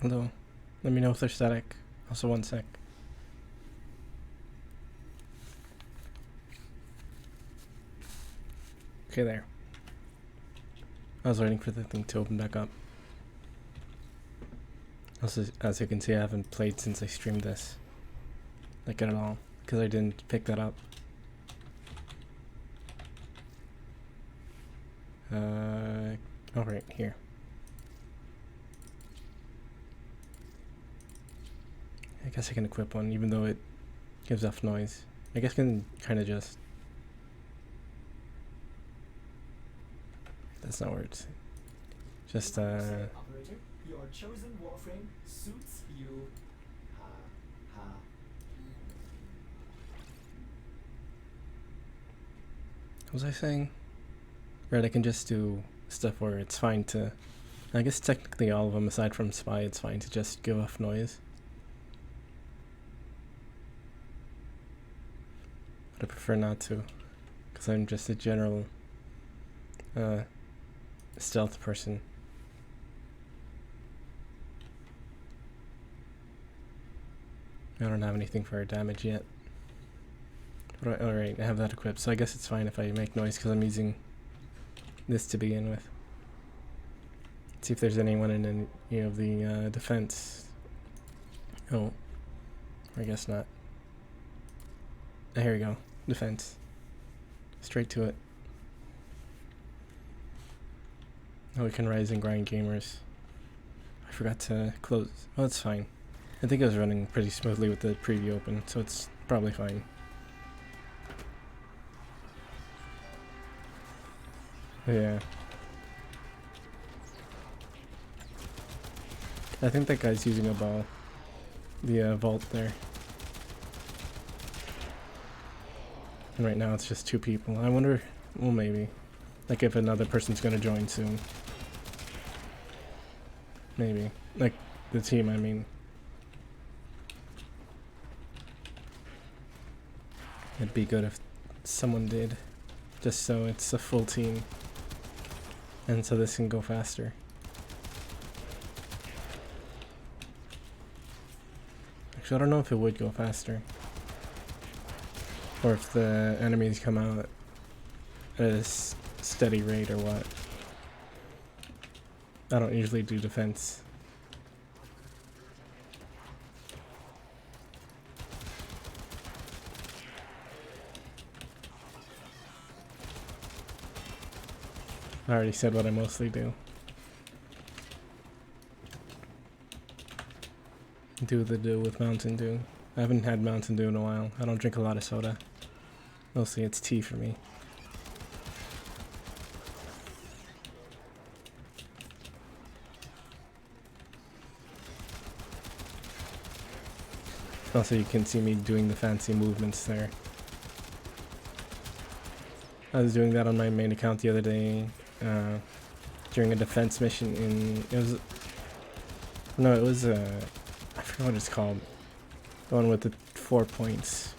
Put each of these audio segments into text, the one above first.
Hello. Let me know if they're static. Also, one sec. Okay, there. I was waiting for the thing to open back up. Also, as you can see, I haven't played since I streamed this. Like, at all. Because I didn't pick that up. Oh, right, here. I guess I can equip one, even though it gives off noise. I guess I can kind of just... That's not words. Just, Operator, your chosen Warframe suits you. Ha, ha. What was I saying? Right, I can just do stuff where it's fine to... I guess technically all of them, aside from Spy, it's fine to just give off noise. But I prefer not to, because I'm just a general stealth person. I don't have anything for damage yet. Alright, I have that equipped, so I guess it's fine if I make noise because I'm using this to begin with. Let's see if there's anyone in any of the defense. Oh, I guess not. Here we go. Defense. Straight to it. Oh, we can rise and grind gamers. I forgot to close. Oh, it's fine. I think it was running pretty smoothly with the preview open, so it's probably fine. Yeah. I think that guy's using a ball. The vault there. And right now it's just 2 people. I wonder, well, maybe. Like if another person's gonna join soon. Maybe. Like the team, I mean. It'd be good if someone did. Just so it's a full team. And so this can go faster. Actually, I don't know if it would go faster. Or if the enemies come out at a steady rate or what. I don't usually do defense. I already said what I mostly do. Do with Mountain Dew. I haven't had Mountain Dew in a while. I don't drink a lot of soda. Mostly it's tea for me. Also, you can see me doing the fancy movements there. I was doing that on my main account the other day during a defense mission in... It was I forget what it's called. The one with the 4 points.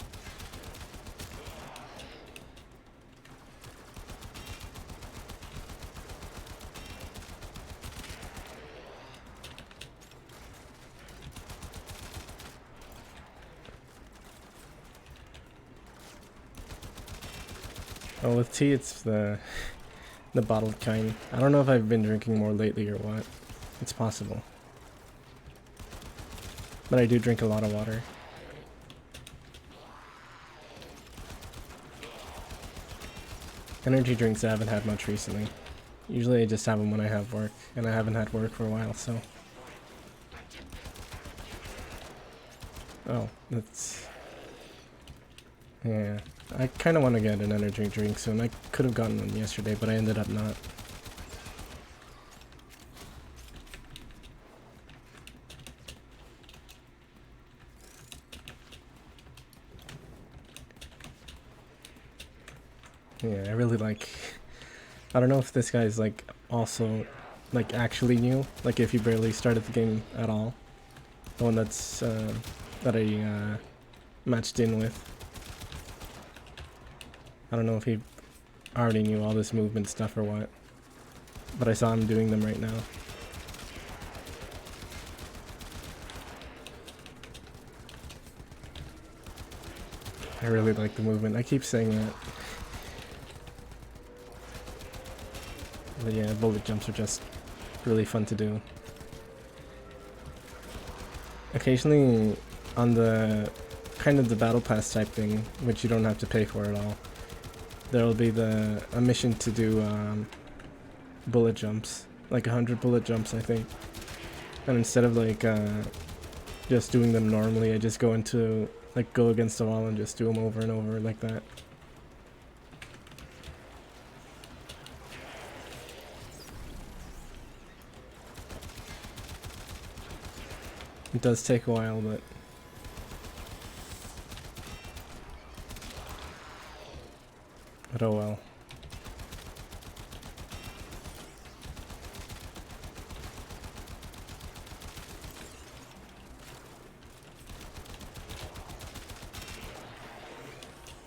Well, with tea, it's the bottled kind. I don't know if I've been drinking more lately or what. It's possible. But I do drink a lot of water. Energy drinks I haven't had much recently. Usually I just have them when I have work, and I haven't had work for a while, so... Oh, that's... Yeah. I kind of want to get an energy drink soon. I could have gotten one yesterday, but I ended up not. Yeah, I really like... I don't know if this guy's like also like actually new, like if you barely started the game at all. The one that's that I matched in with. I don't know if he already knew all this movement stuff or what, but I saw him doing them right now. I really like the movement. I keep saying that. But yeah, bullet jumps are just really fun to do. Occasionally on the kind of the battle pass type thing, which you don't have to pay for at all, there'll be a mission to do bullet jumps, like 100 bullet jumps, I think. And instead of like just doing them normally, I just go against the wall and just do them over and over like that. It does take a while, but oh well.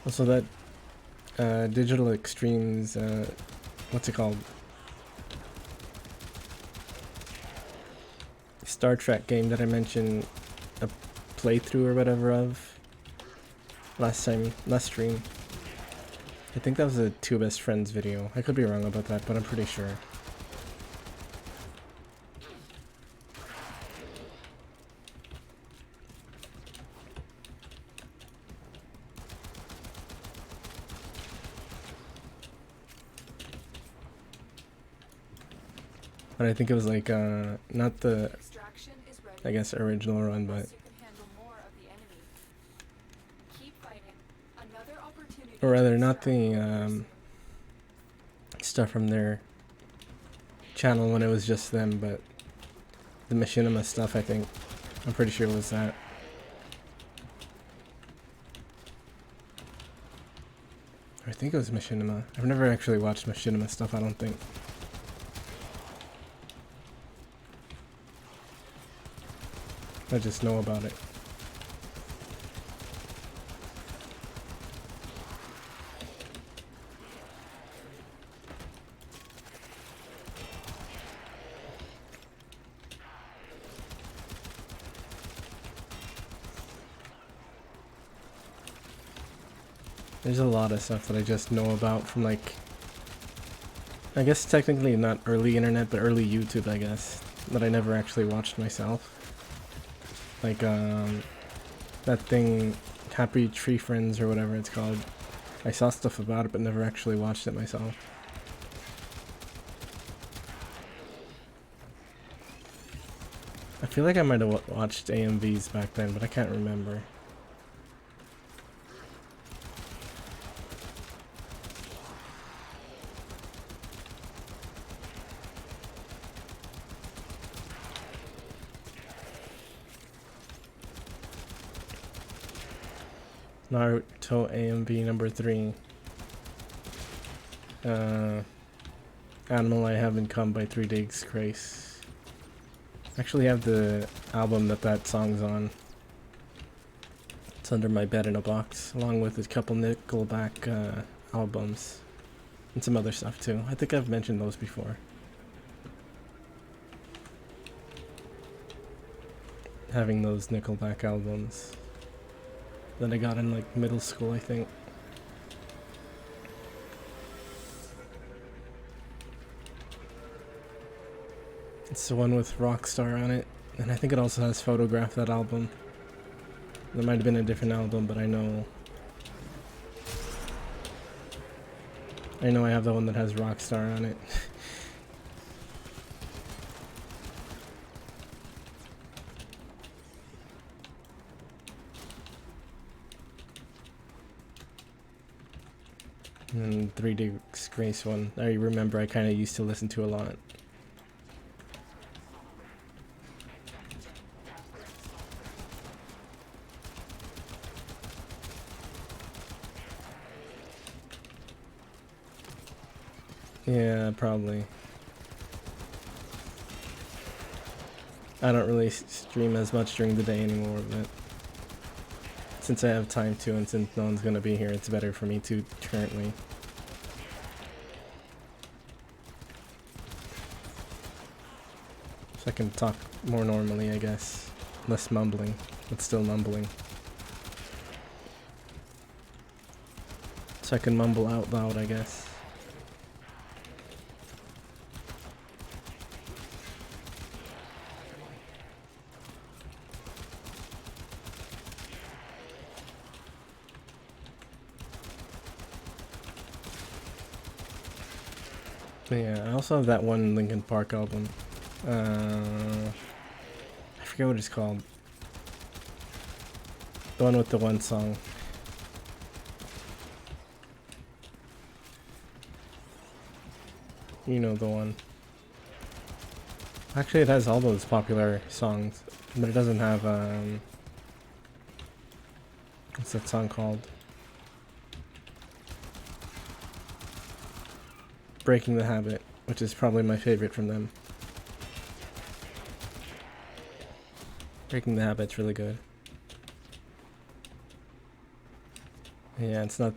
Also that Digital Extremes, what's it called? Star Trek game that I mentioned a playthrough or whatever of last stream. I think that was a Two Best Friends video. I could be wrong about that, but I'm pretty sure. But I think it was like, not the, I guess, original run, but... Or rather, not the, stuff from their channel when it was just them, but the Machinima stuff, I think. I'm pretty sure it was that. I think it was Machinima. I've never actually watched Machinima stuff, I don't think. I just know about it. There's a lot of stuff that I just know about from, like, I guess technically not early internet, but early YouTube, I guess, that I never actually watched myself. Like, that thing, Happy Tree Friends or whatever it's called. I saw stuff about it, but never actually watched it myself. I feel like I might have watched AMVs back then, but I can't remember. Naruto AMV number 3. Animal I Haven't Come by 3 Days Grace. I actually have the album that song's on. It's under my bed in a box, along with a couple Nickelback albums. And some other stuff too. I think I've mentioned those before. Having those Nickelback albums that I got in like middle school, I think. It's the one with Rockstar on it, and I think it also has Photograph, that album. There might have been a different album, but I know I have the one that has Rockstar on it. And 3 Days Grace one, I remember I kind of used to listen to a lot. Yeah, probably. I don't really stream as much during the day anymore, but since I have time to, and since no one's gonna be here, it's better for me to currently. So I can talk more normally, I guess. Less mumbling, but still mumbling. So I can mumble out loud, I guess. But yeah, I also have that one Linkin Park album. I forget what it's called. The one with the one song. You know the one. Actually, it has all those popular songs, but it doesn't have, what's that song called? Breaking the Habit, which is probably my favorite from them. Breaking the Habit's really good. Yeah, it's not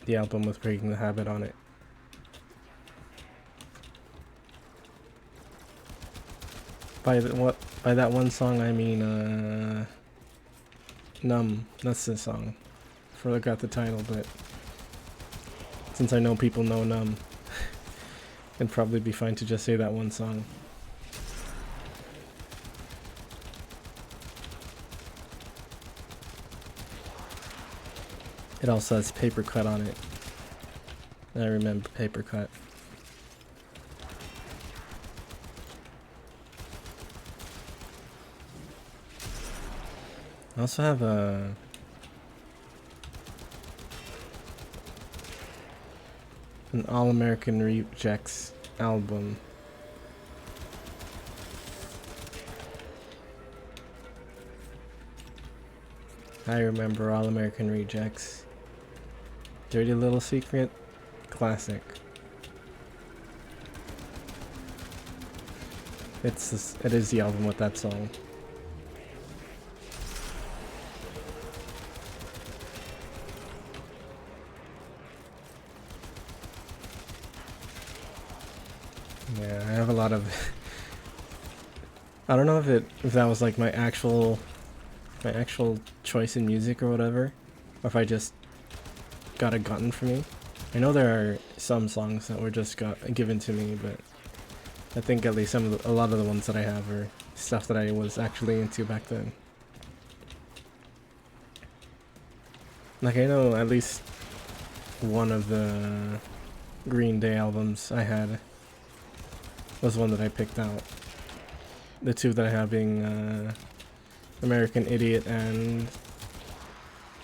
the album with Breaking the Habit on it. By that one song I mean Numb. That's the song. Forgot the title, but since I know people know Numb, it'd probably be fine to just say that one song. It also has Paper Cut on it. I remember Paper Cut. I also have an All-American Rejects album. I remember All-American Rejects. Dirty Little Secret, classic. It is the album with that song. Yeah, I have a lot of. I don't know if that was like my actual choice in music or whatever, or if I just got it gotten for me. I know there are some songs that were just given to me, but I think at least a lot of the ones that I have are stuff that I was actually into back then. Like I know at least one of the Green Day albums I had was one that I picked out. The two that I have being American Idiot and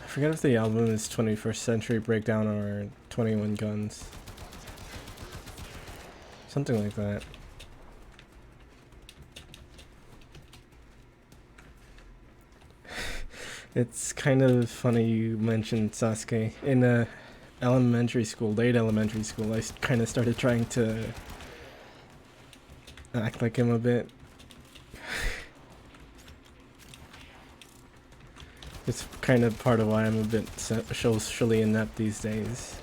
I forget if the album is 21st Century Breakdown or 21 Guns. Something like that. It's kind of funny you mentioned Sasuke. In elementary school, late elementary school, I kind of started trying to act like him a bit. It's kind of part of why I'm a bit socially inept these days.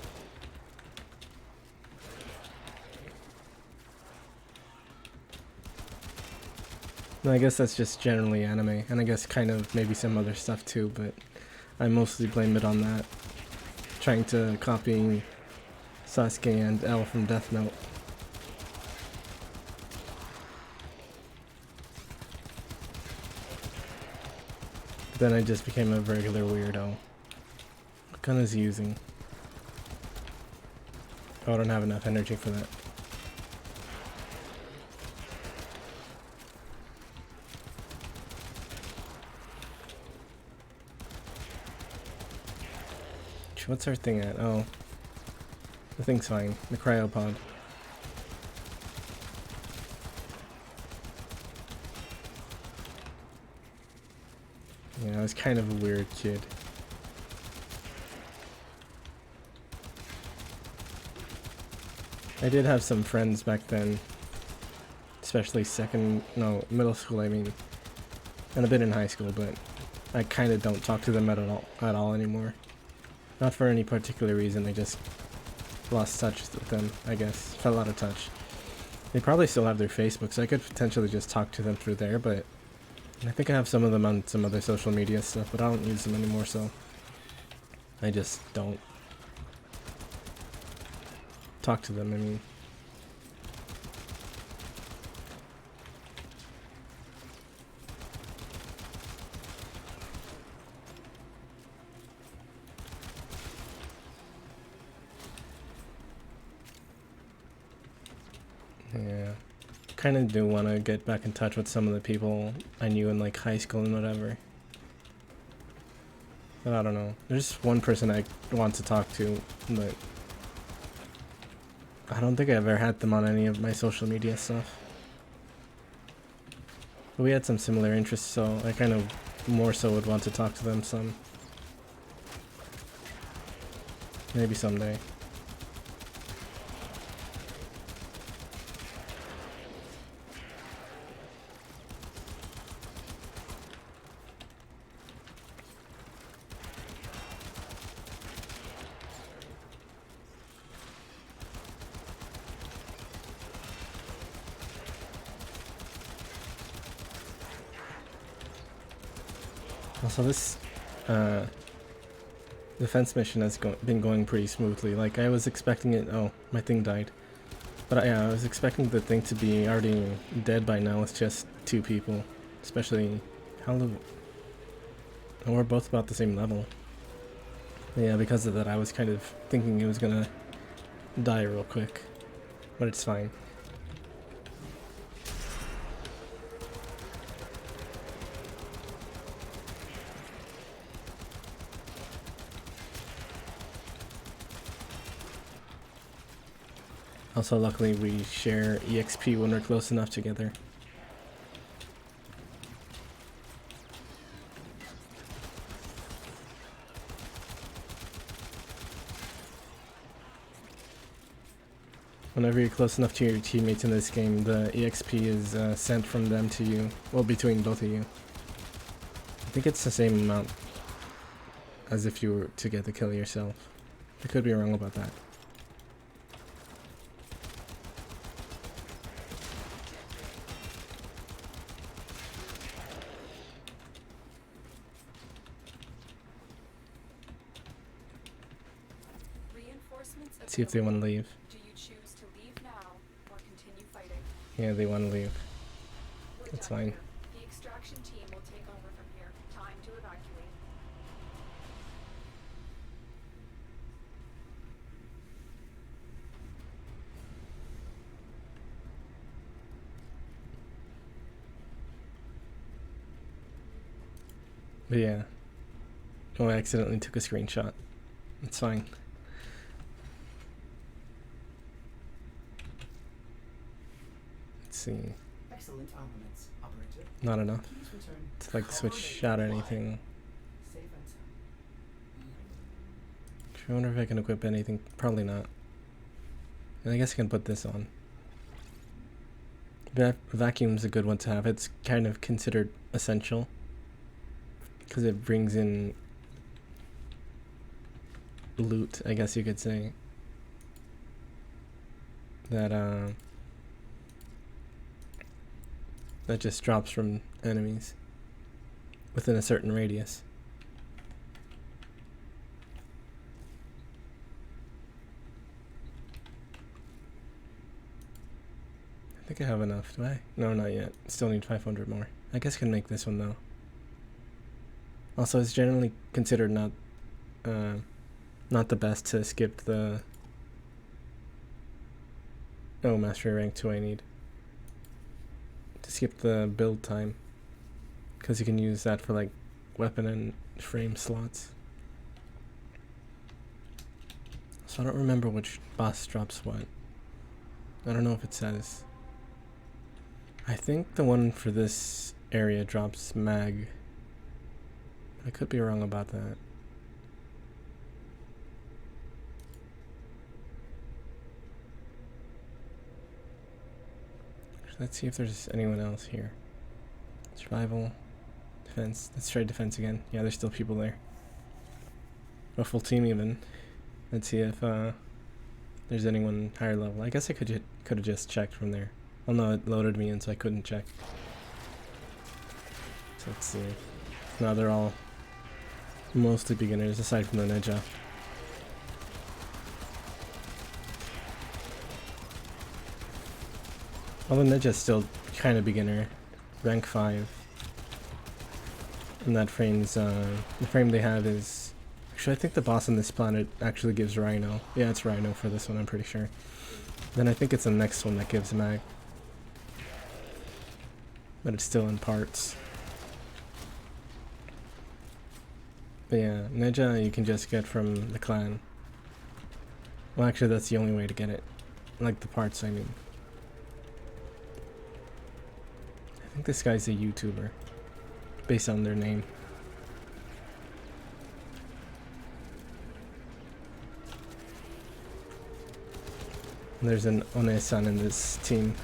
And I guess that's just generally anime, and I guess kind of maybe some other stuff too, but I mostly blame it on that. Trying to copy Sasuke and L from Death Note. But then I just became a regular weirdo. What gun is he using? Oh, I don't have enough energy for that. What's our thing at? Oh. The thing's fine. The cryopod. Yeah, I was kind of a weird kid. I did have some friends back then. Especially middle school I mean. And a bit in high school, but I kind of don't talk to them at all anymore. Not for any particular reason, I just lost touch with them, I guess. Fell out of touch. They probably still have their Facebook, so I could potentially just talk to them through there, but I think I have some of them on some other social media stuff, but I don't use them anymore, so I just don't. talk to them, I mean. Yeah, kind of do want to get back in touch with some of the people I knew in like high school and whatever. But I don't know. There's one person I want to talk to, but I don't think I ever had them on any of my social media stuff. But we had some similar interests, so I kind of more so would want to talk to them some. Maybe someday. Also, this defense mission has been going pretty smoothly. Like, I was expecting it. Oh, my thing died. But yeah, I was expecting the thing to be already dead by now with just 2 people. Especially, we're both about the same level. But yeah, because of that, I was kind of thinking it was gonna die real quick. But it's fine. Also, luckily, we share EXP when we're close enough together. Whenever you're close enough to your teammates in this game, the EXP is sent from them to you. Well, between both of you. I think it's the same amount as if you were to get the kill yourself. I could be wrong about that. Let's see if they want to leave. Do you choose to leave now or continue fighting? Yeah, they want to leave. That's fine. The extraction team will take over from here. Time to evacuate. But yeah. Oh, I accidentally took a screenshot. It's fine. Let's see. Excellent armaments, operator. Not enough. Please return. It's like switch out or anything. Safe and sound. I wonder if I can equip anything. Probably not. And I guess I can put this on. Vacuum's a good one to have. It's kind of considered essential because it brings in loot, I guess you could say. That just drops from enemies within a certain radius. I think I have enough, do I? No, not yet. Still need 500 more. I guess I can make this one though. Also, it's generally considered not the best to skip the... Oh, Mastery Rank 2 I need. To skip the build time. Because you can use that for like weapon and frame slots. So I don't remember which boss drops what. I don't know if it says. I think the one for this area drops mag. I could be wrong about that. Let's see if there's anyone else here. Survival, defense. Let's try defense again. Yeah, there's still people there. A full team even. Let's see if there's anyone higher level. I guess I could have just checked from there. Oh no, it loaded me in, so I couldn't check. So let's see. No, they're all mostly beginners, aside from the ninja. Although Ninja's still kind of beginner, rank 5. And that frame's, the frame they have is... Actually, I think the boss on this planet actually gives Rhino. Yeah, it's Rhino for this one, I'm pretty sure. Then I think it's the next one that gives Mag. But it's still in parts. But yeah, Ninja you can just get from the clan. Well, actually, that's the only way to get it. Like the parts, I mean. I think this guy's a YouTuber. Based on their name. And there's an One-san in this team.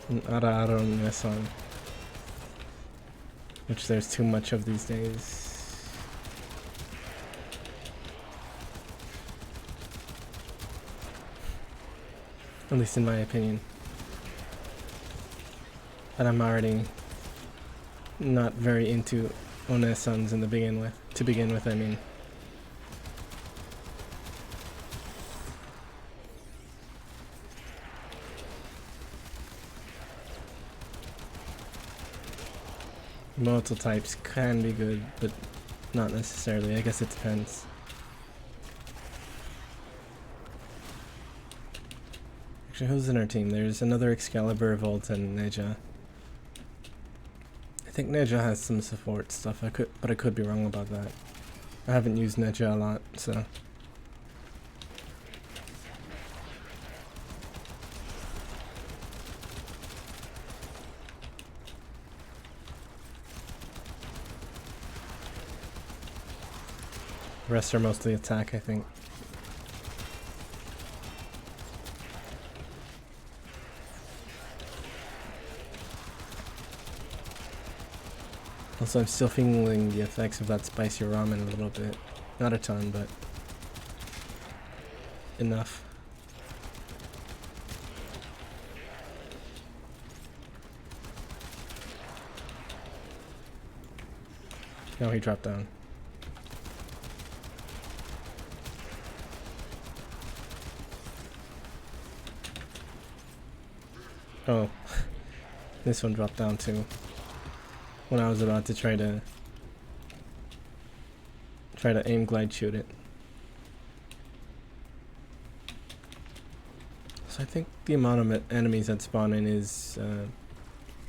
An Ara One-san. Which there's too much of these days. At least in my opinion. And I'm already not very into One-sans to begin with, I mean. Multiple types can be good, but not necessarily. I guess it depends. Actually, who's in our team? There's another Excalibur, Volt, and Neja. I think Neja has some support stuff, but I could be wrong about that. I haven't used Neja a lot, so... The rest are mostly attack, I think. Also, I'm still feeling the effects of that spicy ramen a little bit. Not a ton, but enough. No, he dropped down. Oh, this one dropped down too. When I was about to try to aim glide shoot it. So I think the amount of enemies that spawn in is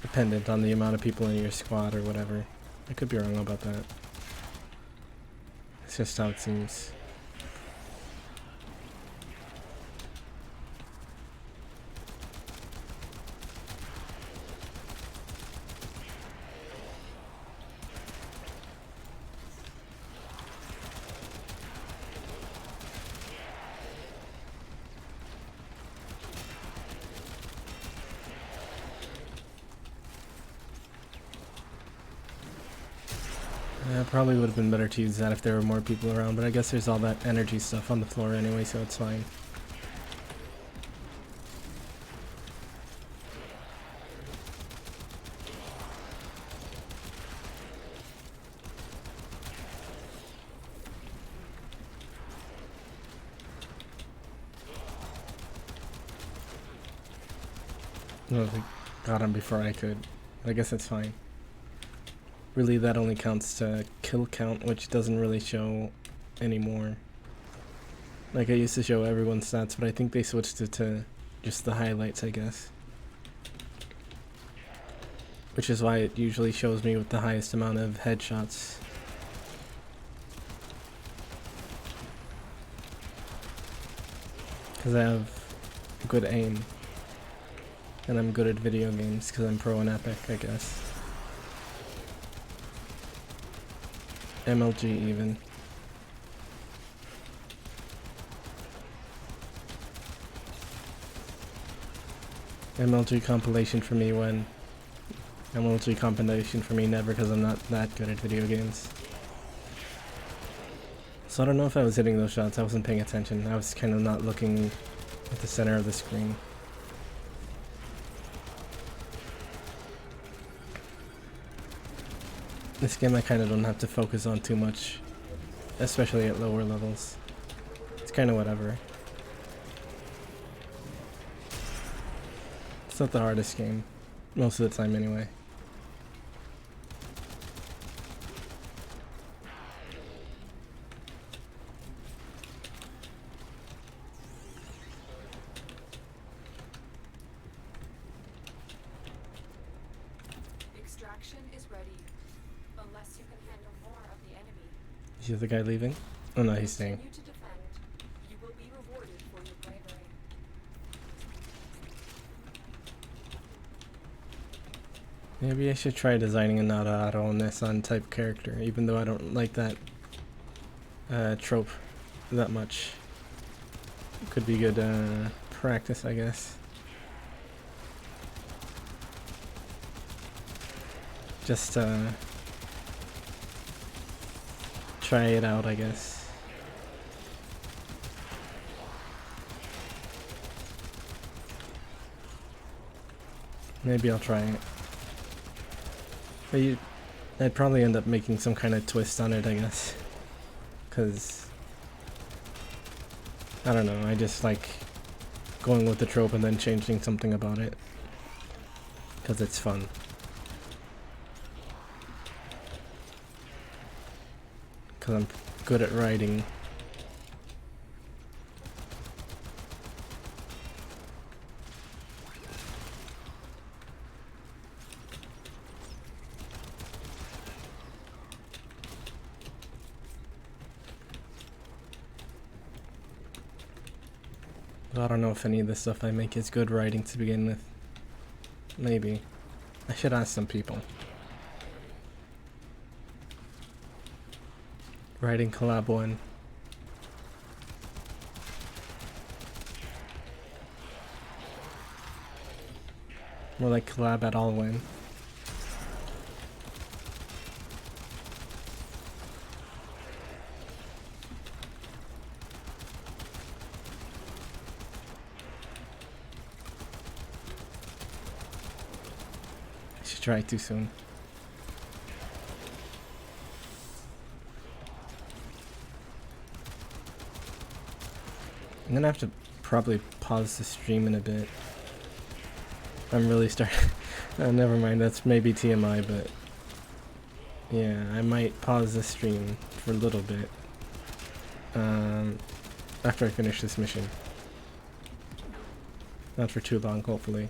dependent on the amount of people in your squad or whatever. I could be wrong about that. It's just how it seems. Probably would have been better to use that if there were more people around, but I guess there's all that energy stuff on the floor anyway, so it's fine. No, they got him before I could. I guess that's fine. Really, that only counts to kill count, which doesn't really show anymore. Like, I used to show everyone's stats, but I think they switched it to just the highlights, I guess. Which is why it usually shows me with the highest amount of headshots. Because I have good aim. And I'm good at video games, because I'm pro and epic, I guess. MLG even. MLG compilation for me when. MLG compilation for me never, because I'm not that good at video games. So I don't know if I was hitting those shots, I wasn't paying attention. I was kind of not looking at the center of the screen. This game I kind of don't have to focus on too much, especially at lower levels. It's kind of whatever. It's not the hardest game, most of the time anyway. Extraction is ready. Unless you can handle more of the enemy. Is the other guy leaving? Oh no, he's staying. Continue to defend. You will be rewarded for your bravery. Maybe I should try designing a not auto Nissan type character, even though I don't like that trope that much. Could be good practice, I guess. Just try it out, I guess. Maybe I'll try it. But I'd probably end up making some kind of twist on it, I guess. Because, I don't know, I just like going with the trope and then changing something about it. Because it's fun. Because I'm good at writing. I don't know if any of the stuff I make is good writing to begin with. Maybe. I should ask some people. Writing collab 1. More like collab at all win. I should try too soon. I'm gonna have to probably pause the stream in a bit. I'm really starting. Never mind, that's maybe TMI, but yeah, I might pause the stream for a little bit after I finish this mission. Not for too long, hopefully.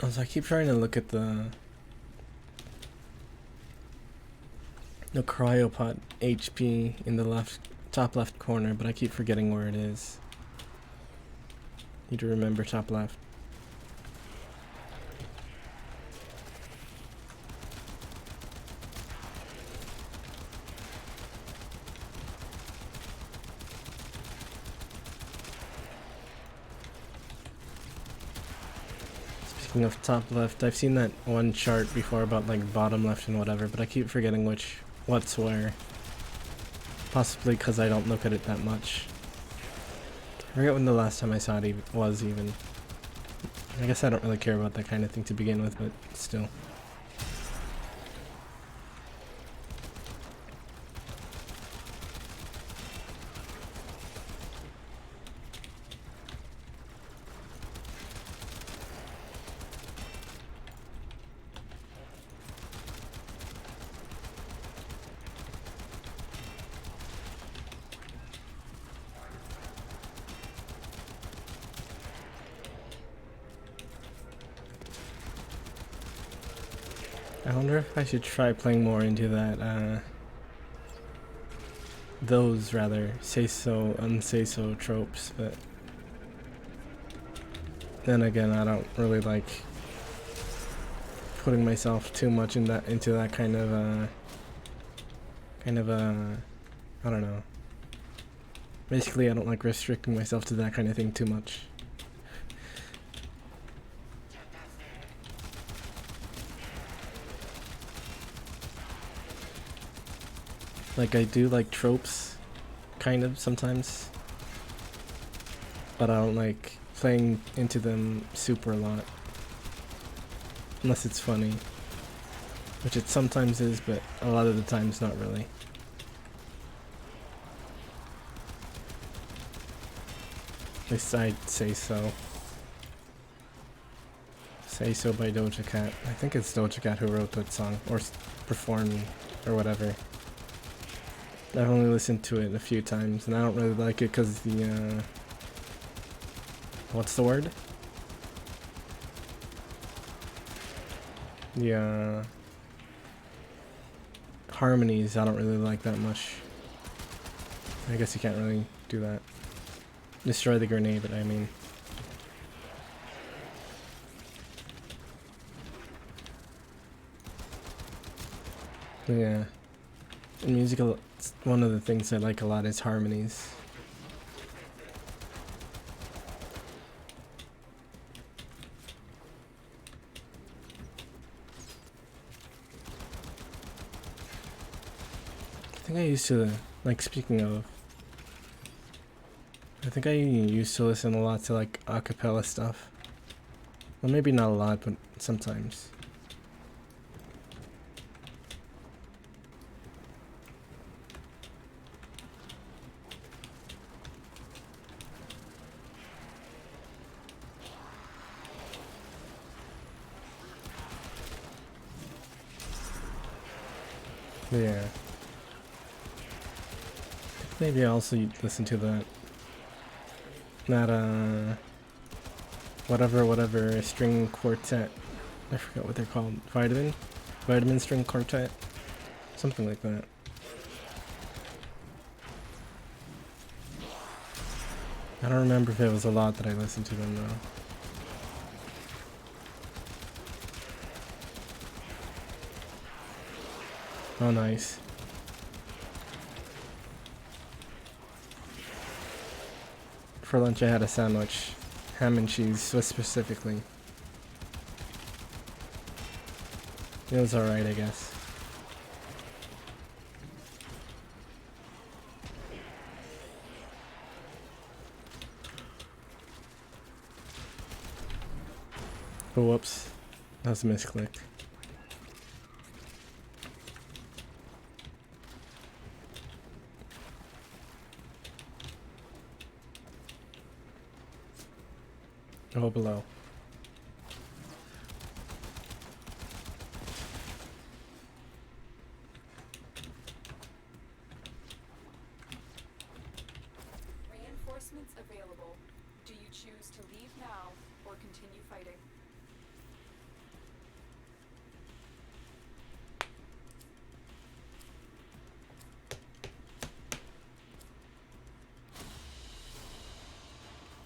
Also, I keep trying to look at the cryopod HP in the top left corner, but I keep forgetting where it is. Need to remember top left. Speaking of top left, I've seen that one chart before about like bottom left and whatever, but I keep forgetting what's where. Possibly because I don't look at it that much. I forget when the last time I saw it was even. I guess I don't really care about that kind of thing to begin with, but still. I wonder if I should try playing more into that, those rather, say so, unsay so tropes, but then again, I don't really like putting myself too much into that kind of, I don't know. Basically, I don't like restricting myself to that kind of thing too much. Like I do like tropes, kind of sometimes, but I don't like playing into them super a lot. Unless it's funny. Which it sometimes is, but a lot of the times not really. At least I'd say so. Say So by Doja Cat. I think it's Doja Cat who wrote that song, or performed, or whatever. I've only listened to it a few times, and I don't really like it because the, what's the word? The, harmonies I don't really like that much. I guess you can't really do that. Destroy the grenade, I mean. Yeah. In musical, one of the things I like a lot is harmonies. I think I used to, like, speaking of, I think I used to listen a lot to, like, a cappella stuff. Well, maybe not a lot, but sometimes. Yeah. Maybe I also listen to that whatever string quartet. I forgot what they're called. Vitamin string quartet, something like that. I don't remember if it was a lot that I listened to them though. Oh, nice. For lunch I had a sandwich. Ham and cheese, Swiss specifically. It was alright, I guess. Oh, whoops. That was a misclick. Oh, below. Reinforcements available. Do you choose to leave now or continue fighting?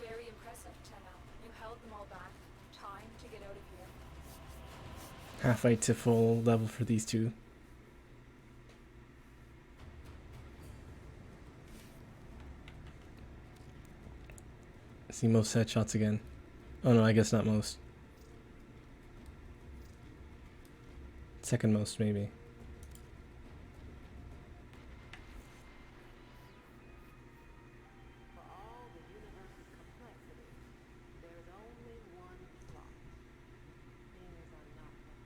Very impressive, Tenna. You held them all back. Time to get out of here. Halfway to full level for these two. See most headshots again. Oh no, I guess not most. Second most, maybe. For all the universe's complexity, there's only one flaw. Things are not what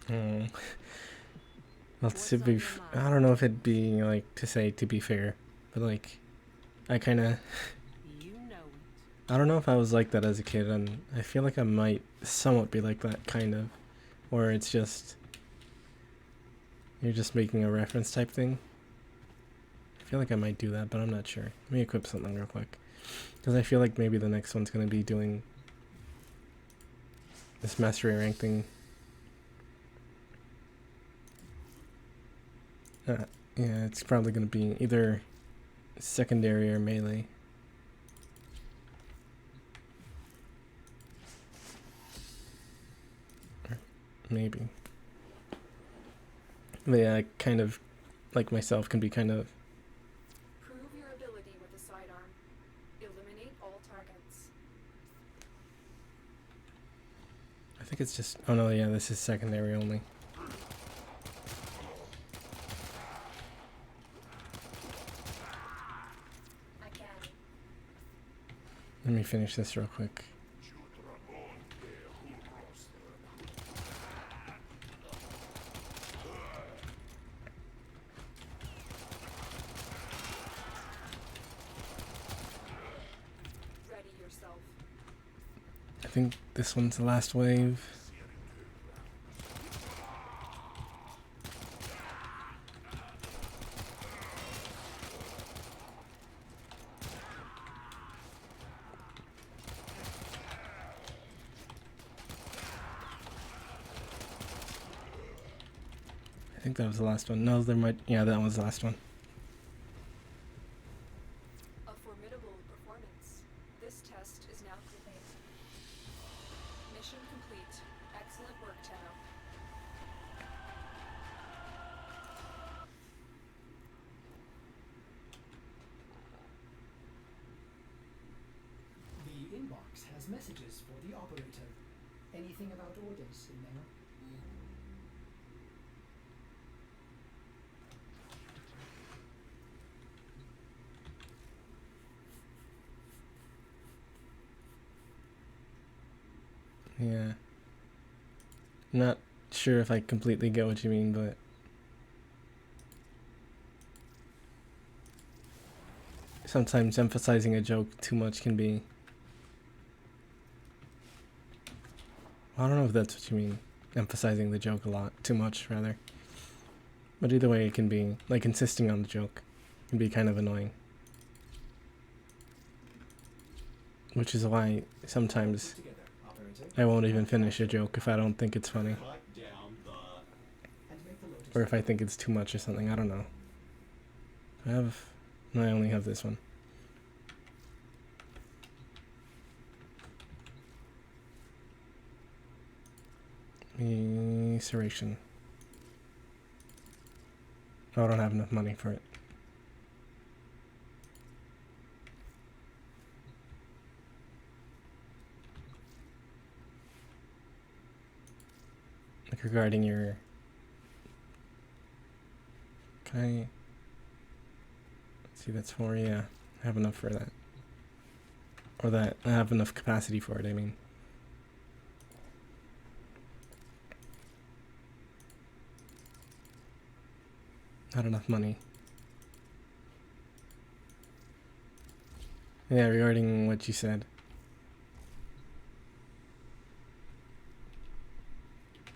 they seem. Well, to be, I don't know if it'd be like to say to be fair, but like, I kind of, You know it. I don't know if I was like that as a kid, and I feel like I might somewhat be like that, kind of, where it's just, you're just making a reference type thing. I feel like I might do that, but I'm not sure. Let me equip something real quick, because I feel like maybe the next one's gonna be doing this mastery rank thing. Yeah, it's probably gonna be either secondary or melee. Or maybe. But yeah, I kind of, like myself, can be kind of. Prove your ability with the sidearm. Eliminate all targets. I think it's just. Oh no, yeah, this is secondary only. Let me finish this real quick. Ready yourself. I think this one's the last wave. I think that was the last one. No, there might. Yeah, that was the last one. A formidable performance. This test is now complete. Mission complete. Excellent work, Tenno. The inbox has messages for the operator. Anything about orders in there? Yeah. Not sure if I completely get what you mean, but sometimes emphasizing a joke too much can be... I don't know if that's what you mean. Emphasizing the joke a lot. Too much, rather. But either way, it can be, like, insisting on the joke can be kind of annoying. Which is why sometimes Together, operator. I won't even finish a joke if I don't think it's funny. And make the lotus. Or if I think it's too much or something, I don't know. I have... No, I only have this one. Serration. Oh, I don't have enough money for it. Like regarding your... Can I... Let's see, that's 4, yeah. I have enough for that. Or that, I have enough capacity for it, I mean. Not enough money. Yeah, regarding what you said.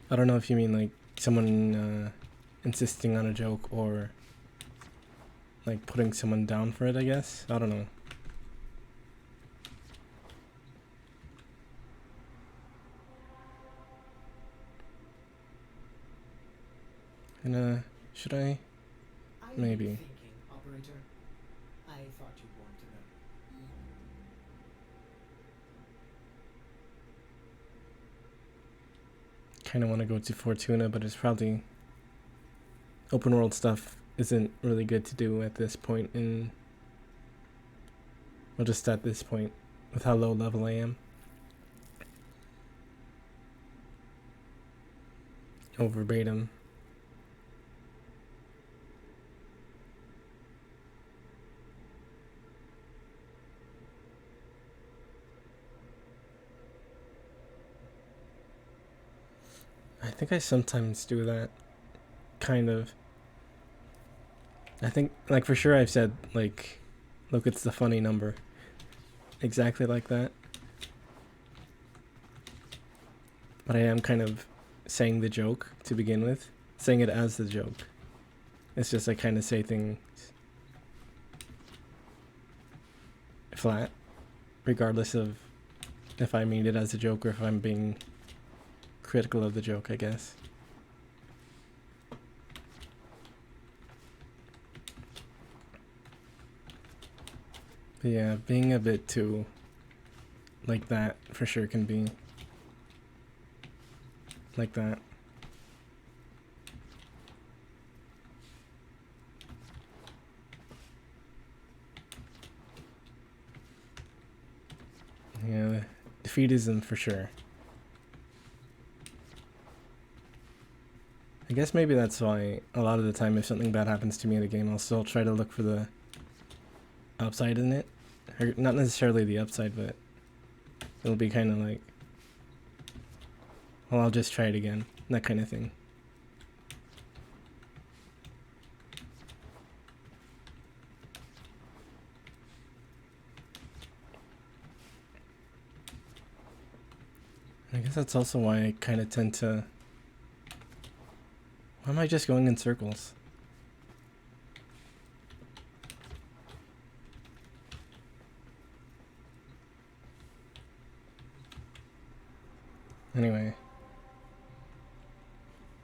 I don't know if you mean like someone insisting on a joke or like putting someone down for it, I guess. I don't know. And should I? I'm Maybe. thinking, operator. I thought you'd want to know. Kind of want to go to Fortuna, but it's probably open world stuff isn't really good to do at this point in, well, just at this point with how low level I am. Verbatim. I think I sometimes do that, kind of. I think, like, for sure I've said, like, look, it's the funny number. Exactly like that. But I am kind of saying the joke to begin with. Saying it as the joke. It's just I kind of say things flat, regardless of if I mean it as a joke or if I'm being critical of the joke, I guess. But yeah, being a bit too like that for sure can be like that. Yeah, defeatism for sure. I guess maybe that's why a lot of the time if something bad happens to me in a game, I'll still try to look for the upside in it. Or not necessarily the upside, but it'll be kind of like, well, I'll just try it again, that kind of thing. I guess that's also why I kind of tend to... Why am I just going in circles? Anyway.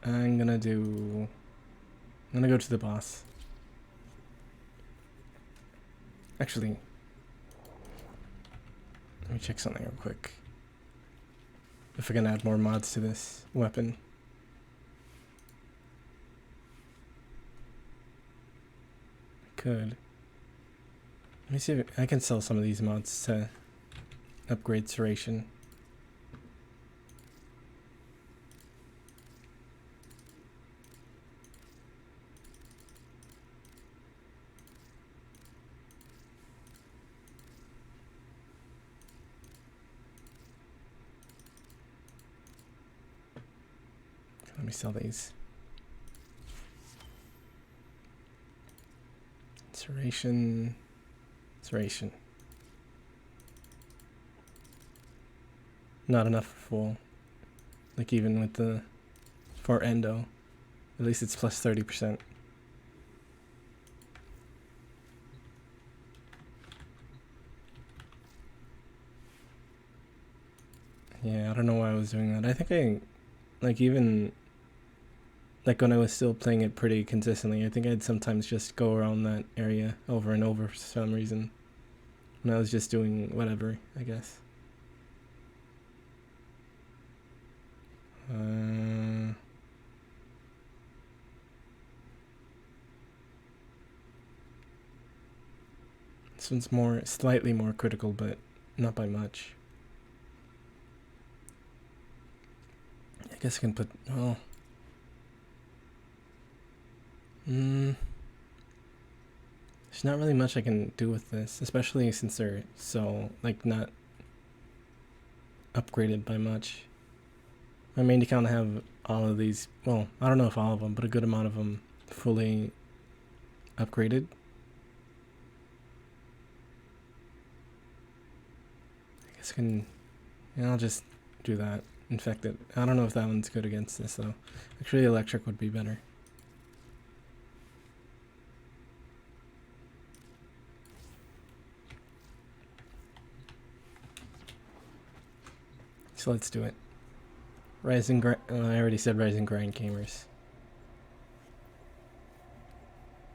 I'm gonna go to the boss. Actually, let me check something real quick. If I can add more mods to this weapon. I could. Let me see if I can sell some of these mods to upgrade Serration. Let me sell these. Serration. Not enough full. Like even with the for endo. At least it's plus 30%. Yeah, I don't know why I was doing that. I think even like when I was still playing it pretty consistently, I think I'd sometimes just go around that area over and over for some reason. When I was just doing whatever, I guess. This one's slightly more critical, but not by much. I guess I can put, well... There's not really much I can do with this, especially since they're so, like, not upgraded by much. My main account have all of these, well, I don't know if all of them, but a good amount of them fully upgraded. I guess I can, yeah, I'll just do that. Infect it. I don't know if that one's good against this, though. Actually, electric would be better. So let's do it. I already said Rising Grind Gamers.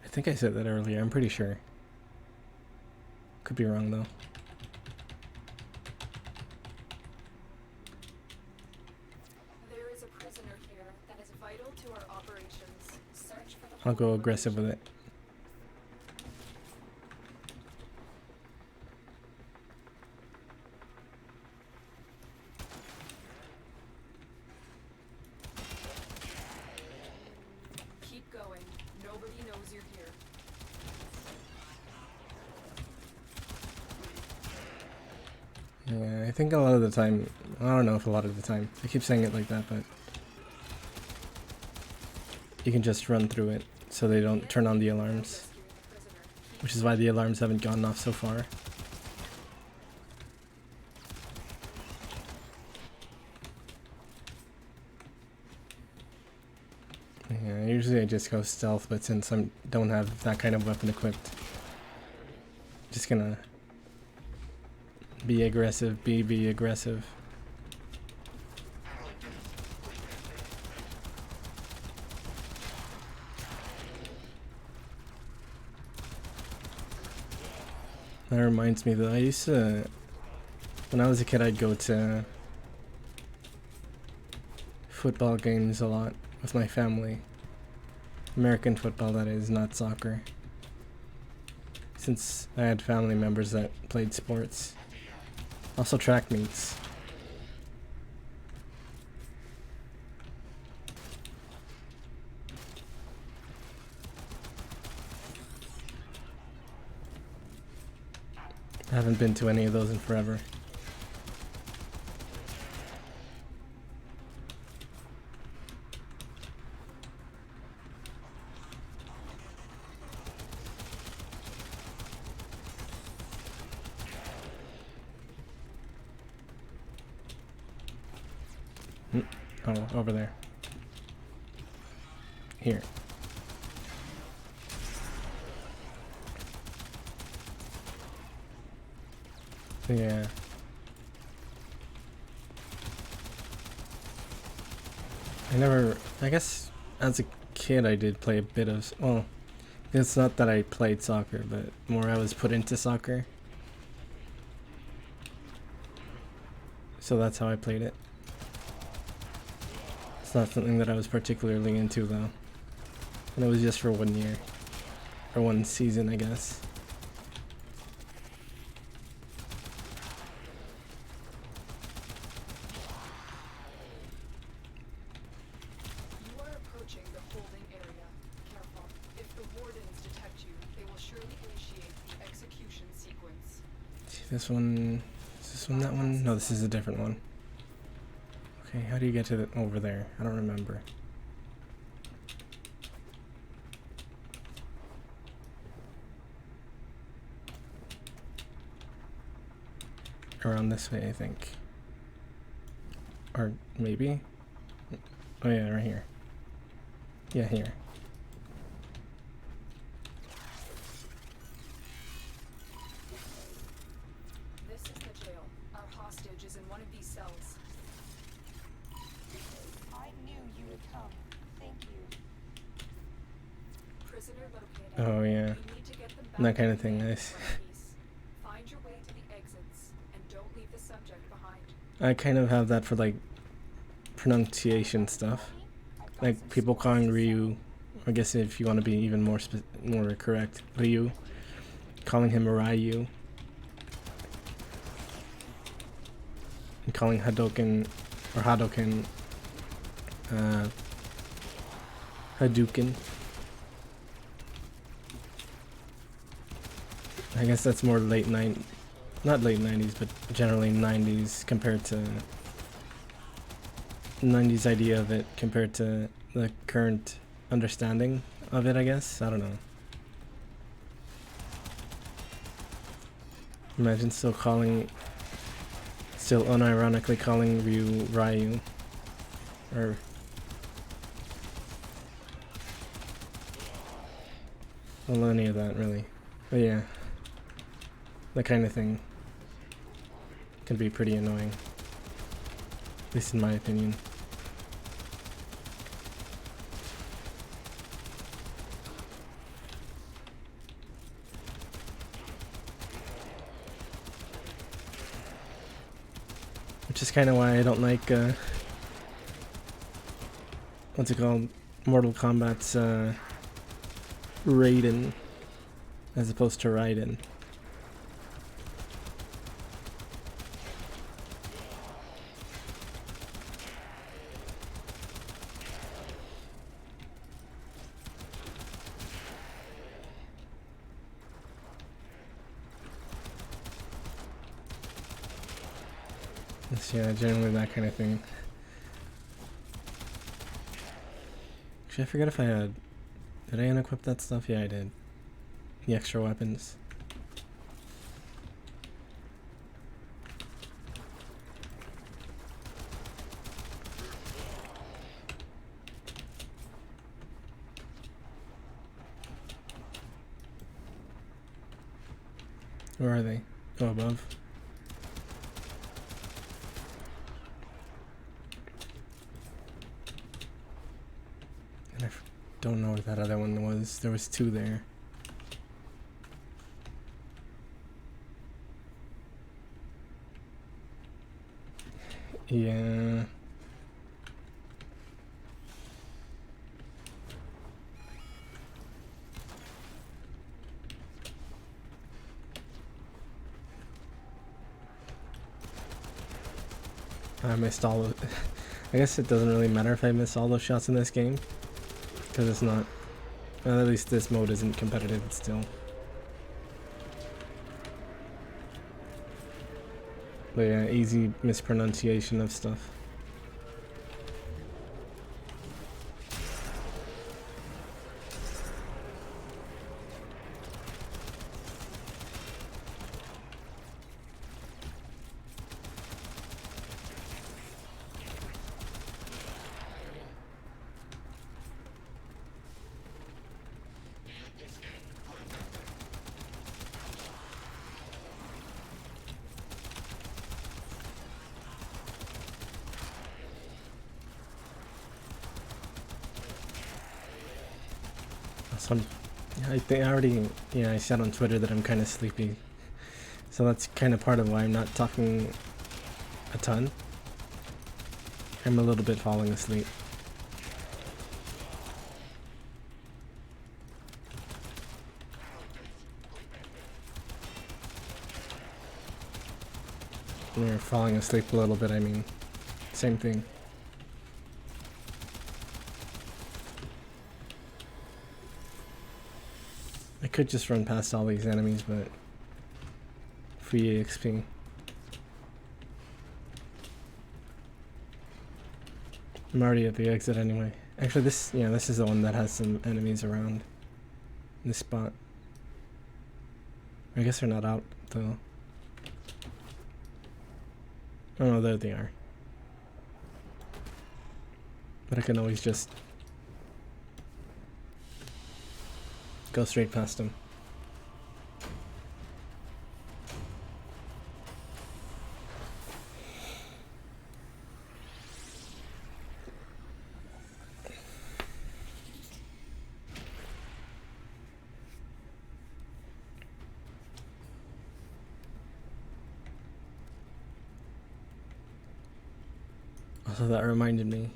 I think I said that earlier, I'm pretty sure. Could be wrong though. There is a prisoner here that is vital to our operations. Search for the I'll go aggressive with it. Keep going. Nobody knows you're here. Yeah, I think a lot of the time, I don't know if a lot of the time, I keep saying it like that, but you can just run through it so they don't turn on the alarms, which is why the alarms haven't gone off so far. Yeah, usually I just go stealth, but since I don't have that kind of weapon equipped, just gonna be aggressive, be aggressive. That reminds me though, I used to, when I was a kid, I'd go to football games a lot with my family. American football, that is, not soccer. Since I had family members that played sports. Also track meets. I haven't been to any of those in forever. Oh, over there. Here. Yeah. I guess as a kid I did play a bit of, well, it's not that I played soccer, but more I was put into soccer. So that's how I played it. It's not something that I was particularly into though. And it was just for 1 year. Or 1 season, I guess. You are approaching the holding area. Careful. If the wardens detect you, they will surely initiate the execution sequence. See this one, is this one that one? No, this is a different one. Okay, how do you get to the, over there? I don't remember. Around this way, I think. Or maybe? Oh yeah, right here. Yeah, here. This is the jail. Our hostage is in one of these cells. I knew you would come. Thank you. Prisoner located. Oh yeah. You need to get them back That kind to of thing, the nice. piece. Find your way to the exits and don't leave the subject behind. I kind of have that for like pronunciation stuff. Like people calling Ryu, I guess if you want to be even more more correct, Ryu, calling him Ryu, and calling Hadouken or Hadouken Hadouken. I guess that's more not late 90s, but generally 90s compared to 90s idea of it compared to the current understanding of it, I guess. I don't know. Imagine still unironically calling Ryu. Or well, any of that really. But yeah. That kind of thing can be pretty annoying. At least in my opinion. Which is kind of why I don't like, what's it called? Mortal Kombat's, Raiden, as opposed to Raiden. Yeah, generally that kind of thing. Actually, I forget if I had... Did I unequip that stuff? Yeah, I did. The extra weapons. Where are they? Oh, above. Don't know what that other one was. There was 2 there. Yeah. I missed all of it. I guess it doesn't really matter if I miss all those shots in this game. Because it's not, well, at least this mode isn't competitive still. But yeah, easy mispronunciation of stuff. So I think I already, yeah, I said on Twitter that I'm kind of sleepy. So that's kind of part of why I'm not talking a ton. I'm a little bit falling asleep. When you're falling asleep a little bit, I mean, same thing. I could just run past all these enemies, but free EXP. I'm already at the exit anyway. Actually, this is the one that has some enemies around this spot. I guess they're not out though. Oh no, there they are. But I can always just go straight past them. Also, that reminded me.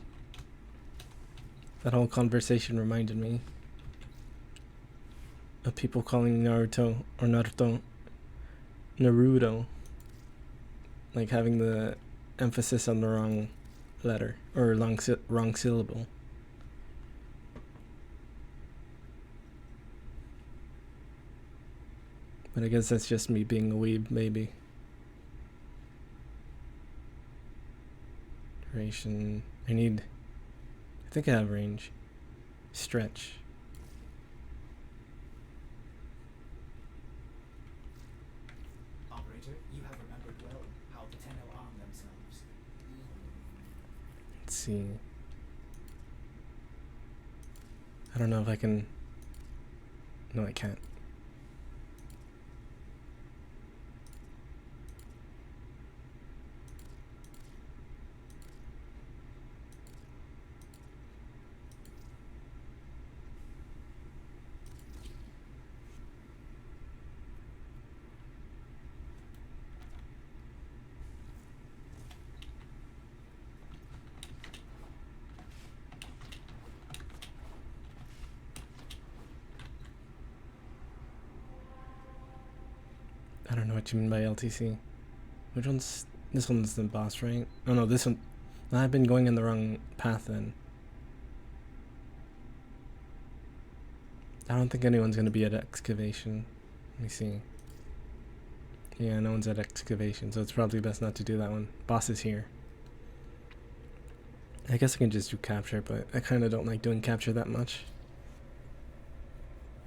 That whole conversation reminded me of people calling Naruto Naruto, like having the emphasis on the wrong letter or wrong syllable. But I guess that's just me being a weeb, maybe. Duration. I think I have range. Stretch. Operator, you have remembered well how the Tenno arm themselves. Let's see. I don't know if I can. No, I can't. I don't know what you mean by LTC. Which one's... This one's the boss, right? Oh no, this one... I've been going in the wrong path then. I don't think anyone's gonna be at excavation. Let me see. Yeah, no one's at excavation, so it's probably best not to do that one. Boss is here. I guess I can just do capture, but I kinda don't like doing capture that much.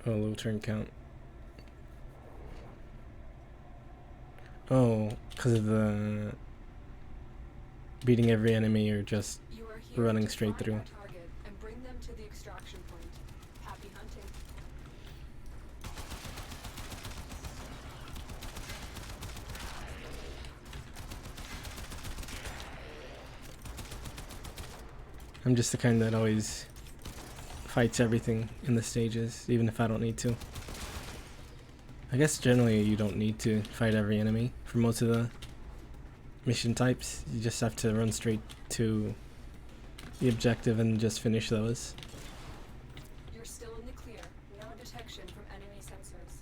Oh, low turn count. Oh, because of the beating every enemy or just You are here running to straight find through. our target and bring them to the extraction point. Happy hunting. I'm just the kind that always fights everything in the stages, even if I don't need to. I guess generally you don't need to fight every enemy for most of the mission types. You just have to run straight to the objective and just finish those. You're still in the clear. No detection from enemy sensors.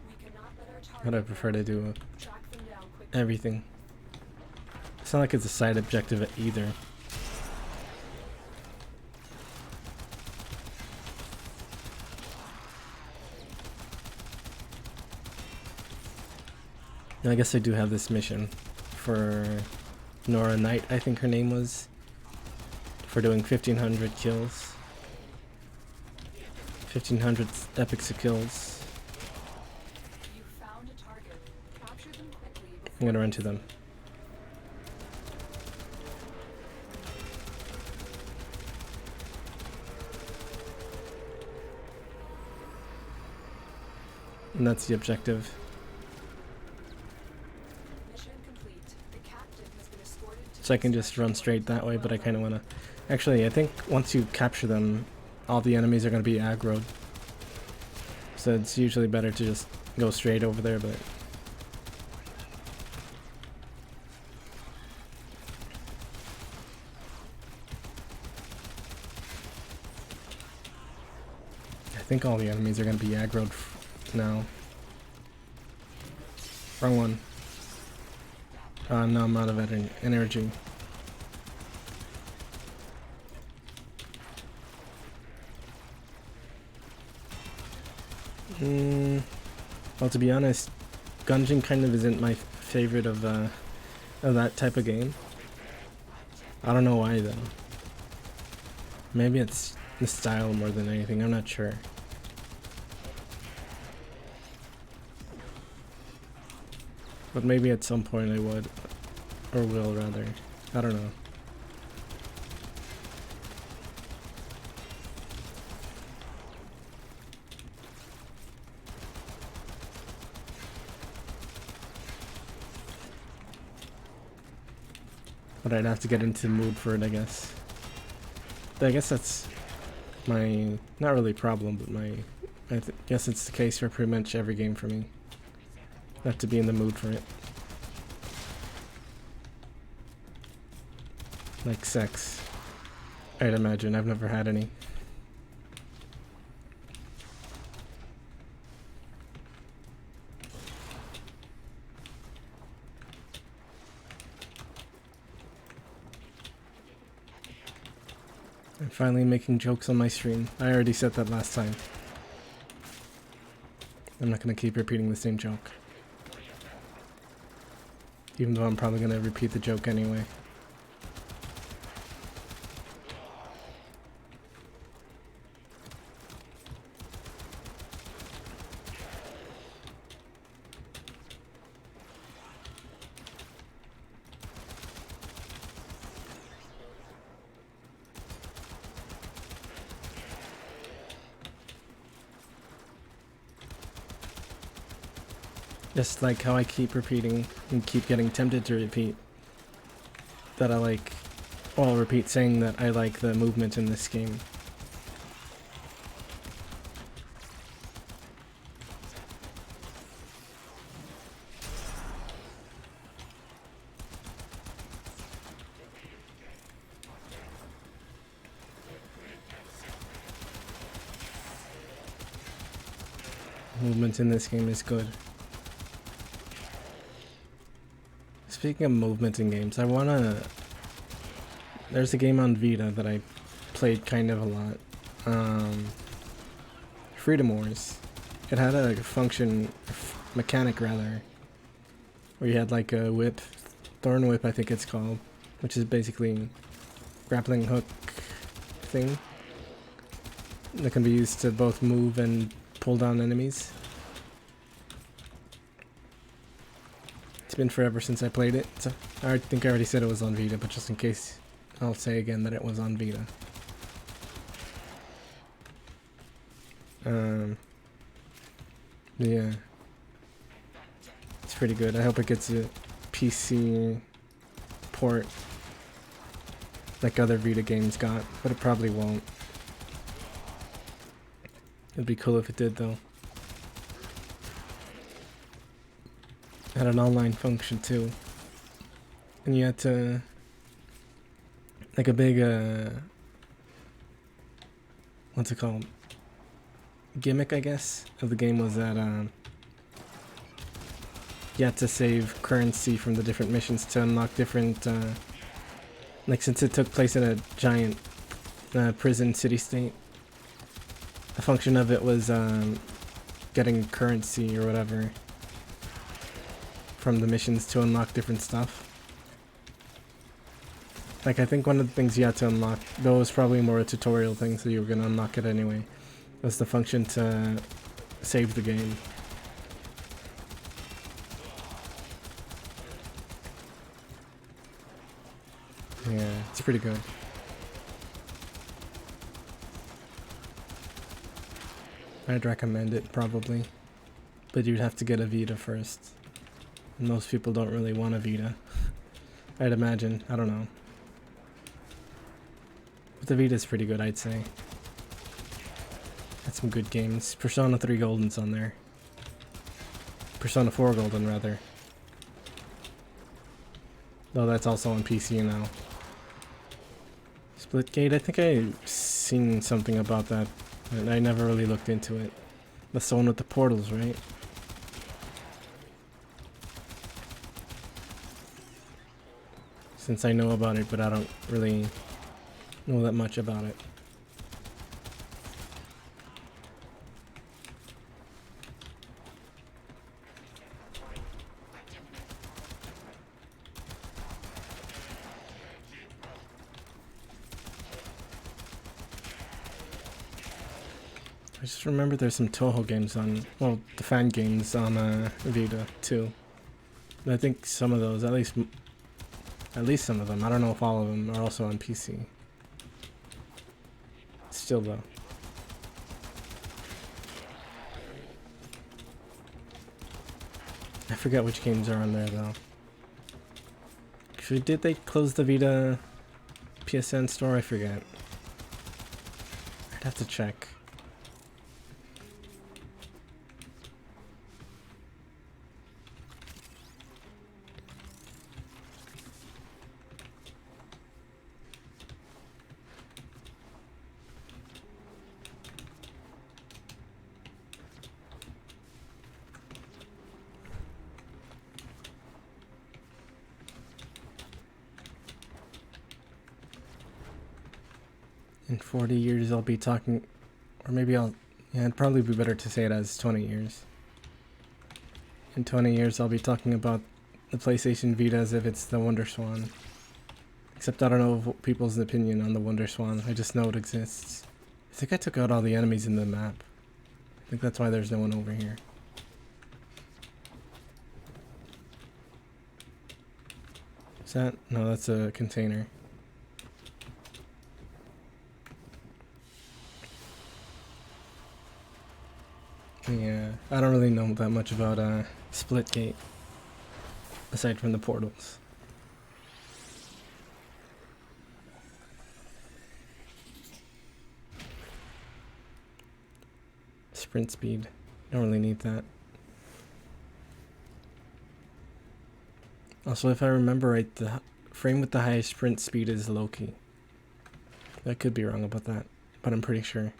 We cannot let our target. But I prefer to do track them down quickly. everything. It's not like it's a side objective either. And I guess I do have this mission for Nora Knight, I think her name was, for doing 1500 kills. 1500 epics of kills. You found a target. Capture them quickly I'm before gonna run to them. And that's the objective. mission complete. The captain has been escorted to So I can just run straight that way, but I kind of want to... Actually, I think once you capture them, all the enemies are going to be aggroed. So it's usually better to just go straight over there, but I think all the enemies are gonna be aggroed now. Wrong one. No, I'm out of energy. Well, to be honest, Gungeon kind of isn't my favorite of that type of game. I don't know why though. Maybe it's the style more than anything. I'm not sure. But maybe at some point I would, or will rather. I don't know. But I'd have to get into the mood for it, I guess. I guess that's my, not really problem, but I guess it's the case for pretty much every game for me. I have to be in the mood for it. Like sex, I'd imagine. I've never had any. I'm finally making jokes on my stream. I already said that last time. I'm not gonna keep repeating the same joke. Even though I'm probably gonna repeat the joke anyway. Just like how I keep repeating and keep getting tempted to repeat that I like, well, I'll repeat saying that I like the movement in this game. Movement in this game is good. Speaking of movement in games, there's a game on Vita that I played kind of a lot. Freedom Wars. It had a mechanic rather, where you had like a whip, thorn whip I think it's called, which is basically grappling hook thing that can be used to both move and pull down enemies. It's been forever since I played it, so I think I already said it was on Vita, but just in case, I'll say again that it was on Vita. Yeah. It's pretty good. I hope it gets a PC port like other Vita games got, but it probably won't. It'd be cool if it did though. It had an online function too. And you had to, like a big, what's it called? Gimmick, I guess, of the game was that you had to save currency from the different missions to unlock different, like since it took place in a giant prison city-state, a function of it was getting currency or whatever from the missions to unlock different stuff. Like, I think one of the things you had to unlock, though it was probably more a tutorial thing, so you were going to unlock it anyway, was the function to save the game. Yeah, it's pretty good. I'd recommend it, probably. But you'd have to get a Vita first. And most people don't really want a Vita. I'd imagine. I don't know. But the Vita's pretty good, I'd say. some good games. Persona 3 Golden's on there. Persona 4 Golden, rather. Though that's also on PC now. Splitgate, I think I've seen something about that, and I never really looked into it. That's the one with the portals, right? Since I know about it, but I don't really know that much about it. I just remember there's some Toho games on, well, the fan games on Vita too. And I think some of those, at least some of them, I don't know if all of them are also on PC. Still though. I forget which games are on there though. Actually, did they close the Vita PSN store? I forget. I'd have to check. In 40 years I'll be talking, or maybe yeah, it'd probably be better to say it as 20 years. In 20 years I'll be talking about the PlayStation Vita as if it's the Wonder Swan. Except I don't know people's opinion on the Wonder Swan, I just know it exists. I think I took out all the enemies in the map. I think that's why there's no one over here. Is that? No, that's a container. Yeah, I don't really know that much about Splitgate, aside from the portals. Sprint speed, don't really need that. Also, if I remember right, the frame with the highest sprint speed is Loki. I could be wrong about that, but I'm pretty sure.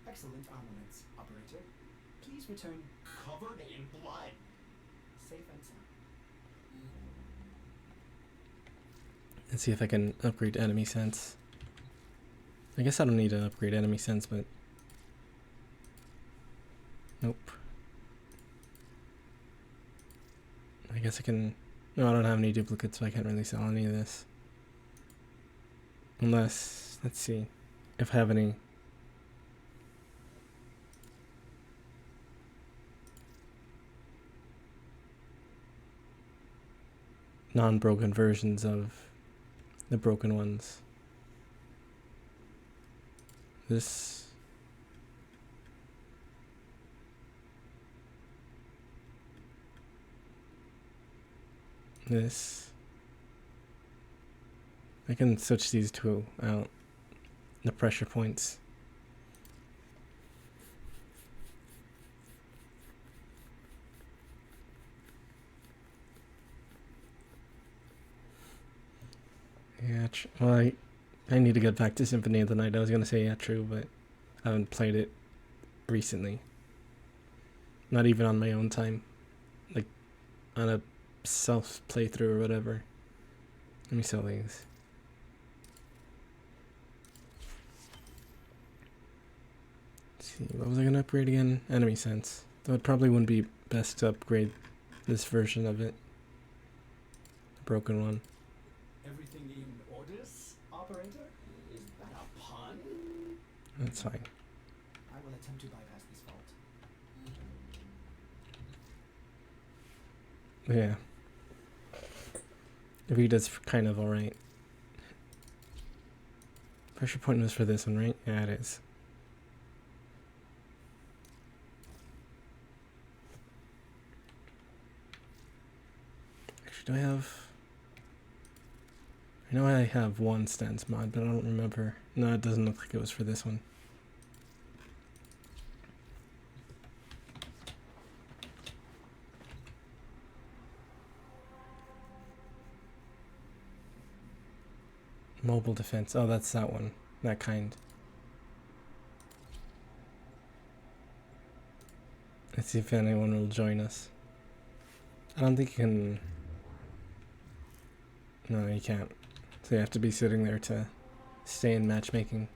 Excellent armaments, operator. Please return covered in blood. Safe and sound. Let's see if I can upgrade enemy sense. I guess I don't need to upgrade enemy sense, but nope. I guess I can. No, I don't have any duplicates, so I can't really sell any of this. Unless, let's see if I have any. Non-broken versions of the broken ones. This I can switch these two out, the pressure points. Yeah, well, I need to get back to Symphony of the Night. I was gonna say yeah, true, but I haven't played it recently. Not even on my own time, like on a self playthrough or whatever. Let me sell these. Let's see, what was I gonna upgrade again? Enemy sense. Though it probably wouldn't be best to upgrade this version of it. The broken one. Everything in orders, operator? Is that a pun? That's fine. I will attempt to bypass this fault. Yeah. Vita's kind of alright. Pressure point was for this one, right? Yeah, it is. Actually, do I have... I know I have one stance mod, but I don't remember. No, it doesn't look like it was for this one. Mobile defense. Oh, that's that one. That kind. Let's see if anyone will join us. I don't think you can... No, you can't. So you have to be sitting there to stay in matchmaking.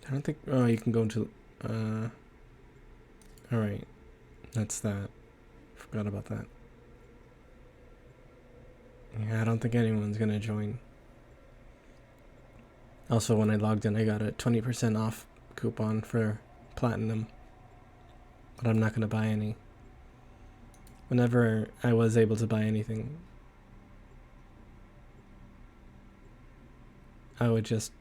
I don't think... Oh, you can go to... Alright. That's that. Forgot about that. Yeah, I don't think anyone's gonna join. Also, when I logged in, I got a 20% off coupon for Platinum. But I'm not gonna buy any. Whenever I was able to buy anything, I would just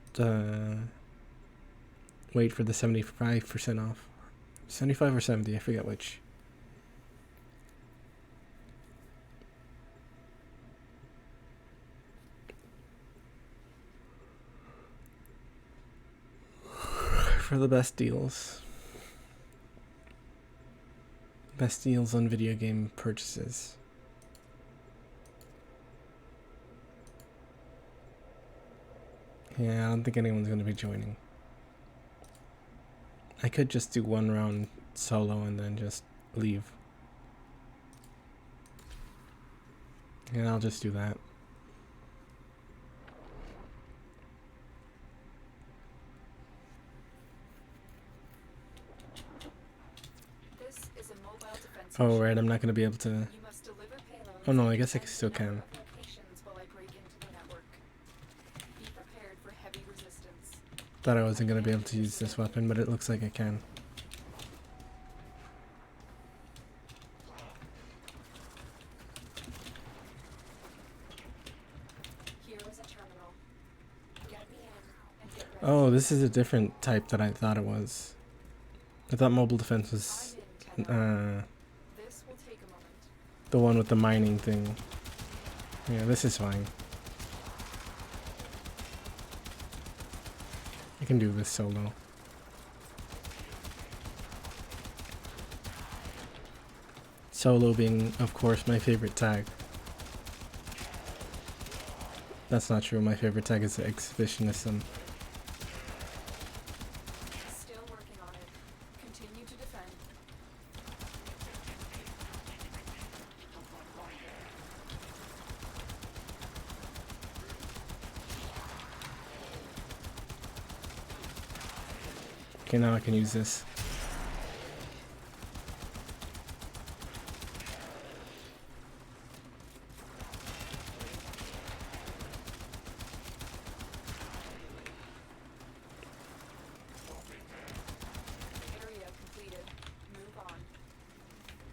wait for the 75% off. 75 or 70, I forget which. For the best deals. Best deals on video game purchases. Yeah, I don't think anyone's going to be joining. I could just do one round solo and then just leave. Yeah, I'll just do that. This is a mobile defense Oh, mission. right, I'm not going to be able to... You must deliver payloads Oh no, I and guess I defend still the can. network locations while I break into the network. Be prepared for heavy resistance. Thought I wasn't going to be able to use this weapon, but it looks like I can. Here is a terminal. Get me in and get ready. Oh, this is a different type that I thought it was. I thought mobile defense was I'm in, Tenno. This will take a moment. the one with the mining thing. Yeah, this is fine. I can do this solo. Solo being, of course, my favorite tag. That's not true. My favorite tag is Exhibitionism. Still working on it. Continue to defend. Okay, now I can use this. Area completed. Move on.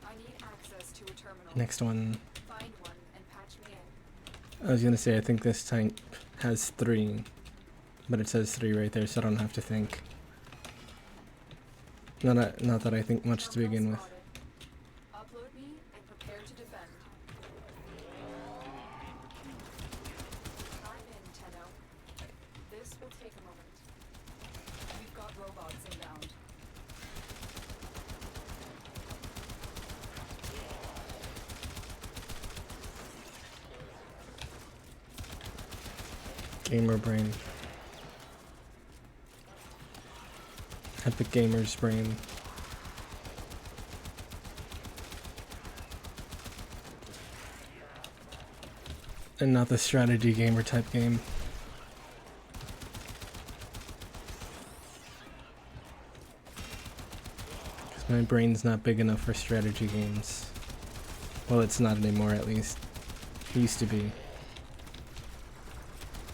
I need access to a terminal. Next one. Find one and patch me in. I was gonna say, I think this tank has 3. But it says 3 right there, so I don't have to think. Not that I think much to begin Terminal with. spotted. Upload me and prepare to defend. I'm in, Tenno. This will take a moment. We've got robots inbound. Gamer brain. Epic gamer's brain. And not the strategy gamer type game. Because my brain's not big enough for strategy games. Well, it's not anymore, at least. It used to be.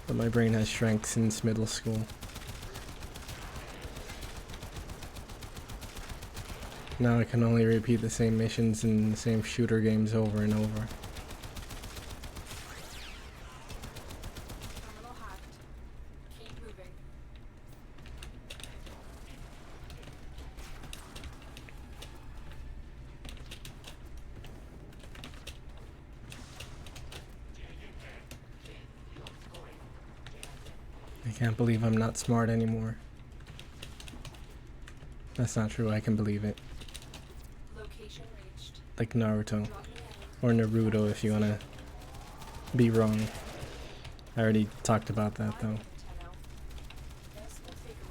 But my brain has shrank since middle school. Now I can only repeat the same missions in the same shooter games over and over. I can't believe I'm not smart anymore. That's not true, I can believe it. Location reached. Like Naruto. Drop me Or Naruto if you wanna be wrong. I already talked about that though. This will take a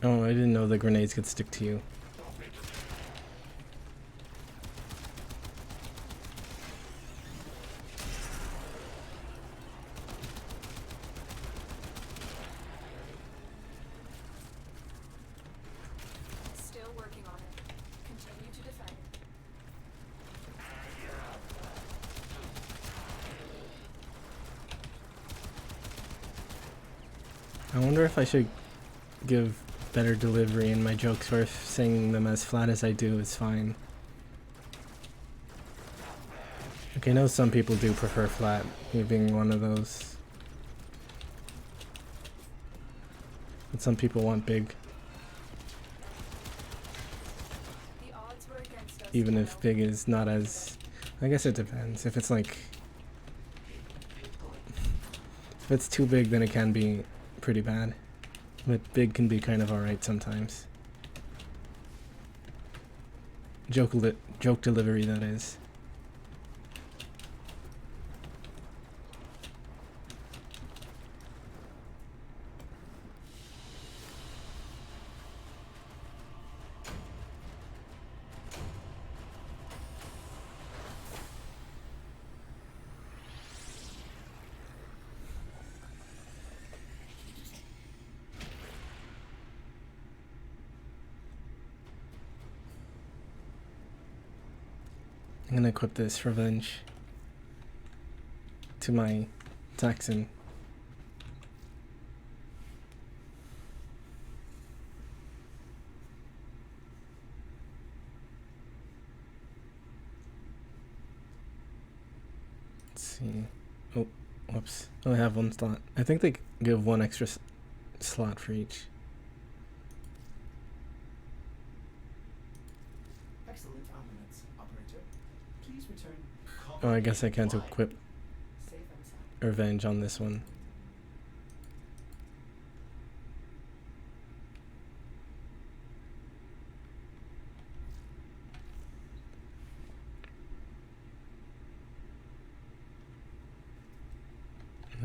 moment. Oh, I didn't know the grenades could stick to you. Still working on it. Continue to defend. I wonder if I should give better delivery in my jokes, or if saying them as flat as I do is fine. Okay, I know some people do prefer flat, me being one of those. But some people want big, The odds were against us. even if big is not as... I guess it depends. If it's like... If it's too big, then it can be pretty bad. But big can be kind of alright sometimes. Joke delivery, that is. I'm gonna equip this revenge to my Texan. Let's see. Oh, whoops. Oh, I have one slot. I think they give one extra slot for each. Excellent armaments, operator. Please return. Oh, I guess I can't equip Safe and sound. revenge on this one.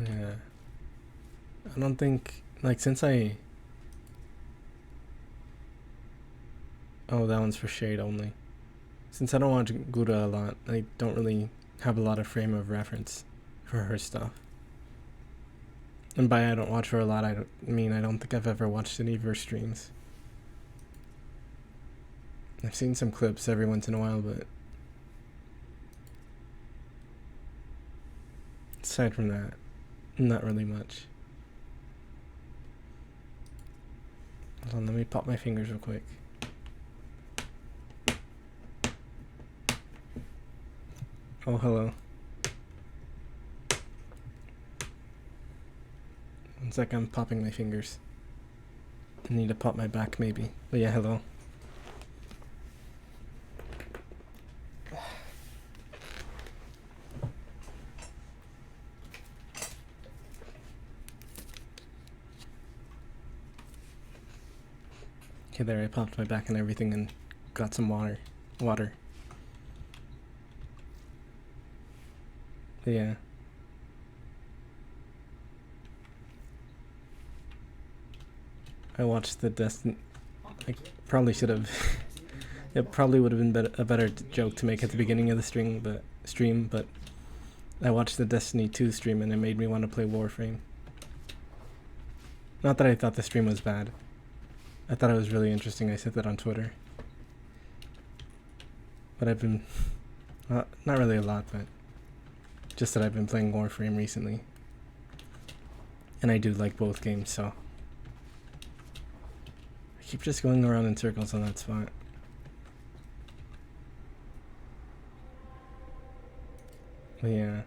Yeah. I don't think, like, since I... Oh, that one's for shade only. Since I don't watch Gura a lot, I don't really have a lot of frame of reference for her stuff. And by I don't watch her a lot, I mean I don't think I've ever watched any of her streams. I've seen some clips every once in a while, but aside from that, not really much. Hold on, let me pop my fingers real quick. Oh, hello. One sec, I'm popping my fingers. I need to pop my back maybe. But yeah, hello. Okay, there, I popped my back and everything and got some water. But yeah. I watched the Destiny... I probably should have... It probably would have been a better joke to make at the beginning of the stream, but I watched the Destiny 2 stream and it made me want to play Warframe. Not that I thought the stream was bad. I thought it was really interesting. I said that on Twitter. But I've been... not really a lot, but... Just that I've been playing Warframe recently. And I do like both games, so... I keep just going around in circles on that spot. But yeah.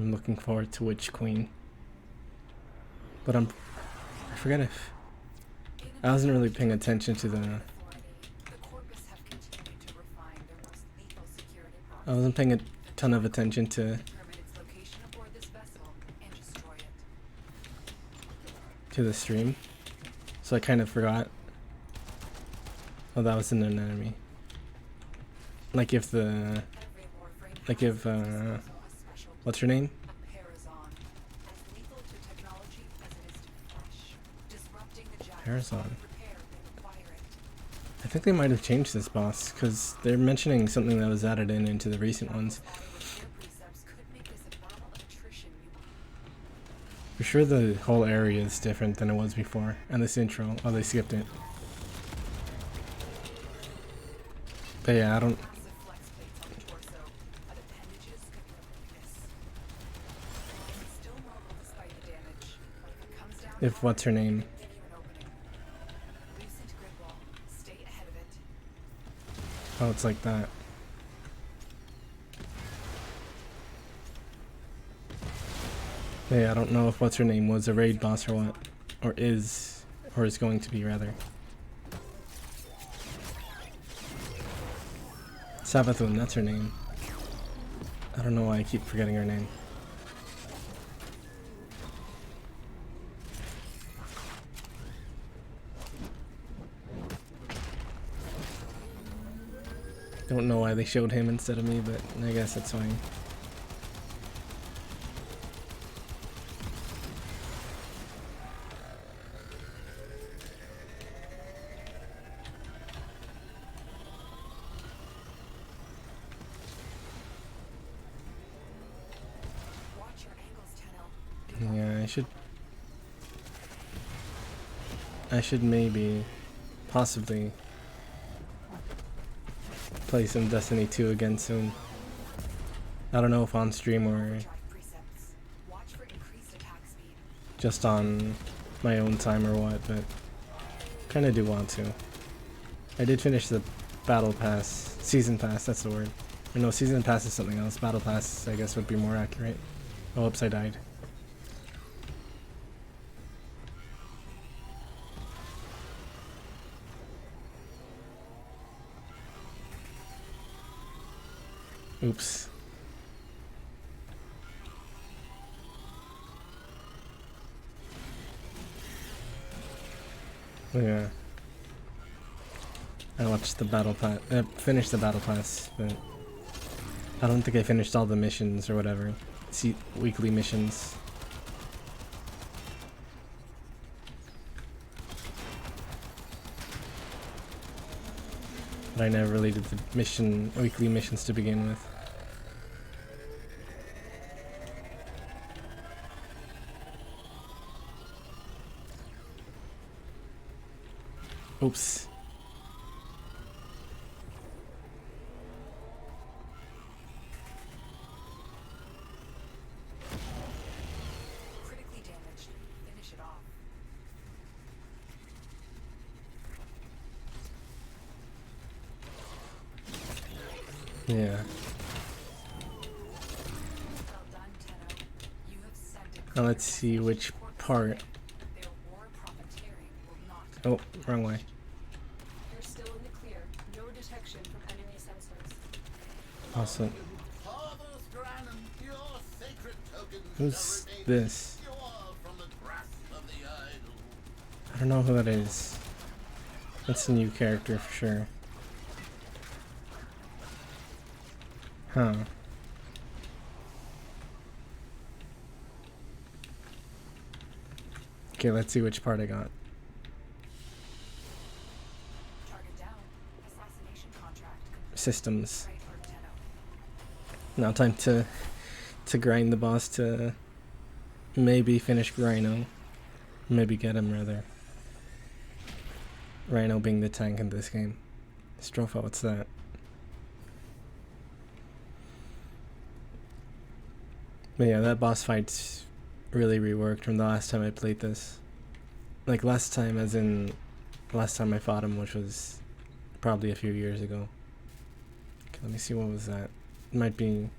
I'm looking forward to Witch Queen. But I forget if I wasn't really paying attention to the. I wasn't paying a ton of attention to the stream, so I kind of forgot. Oh, that was an enemy. Like if what's her name? Parazon. I think they might have changed this boss, because they're mentioning something that was added into the recent ones. For sure the whole area is different than it was before, and this intro, oh they skipped it. But yeah, I don't... If what's her name? Oh, it's like that. Yeah, I don't know if what's her name was a raid boss or what. Or is going to be, rather. Savathun, that's her name. I don't know why I keep forgetting her name. Don't know why they showed him instead of me, but I guess that's fine. Yeah, I should maybe, possibly, play some Destiny 2 again soon. I don't know if on stream or just on my own time or what, but kinda do want to. I did finish the Battle Pass, Season Pass, that's the word. Or no, Season Pass is something else. Battle Pass, I guess, would be more accurate. Oh, oops, I died. Oops. Yeah. I watched the battle pass. Finished the battle pass, but I don't think I finished all the missions or whatever. See, weekly missions. But I never really did the weekly missions to begin with. Oops. Critically damaged. Finish it off. Yeah. Well done, Tenno. You have sent it. Now let's see which part. Their war profiteering will not. Oh, wrong way. You're still in the clear. No detection from enemy sensors. Awesome. Father Stranon, your sacred tokens Who's are this? you are from the grasp of the idol. I don't know who that is. That's a new character for sure. Huh. Okay, let's see which part I got. Target down. Assassination contract complete. Systems. Right for Tenno. Now time to grind the boss to maybe finish Rhino. Maybe get him, rather. Rhino being the tank in this game. Stropha, what's that? But yeah, that boss fight's really reworked from the last time I played this. Like last time as in last time I fought him, which was probably a few years ago. Okay, let me see, what was that? It might be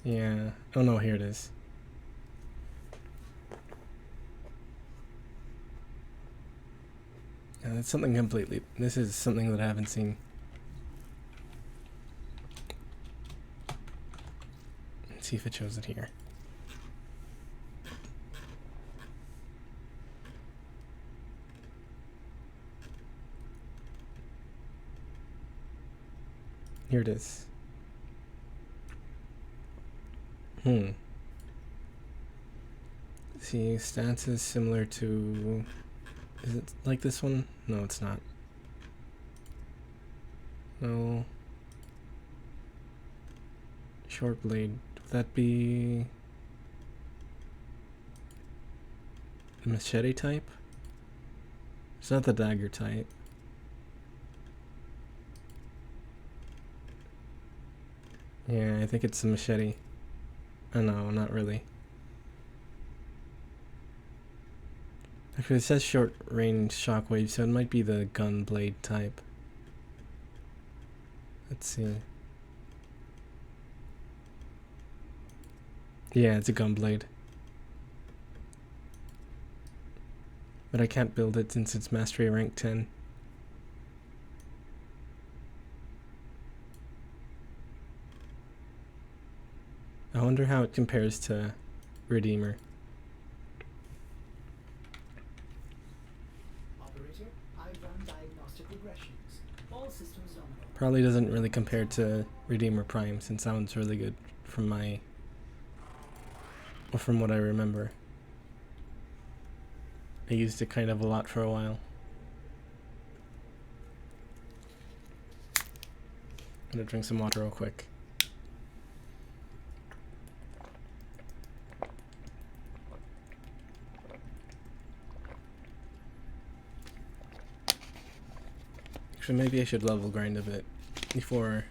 Yeah. Oh no, here it is. Yeah, that's something completely. This is something that I haven't seen. Let's see if it shows it here. Here it is. See, stats is similar to... Is it like this one? No, it's not. No. Short blade. Would that be... the machete type? It's not the dagger type. Yeah, I think it's the machete. Oh no, not really. Actually, it says short range shockwave, so it might be the gun blade type. Let's see. Yeah, it's a gun blade. But I can't build it since it's mastery rank 10. I wonder how it compares to Redeemer. Operator, I've run diagnostic regressions. All systems nominal. Probably doesn't really compare to Redeemer Prime, since that one's really good from from what I remember. I used it kind of a lot for a while. I'm gonna drink some water real quick. Actually, maybe I should level grind a bit before...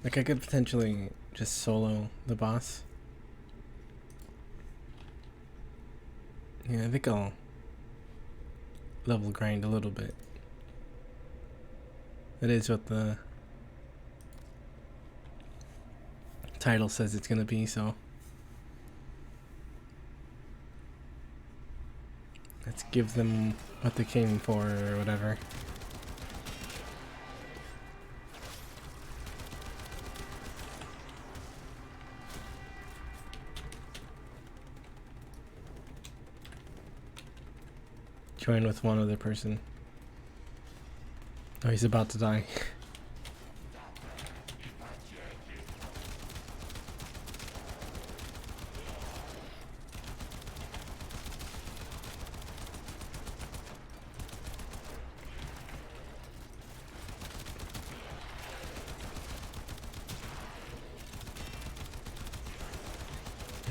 Like, I could potentially just solo the boss. Yeah, I think I'll level grind a little bit. That is what the title says it's gonna be, so let's give them what they came for or whatever. Join with one other person. Oh, he's about to die.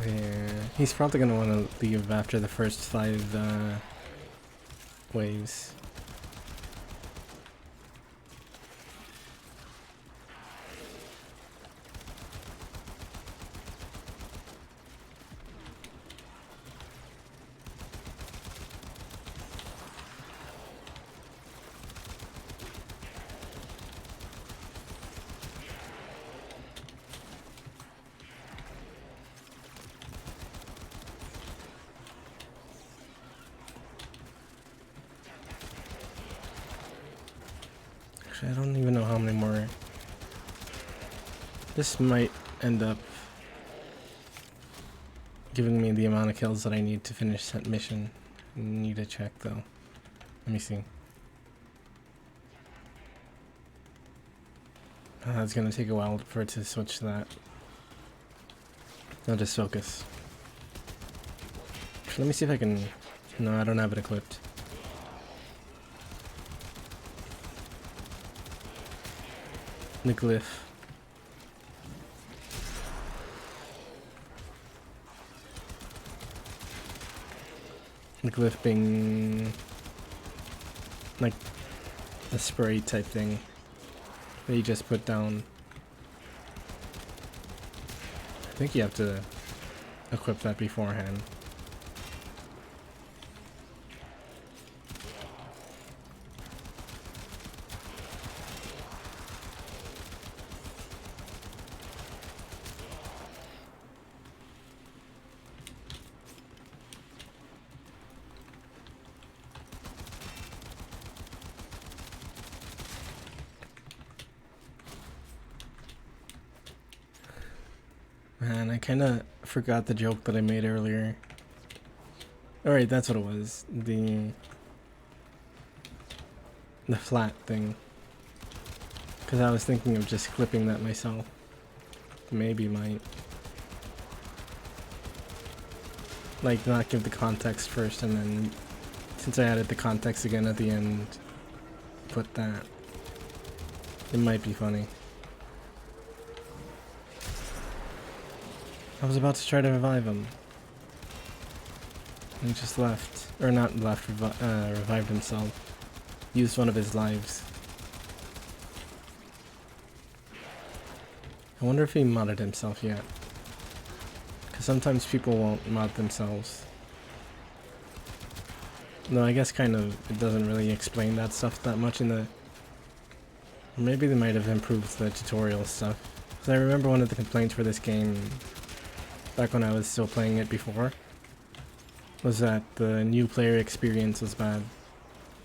Yeah, he's probably gonna want to leave after the first 5 waves. I don't even know how many more. This might end up giving me the amount of kills that I need to finish that mission. Need to check though. Let me see. It's gonna take a while for it to switch to that. I'll just focus. Let me see if I can... No, I don't have it equipped. The glyph. The glyph being like a spray type thing that you just put down. I think you have to equip that beforehand. And I kind of forgot the joke that I made earlier. Alright, that's what it was. The flat thing. Because I was thinking of just clipping that myself. Maybe might. Like, not give the context first, and then, since I added the context again at the end, put that. It might be funny. I was about to try to revive him. He just left. Or not left, revived himself. Used one of his lives. I wonder if he modded himself yet. Because sometimes people won't mod themselves. No, I guess kind of it doesn't really explain that stuff that much in the... Or maybe they might have improved the tutorial stuff. Because I remember one of the complaints for this game, back when I was still playing it before, was that the new player experience was bad.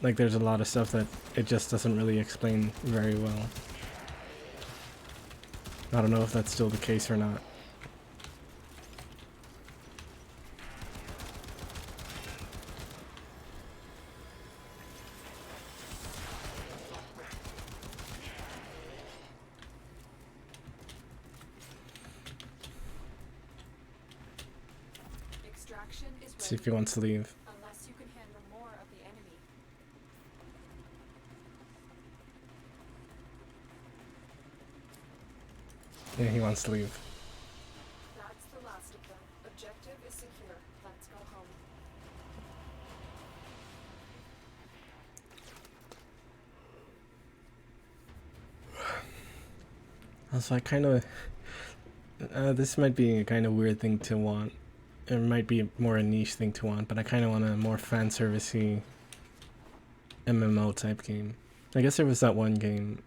Like, there's a lot of stuff that it just doesn't really explain very well. I don't know if that's still the case or not. Extraction is Let's see ready. if he wants to leave. Unless you can handle more of the enemy. Yeah, he wants to leave. That's the last of them. Objective is secure. Let's go home. Also, I kind of... this might be a kind of weird thing to want. It might be more a niche thing to want, but I kind of want a more fan servicey MMO type game. I guess there was that one game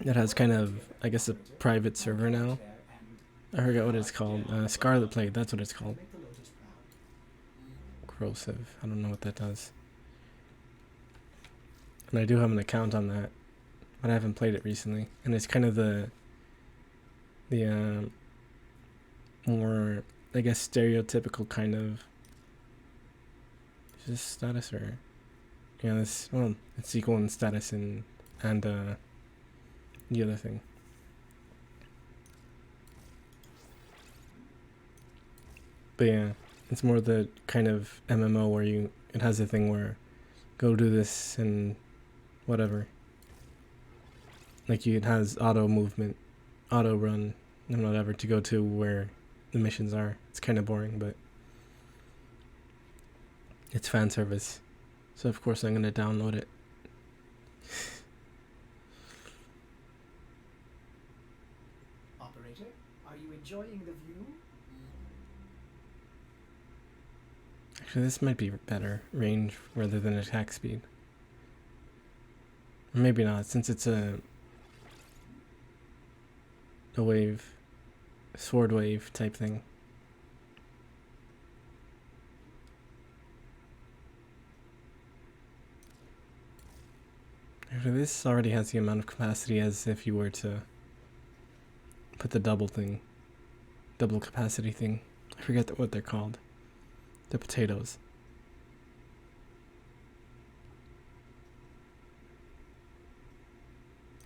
that has kind of, I guess, a private server now. I forget what it's called. Scarlet Blade, that's what it's called. Make the Lotus proud. Corrosive. I don't know what that does. And I do have an account on that, but I haven't played it recently. And it's kind of the more, I guess, stereotypical kind of... Is this status or... Yeah, this, well, it's equal in status and the other thing. But yeah, it's more the kind of MMO where it has a thing where go do this and whatever. Like it has auto movement, auto run, and whatever to go to where the missions are. It's kind of boring, but it's fan service. So of course I'm gonna download it. Operator, are you enjoying the view? Actually, this might be better range rather than attack speed. Or maybe not, since it's a wave, sword wave type thing. Actually, this already has the amount of capacity as if you were to put the double capacity thing. I forget what they're called. The potatoes.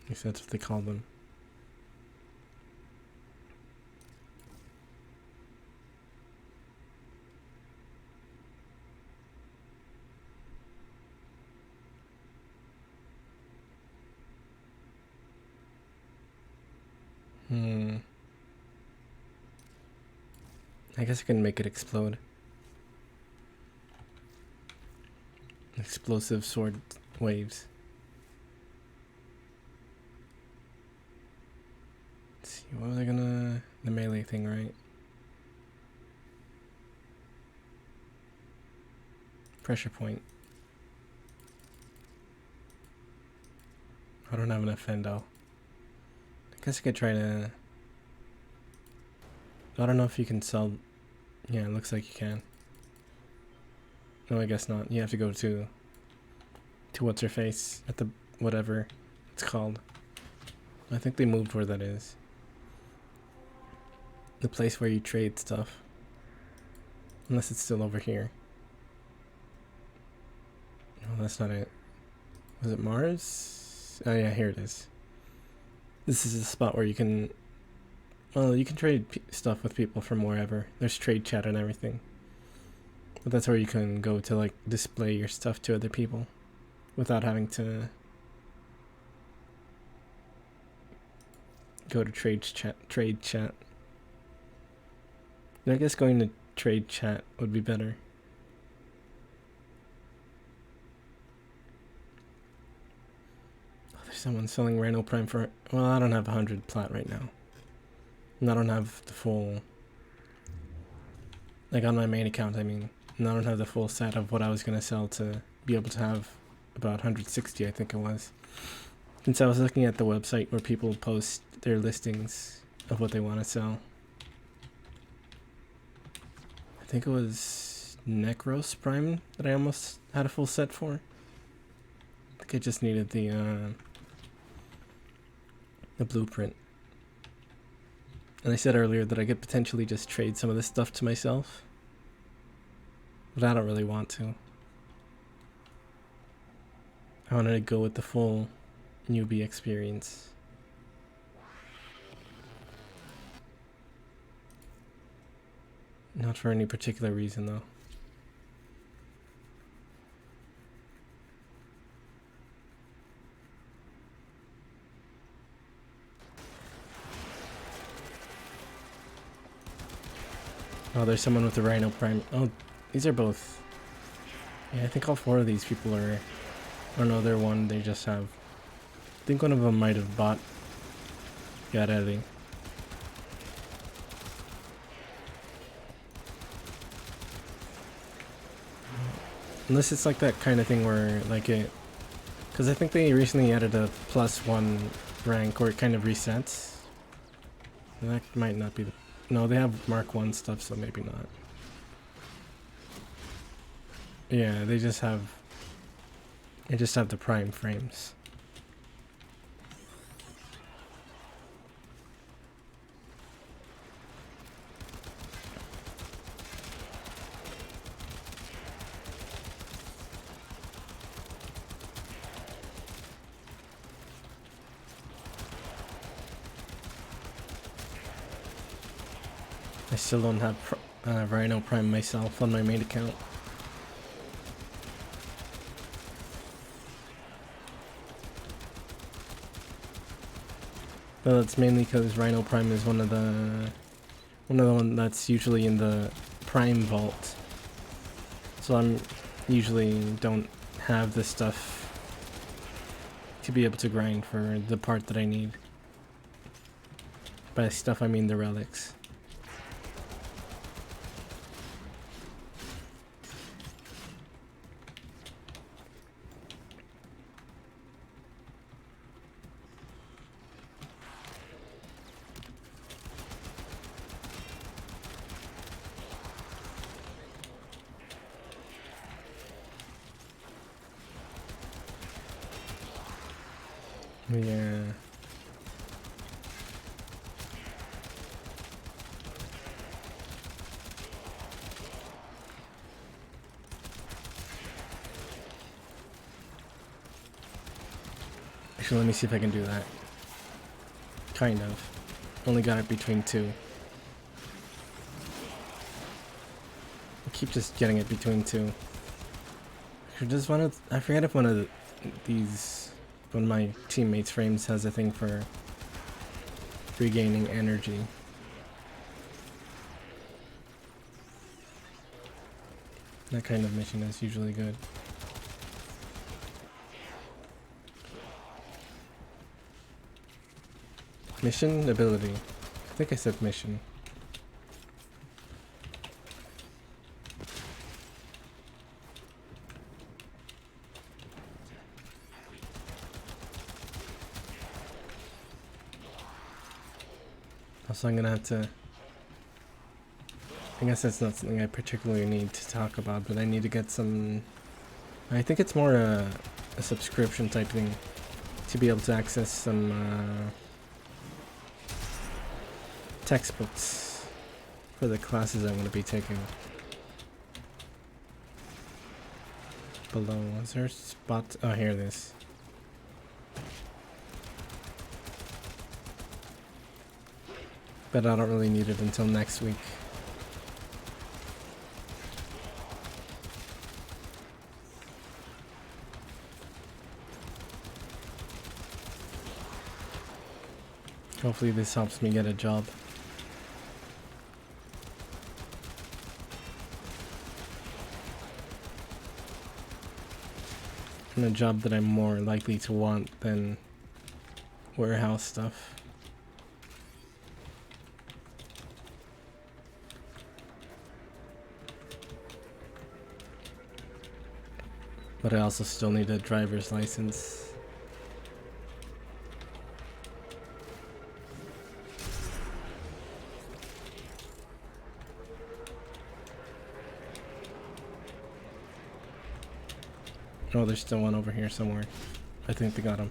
At least that's what they call them. I guess I can make it explode. Explosive sword waves. Let's see, what was I gonna... The melee thing, right? Pressure point. I don't have enough fendo. I guess I could try to... I don't know if you can sell... Yeah, it looks like you can. No, I guess not. You have to go to what's her face at the whatever it's called. I think they moved where that is. the place where you trade stuff. Unless it's still over here. No, that's not it. Was it Mars? Oh yeah, here it is. This is the spot where you can... Well, you can trade stuff with people from wherever. There's trade chat and everything. But that's where you can go to like display your stuff to other people without having to go to trade chat. I guess going to trade chat would be better. Oh, there's someone selling Rhino Prime for... Well, I don't have 100 plat right now. And I don't have the full... Like on my main account, I mean. And I don't have the full set of what I was going to sell to be able to have about 160, I think it was. Since I was looking at the website where people post their listings of what they want to sell. I think it was Necros Prime that I almost had a full set for. I think I just needed the blueprint. And I said earlier that I could potentially just trade some of this stuff to myself. But I don't really want to. I wanted to go with the full newbie experience. Not for any particular reason though. Oh, there's someone with the Rhino Prime. Oh, these are both... Yeah, I think all four of these people are... Oh no, they're one, they just have... I think one of them might have bought... Got editing. Unless it's like that kind of thing where, like it... Because I think they recently added a +1 rank where it kind of resets. And that might not be the... No, they have Mark 1 stuff, so maybe not. Yeah, they just have... They just have the prime frames. I still don't have Rhino Prime myself on my main account. Well, it's mainly because Rhino Prime is one of the one that's usually in the Prime Vault. So I'm usually don't have the stuff to be able to grind for the part that I need. By stuff I mean the relics. Yeah. Actually, let me see if I can do that. Kind of. Only got it between two. I keep just getting it between two. I forget if one of my teammates' frames has a thing for regaining energy. That kind of mission is usually good. Mission ability. I think I said mission. Also, I'm gonna have to... I guess that's not something I particularly need to talk about, but I need to get some... I think it's more a subscription type thing to be able to access some textbooks for the classes I'm going to be taking. Below, is there a spot? Oh, here it is. But I don't really need it until next week. Hopefully this helps me get a job. And a job that I'm more likely to want than warehouse stuff. But I also still need a driver's license. Oh, there's still one over here somewhere. I think they got him.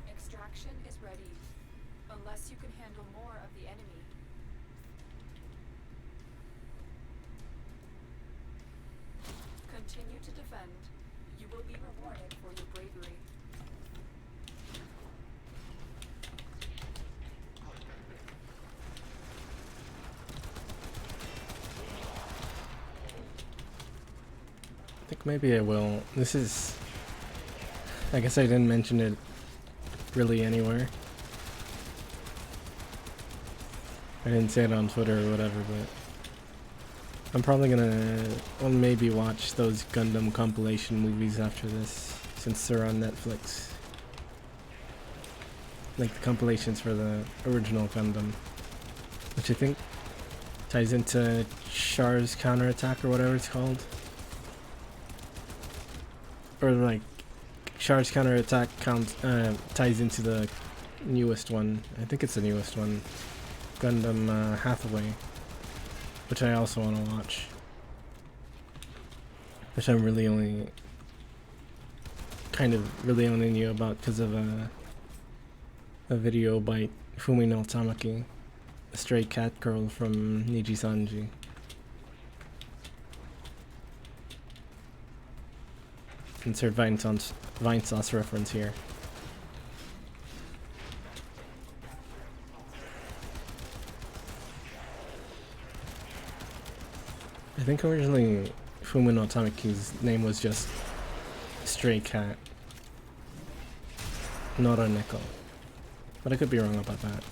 Extraction is ready. Unless you can handle more of the enemy. Continue to defend. You will be rewarded for your bravery. I think maybe I will. This is... I guess I didn't mention it really anywhere. I didn't say it on Twitter or whatever, but I'm probably gonna maybe watch those Gundam compilation movies after this, since they're on Netflix. Like the compilations for the original Gundam, which I think ties into Char's counterattack or whatever it's called. Or like Char's counterattack ties into the newest one. I think it's the newest one, Gundam Hathaway, which I also want to watch. Which I'm really only only knew about because of a video by Fumi no Tamaki, a stray cat girl from Niji Sanji. Insert Vine Sauce reference here. I think originally Fumi no Tamaki's name was just Stray Cat, not a nickel. But I could be wrong about that.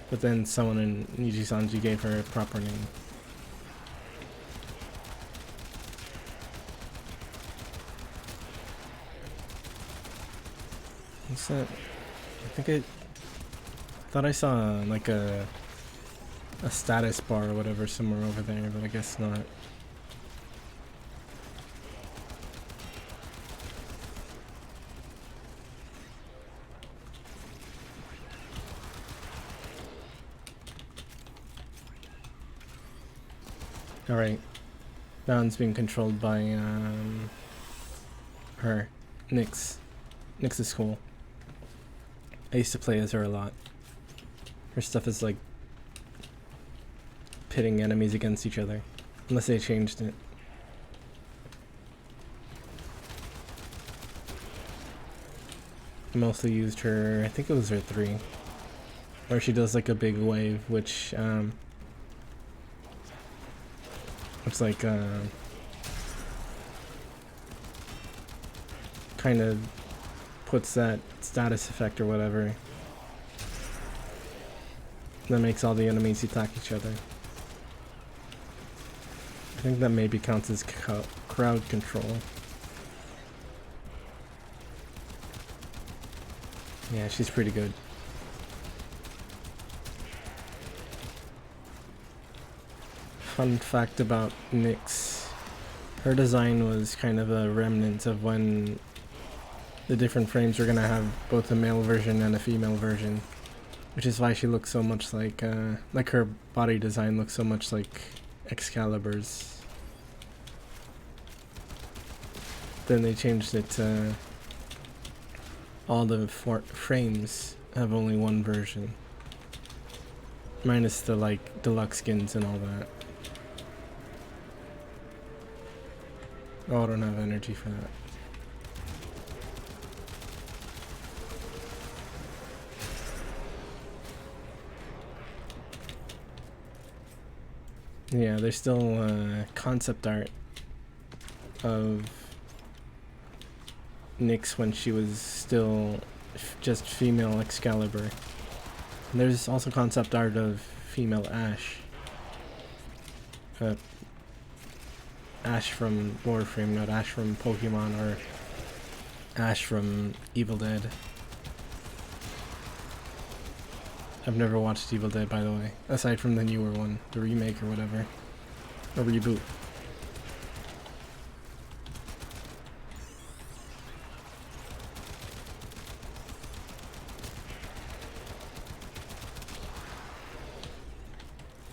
But then someone in Niji Sanji gave her a proper name. What's that? I think I thought I saw like a status bar or whatever somewhere over there, but I guess not. Alright. That one's being controlled by her. Nyx. Nyx is cool. I used to play as her a lot. Her stuff is like pitting enemies against each other. Unless they changed it. I mostly used her, I think it was her 3. Where she does like a big wave, which looks like kind of puts that status effect or whatever that makes all the enemies attack each other. I think that maybe counts as crowd control. Yeah, she's pretty good. Fun fact about Nyx. Her design was kind of a remnant of when the different frames were gonna have both a male version and a female version, which is why she looks so much like her body design looks so much like Excaliburs. Then they changed it to all the frames have only one version. Minus the like deluxe skins and all that. Oh, I don't have energy for that. Yeah, there's still concept art of Nyx when she was still just female Excalibur. And there's also concept art of female Ashe. Ashe from Warframe, not Ashe from Pokemon or Ashe from Evil Dead. I've never watched Evil Dead, by the way, aside from the newer one, the remake or whatever, or reboot.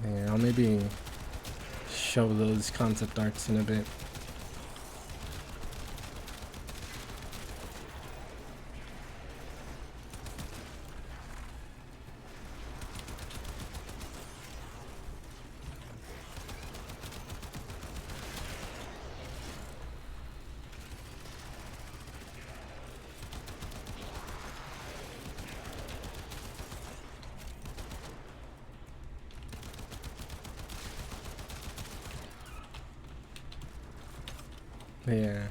Yeah, I'll maybe show those concept arts in a bit. Yeah.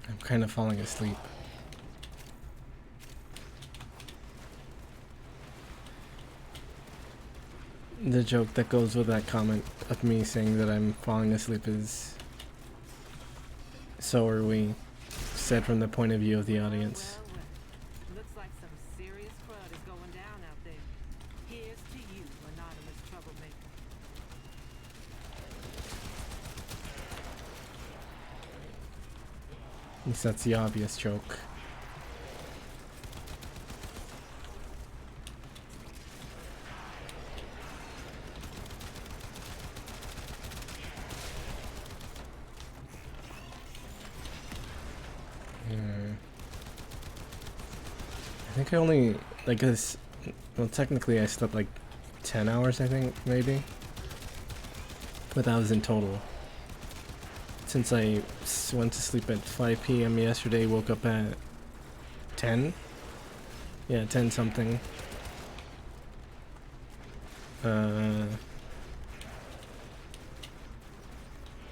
I'm kind of falling asleep. The joke that goes with that comment of me saying that I'm falling asleep is, so are we, said from the point of view of the audience. Well, looks like some serious crud is going down out there. Here's to you, anonymous troublemaker. At least that's the obvious joke. I think I only, like, this, well, technically I slept like 10 hours, I think, maybe. But that was in total. Since I went to sleep at 5 p.m. yesterday, woke up at 10? Yeah, 10 something.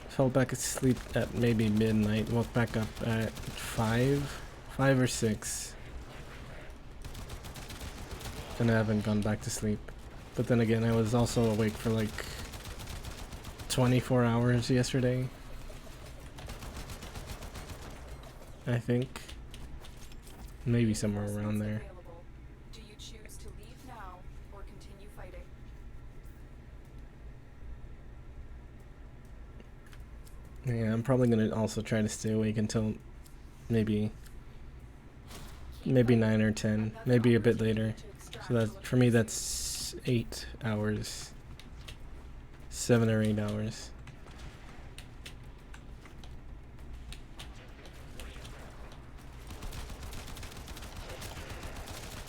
Fell back asleep at maybe midnight, woke back up at 5 or 6. And I haven't gone back to sleep. But then again, I was also awake for like 24 hours yesterday, I think. Maybe somewhere around there. Do you choose to leave now or continue fighting? Yeah, I'm probably gonna also try to stay awake until maybe 9 or 10, maybe a bit later. So that, for me, that's 8 hours. 7 or 8 hours.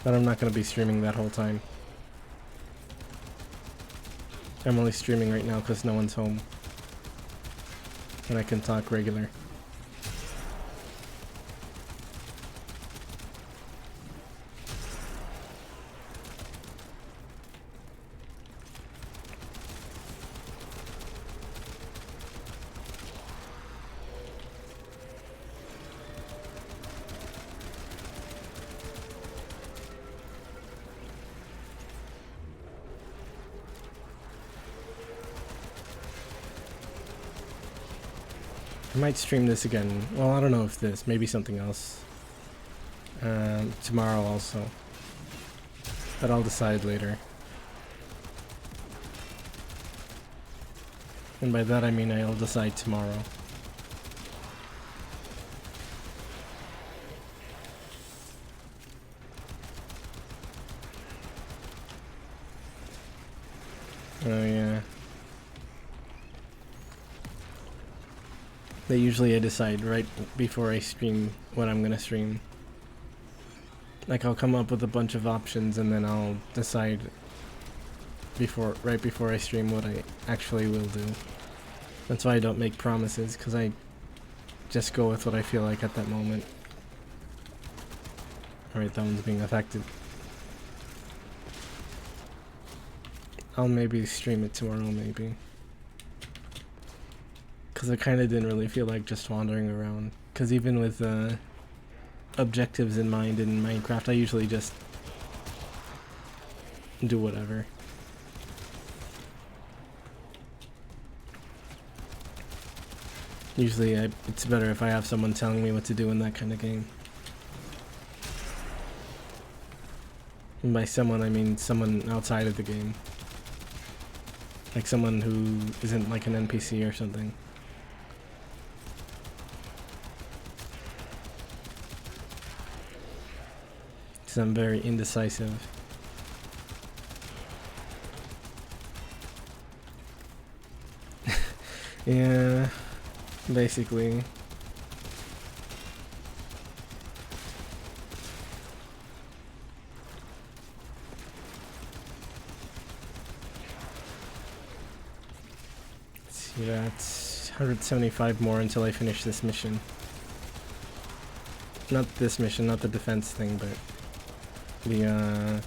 But I'm not going to be streaming that whole time. I'm only streaming right now because no one's home. And I can talk regular. I might stream this again. Well, I don't know if this. Maybe something else. Tomorrow also. But I'll decide later. And by that I mean I'll decide tomorrow. That usually I decide right before I stream what I'm gonna stream. Like I'll come up with a bunch of options and then I'll decide right before I stream what I actually will do. That's why I don't make promises, because I just go with what I feel like at that moment. Alright, that one's being affected. I'll maybe stream it tomorrow, maybe. Because I kind of didn't really feel like just wandering around. Because even with objectives in mind in Minecraft, I usually just do whatever. Usually it's better if I have someone telling me what to do in that kind of game. And by someone, I mean someone outside of the game. Like someone who isn't like an NPC or something. Because I'm very indecisive. Yeah, basically. Let's see, that's 175 more until I finish this mission. Not this mission, not the defense thing, but the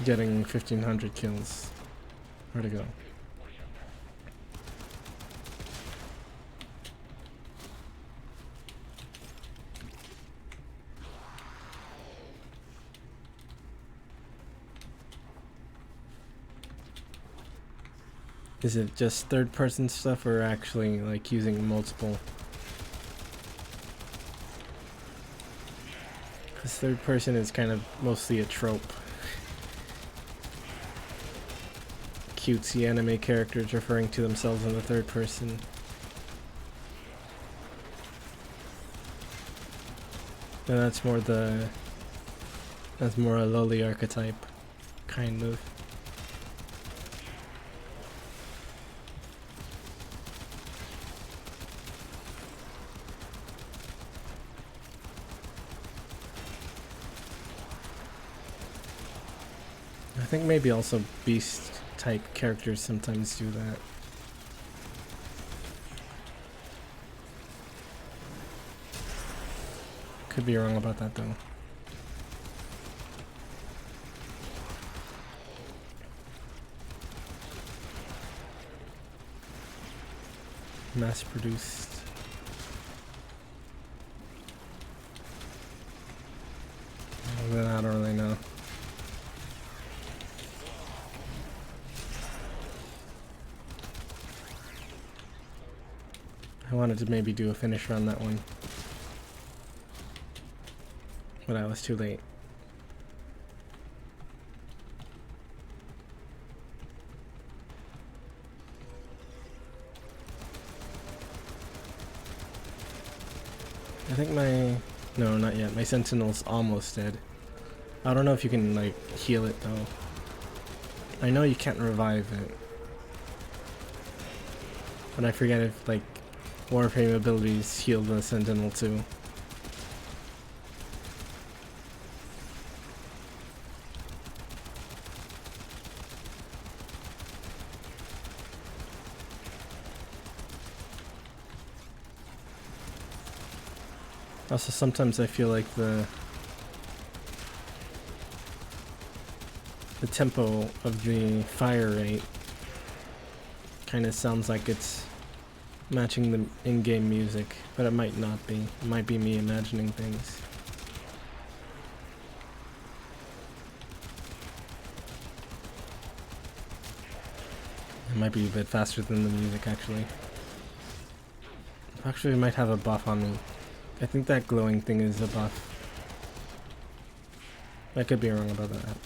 getting 1500 kills. Where'd it go? Is it just third person stuff or actually like using multiple? Because third person is kind of mostly a trope. Cutesy anime characters referring to themselves in the third person. And that's more a lowly archetype, kind of. I think maybe also beast type characters sometimes do that. Could be wrong about that though. Mass produced. Well, I don't really know. I wanted to maybe do a finish run that one, but I was too late. I think no, not yet. My Sentinel's almost dead. I don't know if you can like heal it though. I know you can't revive it, but I forget if like Warframe abilities heal the Sentinel too. Also, sometimes I feel like the tempo of the fire rate kind of sounds like it's matching the in-game music, but it might not be. It might be me imagining things. It might be a bit faster than the music, actually. Actually, it might have a buff on me. I think that glowing thing is a buff. I could be wrong about that.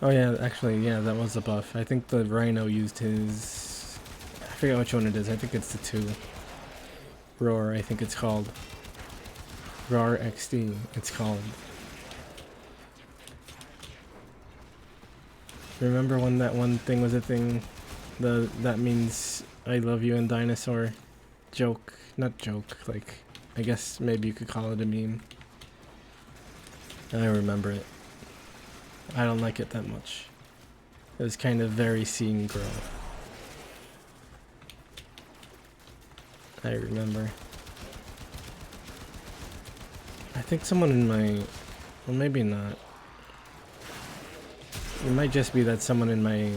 Oh yeah, actually, yeah, that was a buff. I think the Rhino used his... I forget which one it is. I think it's the 2. Roar, I think it's called. Roar XD, it's called. Remember when that one thing was a thing? That means I love you in dinosaur joke. Not joke, like, I guess maybe you could call it a meme. I remember it. I don't like it that much. It was kind of very scene girl. I remember. I think someone in my... Well, maybe not. It might just be that someone in my...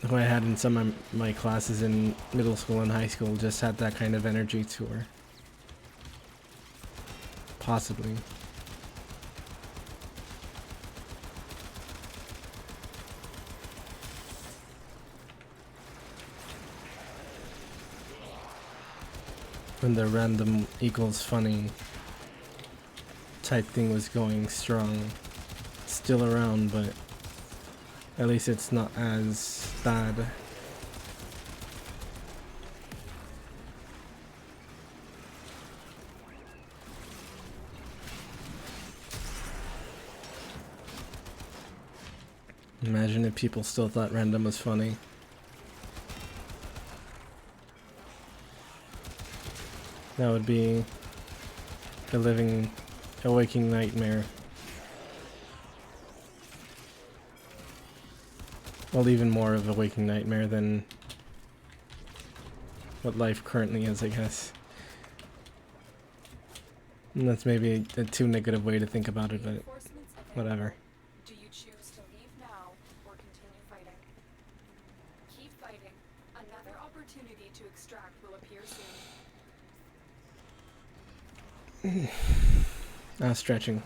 who I had in some of my classes in middle school and high school just had that kind of energy to her. Possibly. When the random equals funny type thing was going strong. It's still around, but at least it's not as bad. Imagine if people still thought random was funny. That would be a waking nightmare. Well, even more of a waking nightmare than what life currently is, I guess. And that's maybe a too negative way to think about it, but Reinforcements available. whatever. Do you choose to leave now or continue fighting? Keep fighting. Another opportunity to extract will appear soon. Stretching.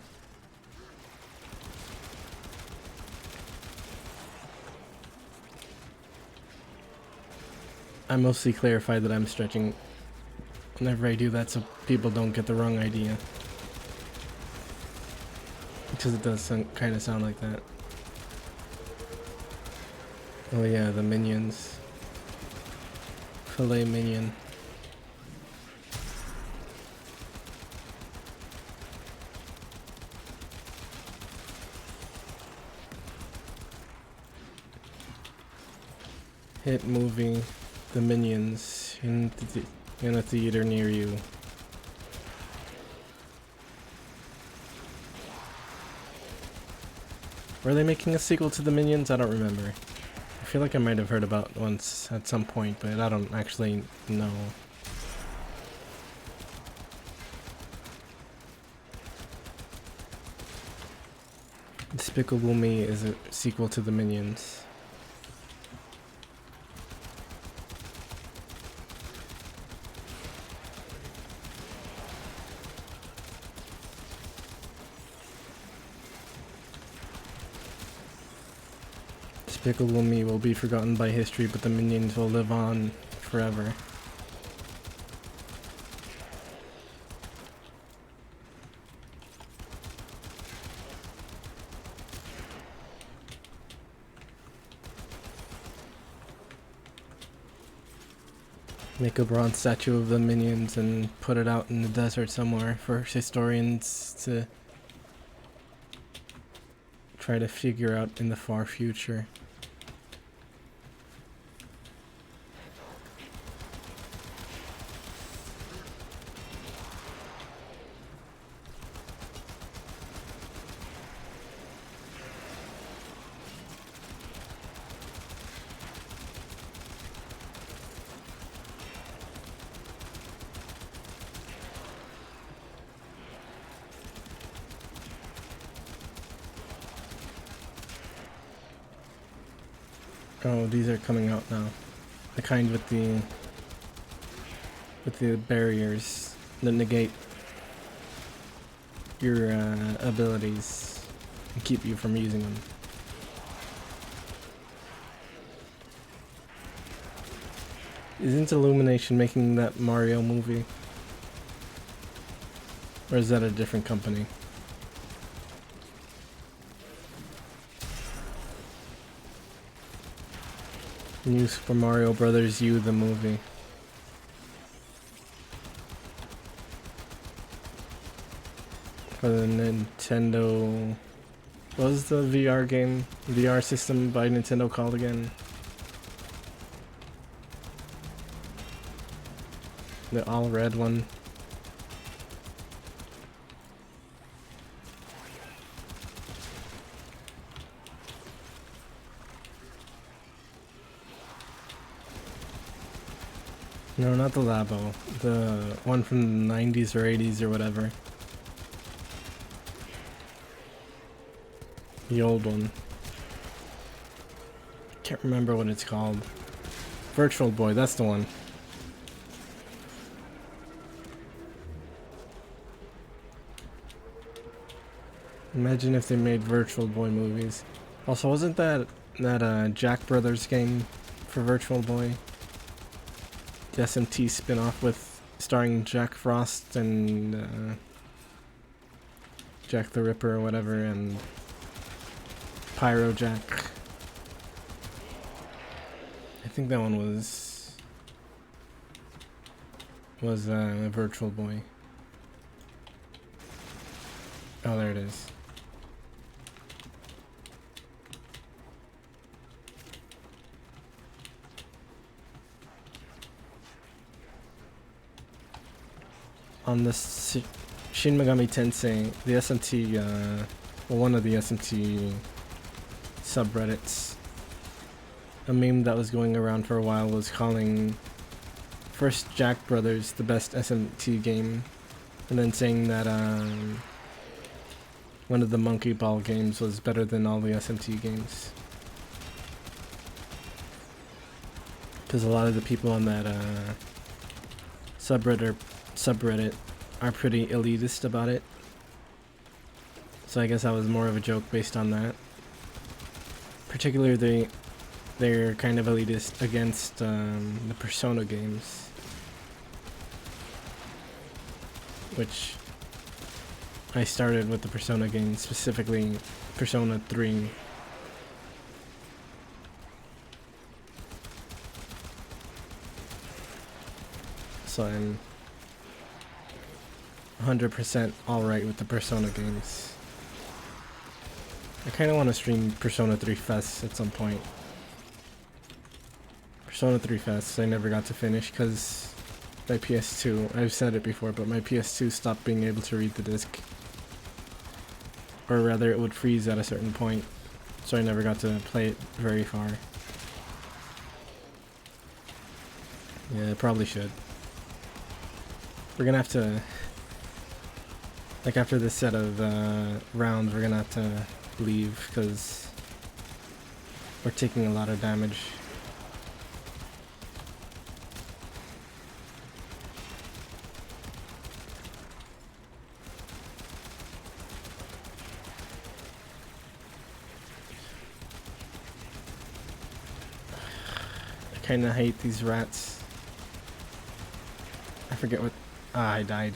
I mostly clarify that I'm stretching whenever I do that so people don't get the wrong idea. Because it does kind of sound like that. Oh yeah, the minions. Filet minion. Hit movie The Minions in a theater near you. Were they making a sequel to The Minions? I don't remember. I feel like I might have heard about once at some point, but I don't actually know. Despicable Me is a sequel to The Minions. Despicable Me will be forgotten by history, but the Minions will live on forever. Make a bronze statue of the Minions and put it out in the desert somewhere for historians to try to figure out in the far future. Oh, these are coming out now. The kind with the barriers that negate your abilities and keep you from using them. Isn't Illumination making that Mario movie? Or is that a different company? New Super Mario Brothers U the movie. For the Nintendo... What was the VR game? VR system by Nintendo called again? The all red one. No, not the Labo. The one from the 90s or 80s or whatever. The old one. Can't remember what it's called. Virtual Boy, that's the one. Imagine if they made Virtual Boy movies. Also, wasn't that Jack Brothers game for Virtual Boy? The SMT spin-off with starring Jack Frost and Jack the Ripper or whatever, and Pyro Jack. I think that one was Virtual Boy. Oh, there it is. On the Shin Megami Tensei, the SMT, well, one of the SMT subreddits, a meme that was going around for a while was calling first Jack Brothers the best SMT game, and then saying that one of the Monkey Ball games was better than all the SMT games. Because a lot of the people on that subreddit are pretty elitist about it. So I guess that was more of a joke based on that. Particularly they're kind of elitist against the Persona games, which I started with the Persona games, specifically Persona 3. So I'm 100% alright with the Persona games. I kind of want to stream Persona 3 Fest at some point. Persona 3 Fest I never got to finish because my PS2, I've said it before, but my PS2 stopped being able to read the disc. Or rather, it would freeze at a certain point, so I never got to play it very far. Yeah, I probably should. We're gonna have to, like after this set of rounds, we're gonna have to leave because we're taking a lot of damage. I kinda hate these rats. I forget what... Ah, I died.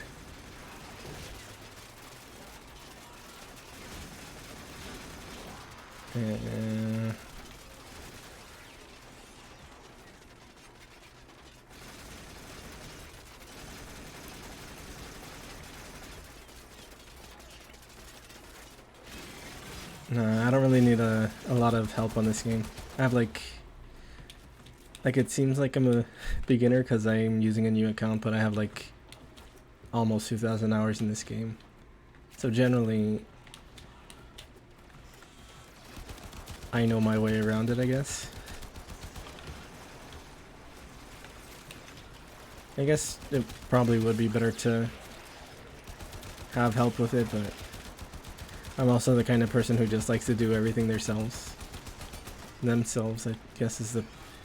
No, I don't really need a lot of help on this game. I have like it seems like I'm a beginner because I'm using a new account, but I have like almost 2,000 hours in this game. So generally, I know my way around it, I guess. I guess it probably would be better to have help with it, but I'm also the kind of person who just likes to do everything themselves. Themselves, I guess, is the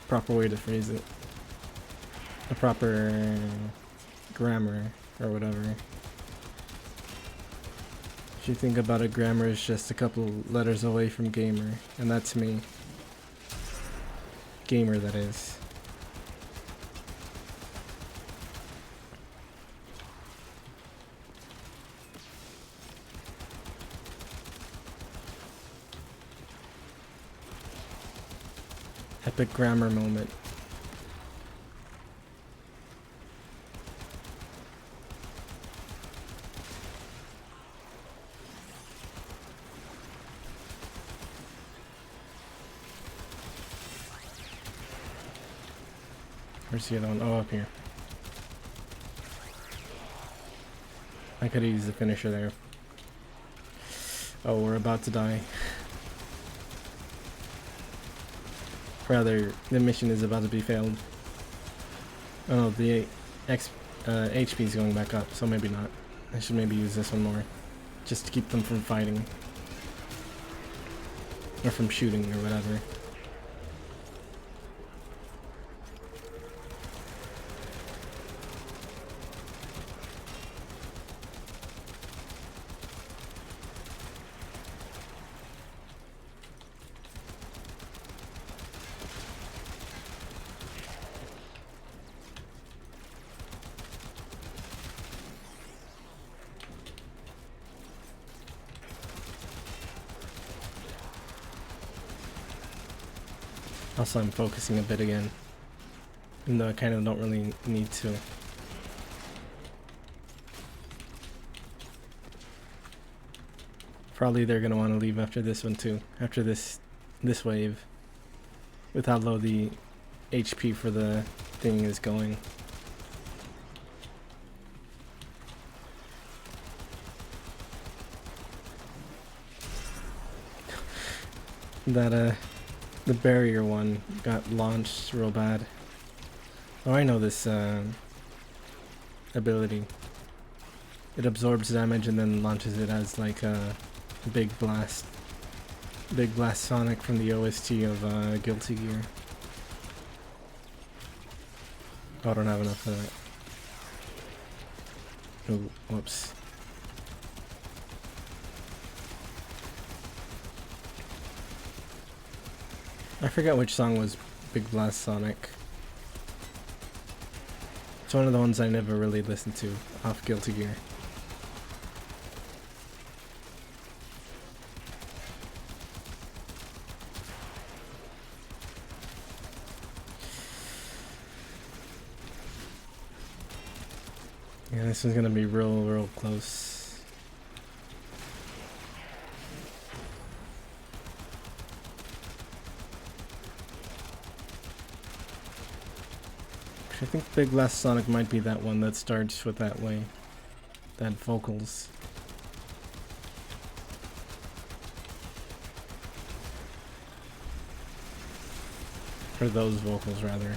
proper way to phrase it. The proper grammar, or whatever. If you think about it, grammar is just a couple letters away from gamer, and that's me. Gamer, that is. Epic grammar moment. Where's the other one? Oh, up here. I could use the finisher there. Oh, we're about to die. Rather, the mission is about to be failed. Oh no, the HP is going back up, so maybe not. I should maybe use this one more. Just to keep them from fighting. Or from shooting or whatever. Also, I'm focusing a bit again. Even though I kind of don't really need to. Probably they're gonna want to leave after this one too. After this wave. With how low the HP for the thing is going. That the barrier one got launched real bad. Oh, I know this ability. It absorbs damage and then launches it as like a big blast. Big Blast Sonic from the OST of Guilty Gear. Oh, I don't have enough of that. Oh, whoops. I forget which song was Big Blast Sonic. It's one of the ones I never really listened to off Guilty Gear. Yeah, this is gonna be real close. I think Big Blast Sonic might be that one that starts with that way. That vocals. Or those vocals, rather.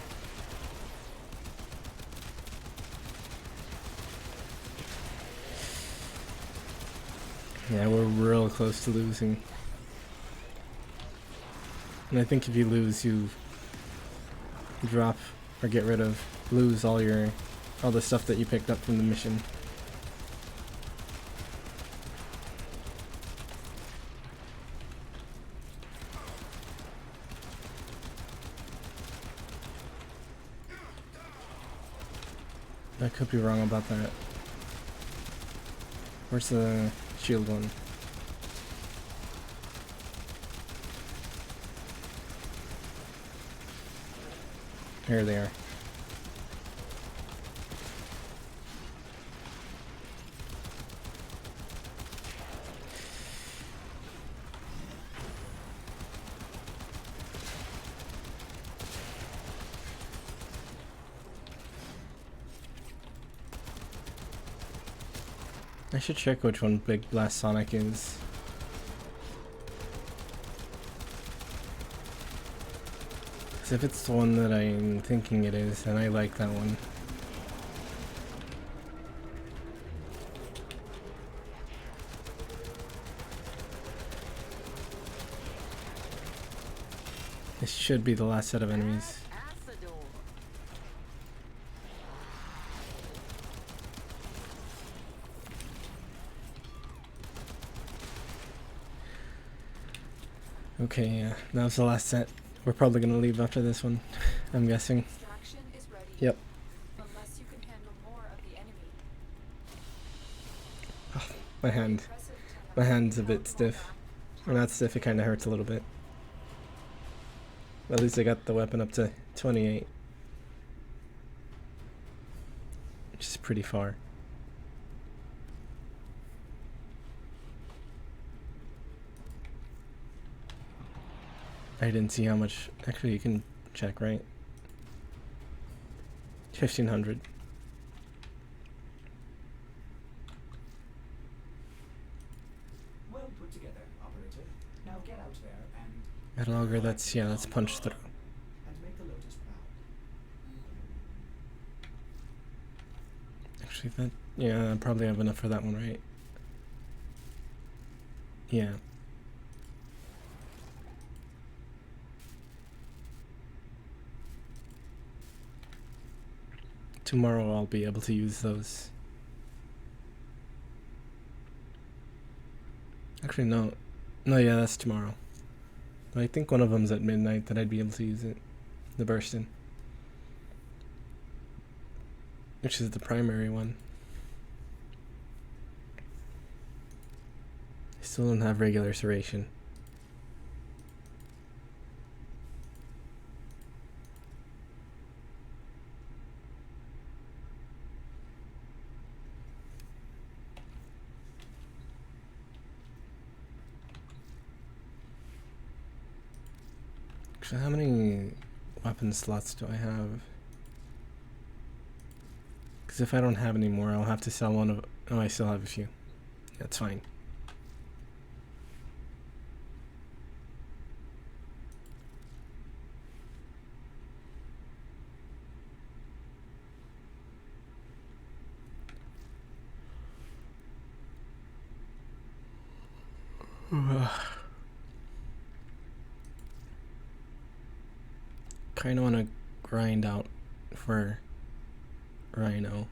Yeah, we're real close to losing. And I think if you lose, you drop or get rid of, lose all the stuff that you picked up from the mission. I could be wrong about that. Where's the shield one? Here they are. I should check which one Big Blast Sonic is. Because if it's the one that I'm thinking it is, then I like that one. This should be the last set of enemies. Okay, yeah, that was the last set. We're probably gonna leave after this one, I'm guessing. Extraction is ready. Yep. Unless you can handle more of the enemy. My hand. Impressive to have My hand's a bit stiff. Or not stiff, it kinda hurts a little bit. At least I got the weapon up to 28. Which is pretty far. I didn't see how much. Actually, you can check, right? 1500. Well put together, operator. Now get out there and Metal auger, that's punch through. make the Lotus proud. Actually, I probably have enough for that one, right? Yeah. Tomorrow I'll be able to use those. Actually, no. No, yeah, that's tomorrow. I think one of them's at midnight that I'd be able to use it. The bursting. Which is the primary one. I still don't have regular serration. Actually, how many weapon slots do I have? Because if I don't have any more, I'll have to sell one of... Oh, I still have a few. That's fine. Kind of want to grind out for Rhino.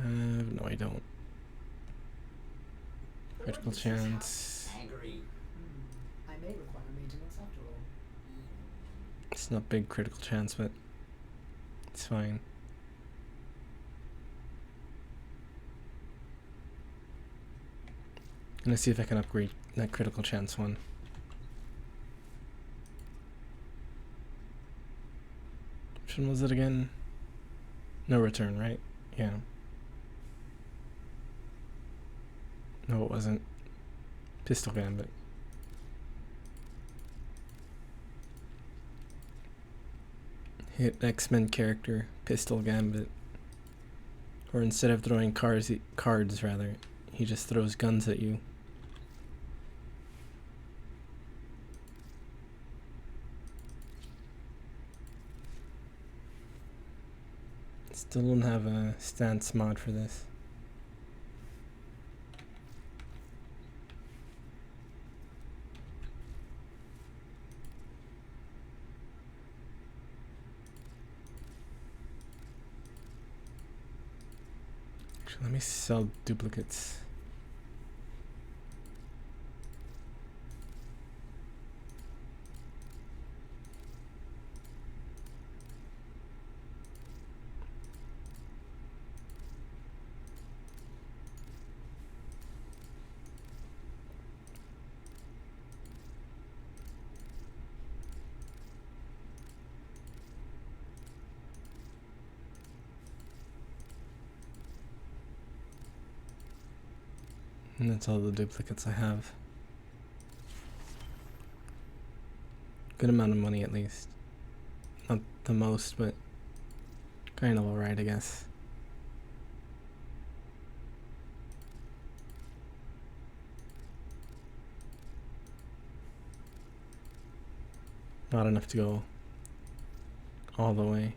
No, I don't. Critical chance. Angry. I may require maintenance after all. It's not big critical chance, but it's fine. I'm gonna see if I can upgrade that critical chance one. Which one was it again? No return, right? Yeah. No, it wasn't. Pistol Gambit. Hit X-Men character, Pistol Gambit. Or instead of throwing cards rather, he just throws guns at you. Still don't have a stance mod for this. Actually, let me sell duplicates. And that's all the duplicates I have. Good amount of money at least. Not the most, but kind of alright, I guess. Not enough to go all the way.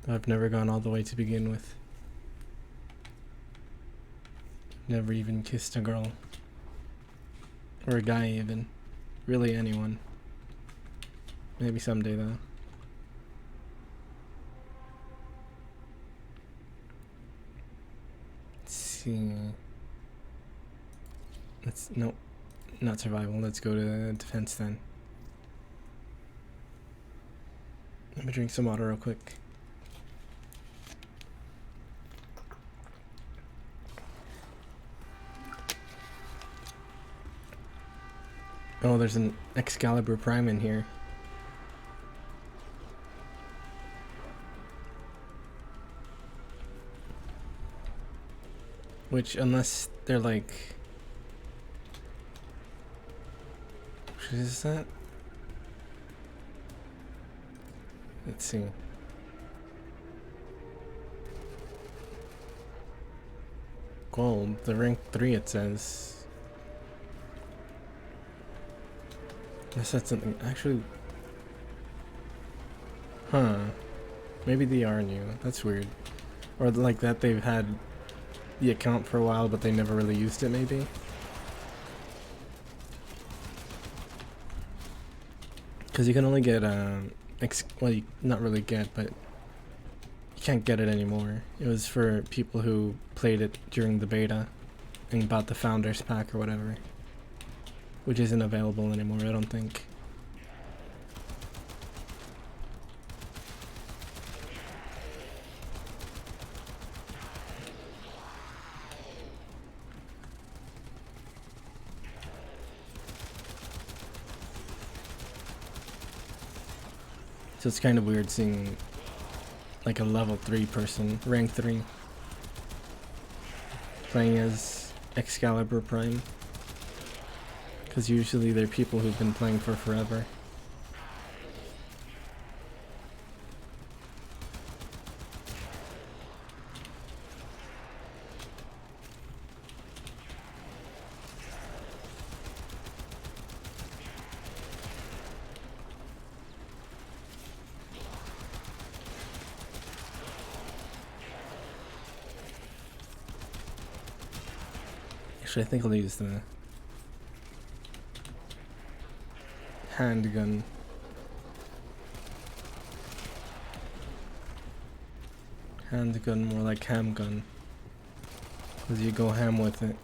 I've never gone all the way to begin with. Never even kissed a girl. Or a guy even. Really anyone. Maybe someday though. Let's see. Nope. Not survival. Let's go to defense then. Let me drink some water real quick. Oh, there's an Excalibur Prime in here. Which, unless they're like... What is that? Let's see. Gold, the rank 3 it says. Unless that's something, actually... Huh. Maybe they are new, that's weird. Or like that they've had the account for a while but they never really used it maybe. Because you can only get, well, you not really get, but you can't get it anymore. It was for people who played it during the beta and bought the Founders Pack or whatever. Which isn't available anymore, I don't think. So it's kind of weird seeing like a level 3 person, rank 3, playing as Excalibur Prime. Because usually they're people who've been playing for forever. Actually, I think I'll use the handgun. Handgun, more like ham gun. Because you go ham with it.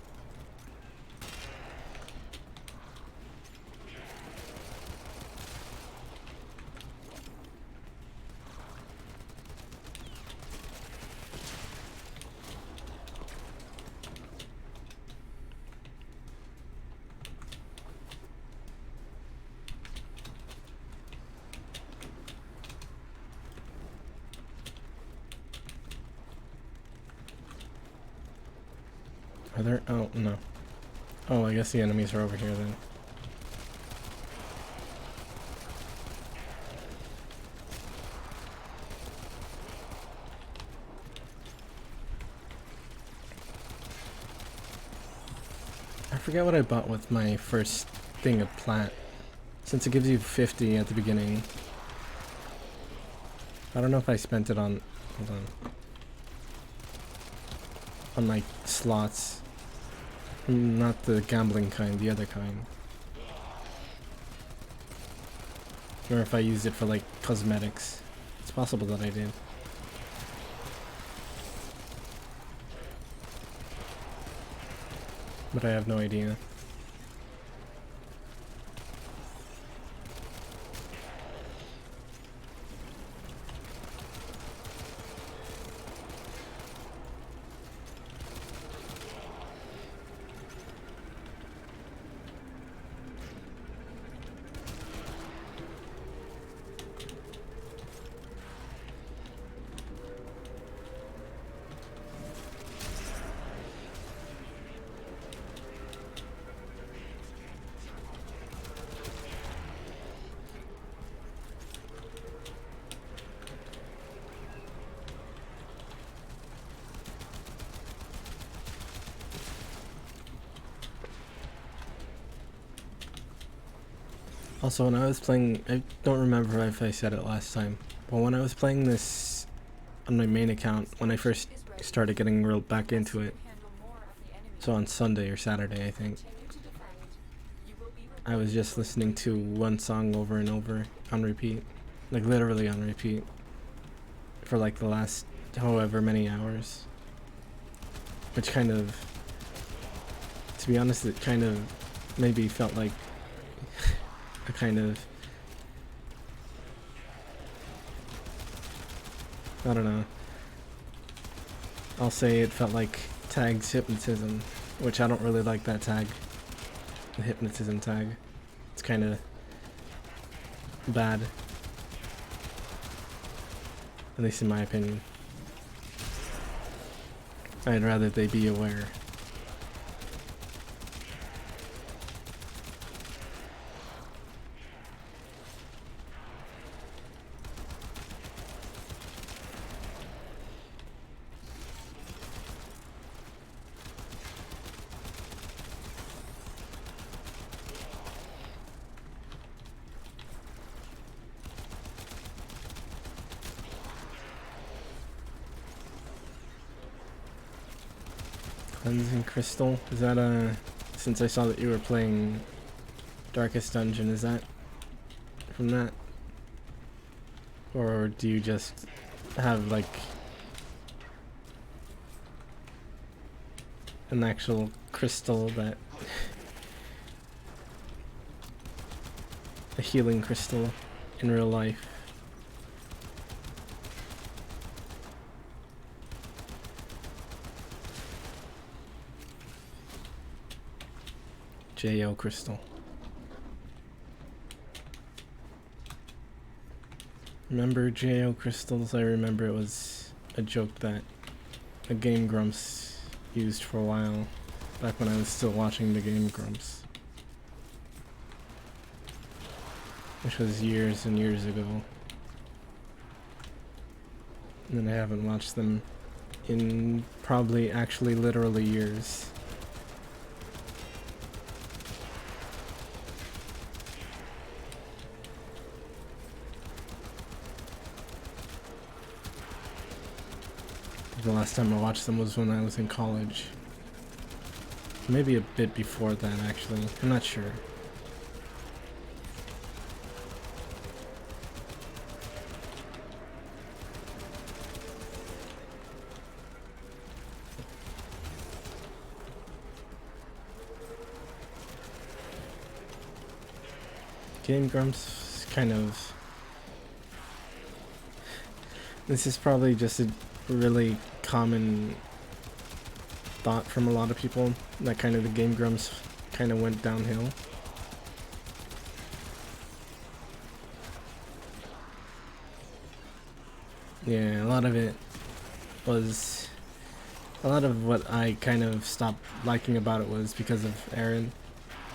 Are there? Oh, no. Oh, I guess the enemies are over here then. I forget what I bought with my first thing of plat. Since it gives you 50 at the beginning. I don't know if I spent it on... Hold on. On like slots. Not the gambling kind, the other kind. Or if I used it for like cosmetics. It's possible that I did. But I have no idea. Also, when I was playing, I don't remember if I said it last time, but when I was playing this on my main account, when I first started getting real back into it, so on Sunday or Saturday I think, I was just listening to one song over and over on repeat, like literally on repeat, for like the last however many hours, which kind of, to be honest, it kind of maybe felt like a kind of I don't know. I'll say it felt like Tag's hypnotism, which I don't really like that tag. The hypnotism tag. It's kind of bad. At least in my opinion. I'd rather they be aware. Cleansing Crystal? Is that since I saw that you were playing Darkest Dungeon, is that from that? Or do you just have like an actual crystal that a healing crystal in real life? JO Crystal. Remember JO Crystals? I remember it was a joke that a Game Grumps used for a while, back when I was still watching the Game Grumps. Which was years and years ago. And then I haven't watched them in probably actually literally years. The last time I watched them was when I was in college. Maybe a bit before that, actually. I'm not sure. Game Grumps kind of... This is probably just a really common thought from a lot of people, that kind of the Game Grumps kind of went downhill. Yeah, a lot of it was... A lot of what I kind of stopped liking about it was because of Aaron,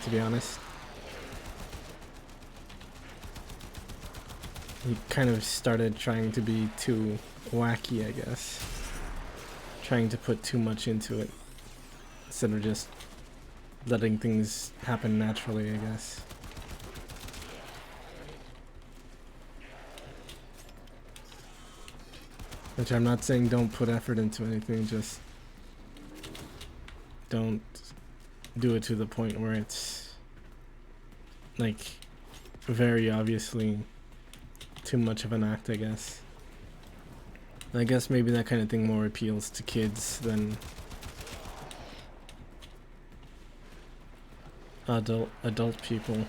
to be honest. He kind of started trying to be too wacky, I guess. Trying to put too much into it instead of just letting things happen naturally, I guess. Which I'm not saying don't put effort into anything, just don't do it to the point where it's like very obviously too much of an act, I guess. I guess maybe that kind of thing more appeals to kids than adult people.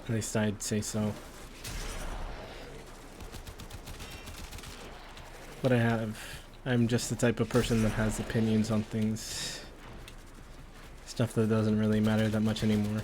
At least I'd say so. But I'm just the type of person that has opinions on things. Stuff that doesn't really matter that much anymore.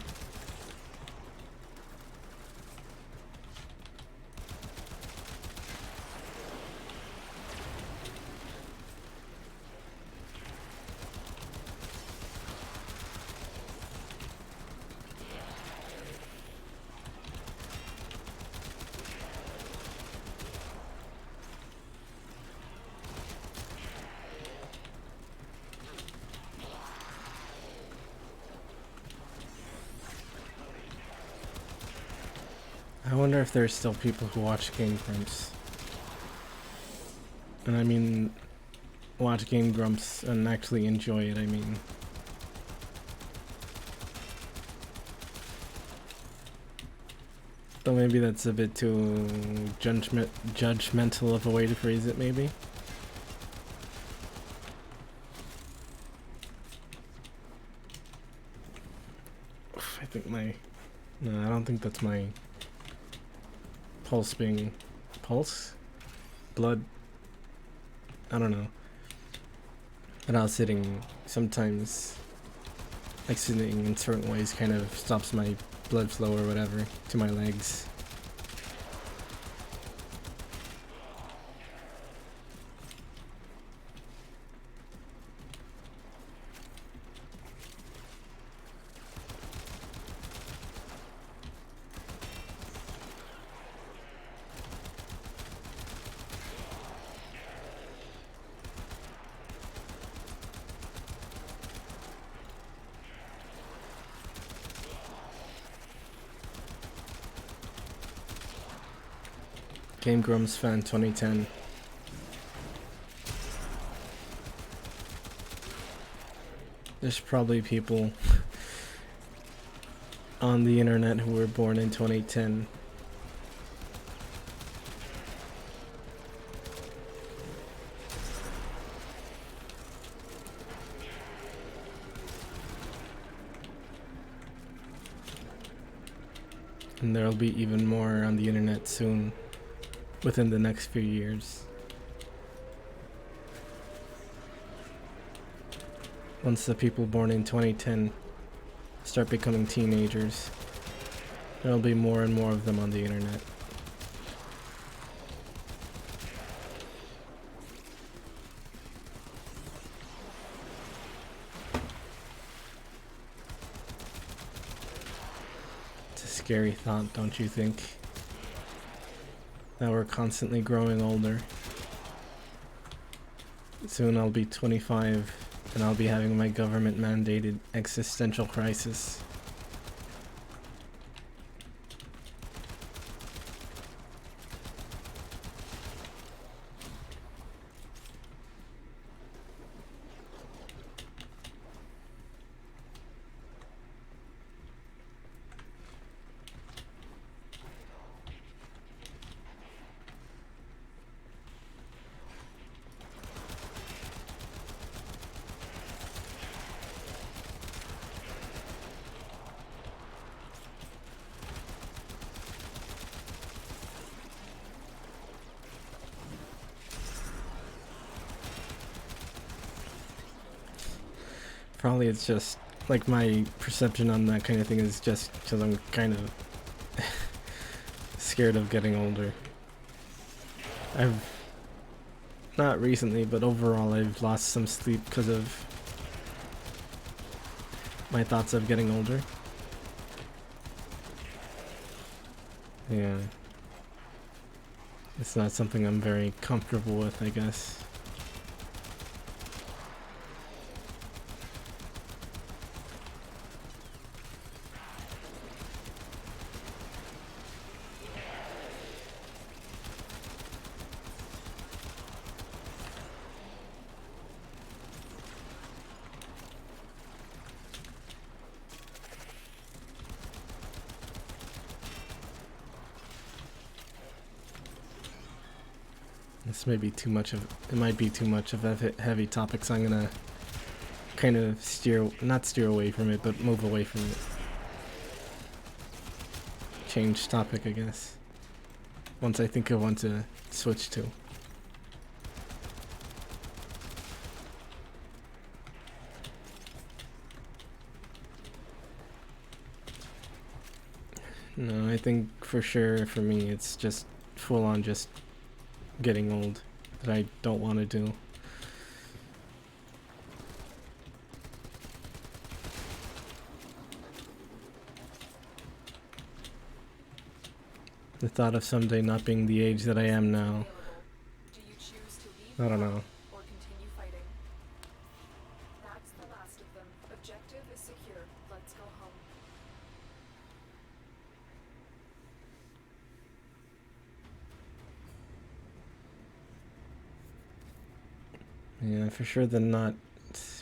I wonder if there's still people who watch Game Grumps. And I mean, watch Game Grumps and actually enjoy it, I mean. Though maybe that's a bit too judgmental of a way to phrase it, maybe. I think my... No, I don't think that's my pulse being... Pulse? Blood? I don't know. But I was sitting sometimes... Like sitting in certain ways kind of stops my blood flow or whatever to my legs. Game Grumps Fan 2010. There's probably people on the internet who were born in 2010. And there'll be even more on the internet soon, within the next few years. Once the people born in 2010 start becoming teenagers, there'll be more and more of them on the internet. It's a scary thought, don't you think? That we're constantly growing older. Soon I'll be 25 and I'll be having my government mandated existential crisis. Probably it's just, like, my perception on that kind of thing is just because I'm kind of scared of getting older. I've, not recently, but overall I've lost some sleep because of my thoughts of getting older. Yeah. It's not something I'm very comfortable with, I guess. This may be too much of, it might be too much of a heavy topic, so I'm gonna kind of not steer away from it, but move away from it. Change topic, I guess. Once I think of one to switch to. No, I think for sure for me it's just full on just getting old that I don't want to do. The thought of someday not being the age that I am now, Do you choose to leave I don't know. or continue fighting? That's the last of them. Objective is secure. Let's go home. Yeah, for sure the not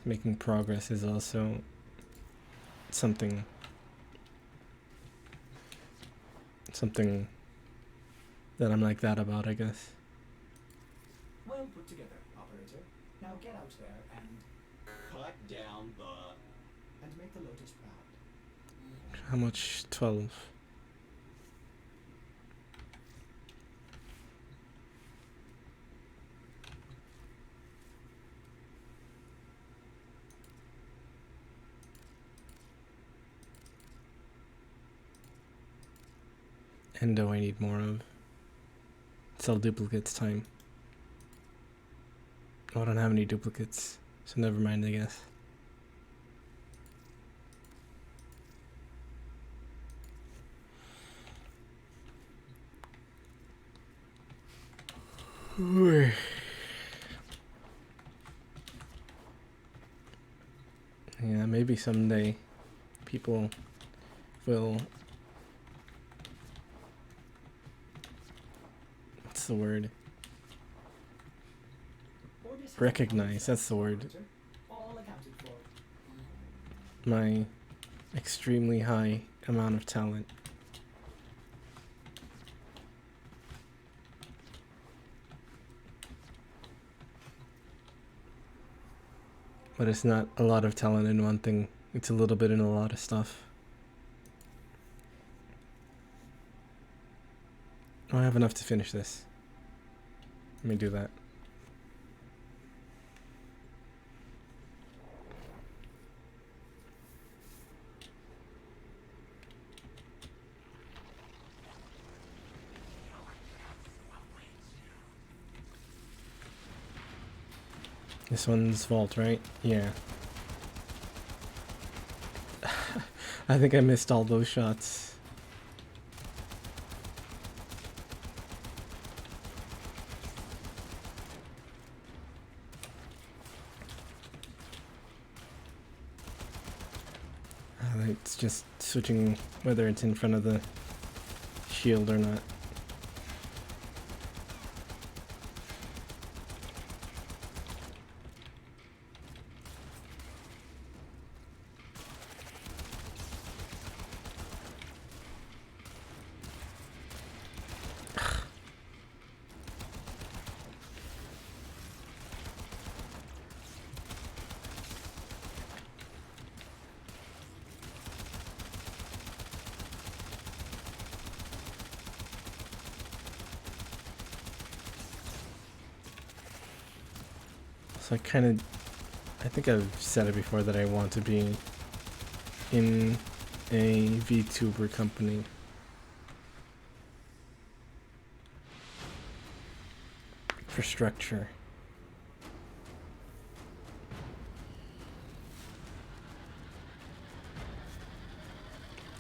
making progress is also something that I'm like that about, I guess. Well put together, operator. Now get out there and Cut down the... make the Lotus proud. How much? 12. Endo I need more of. Sell duplicates time. Oh, I don't have any duplicates, so never mind, I guess. Yeah, maybe someday people will, what's the word? Orders have Recognize, that's the word. operator. All accounted for. My extremely high amount of talent. But it's not a lot of talent in one thing. It's a little bit in a lot of stuff. Oh, I have enough to finish this. Let me do that. This one's vault, right? Yeah. I think I missed all those shots. It's just switching whether it's in front of the shield or not. So I think I've said it before that I want to be in a VTuber company. For structure.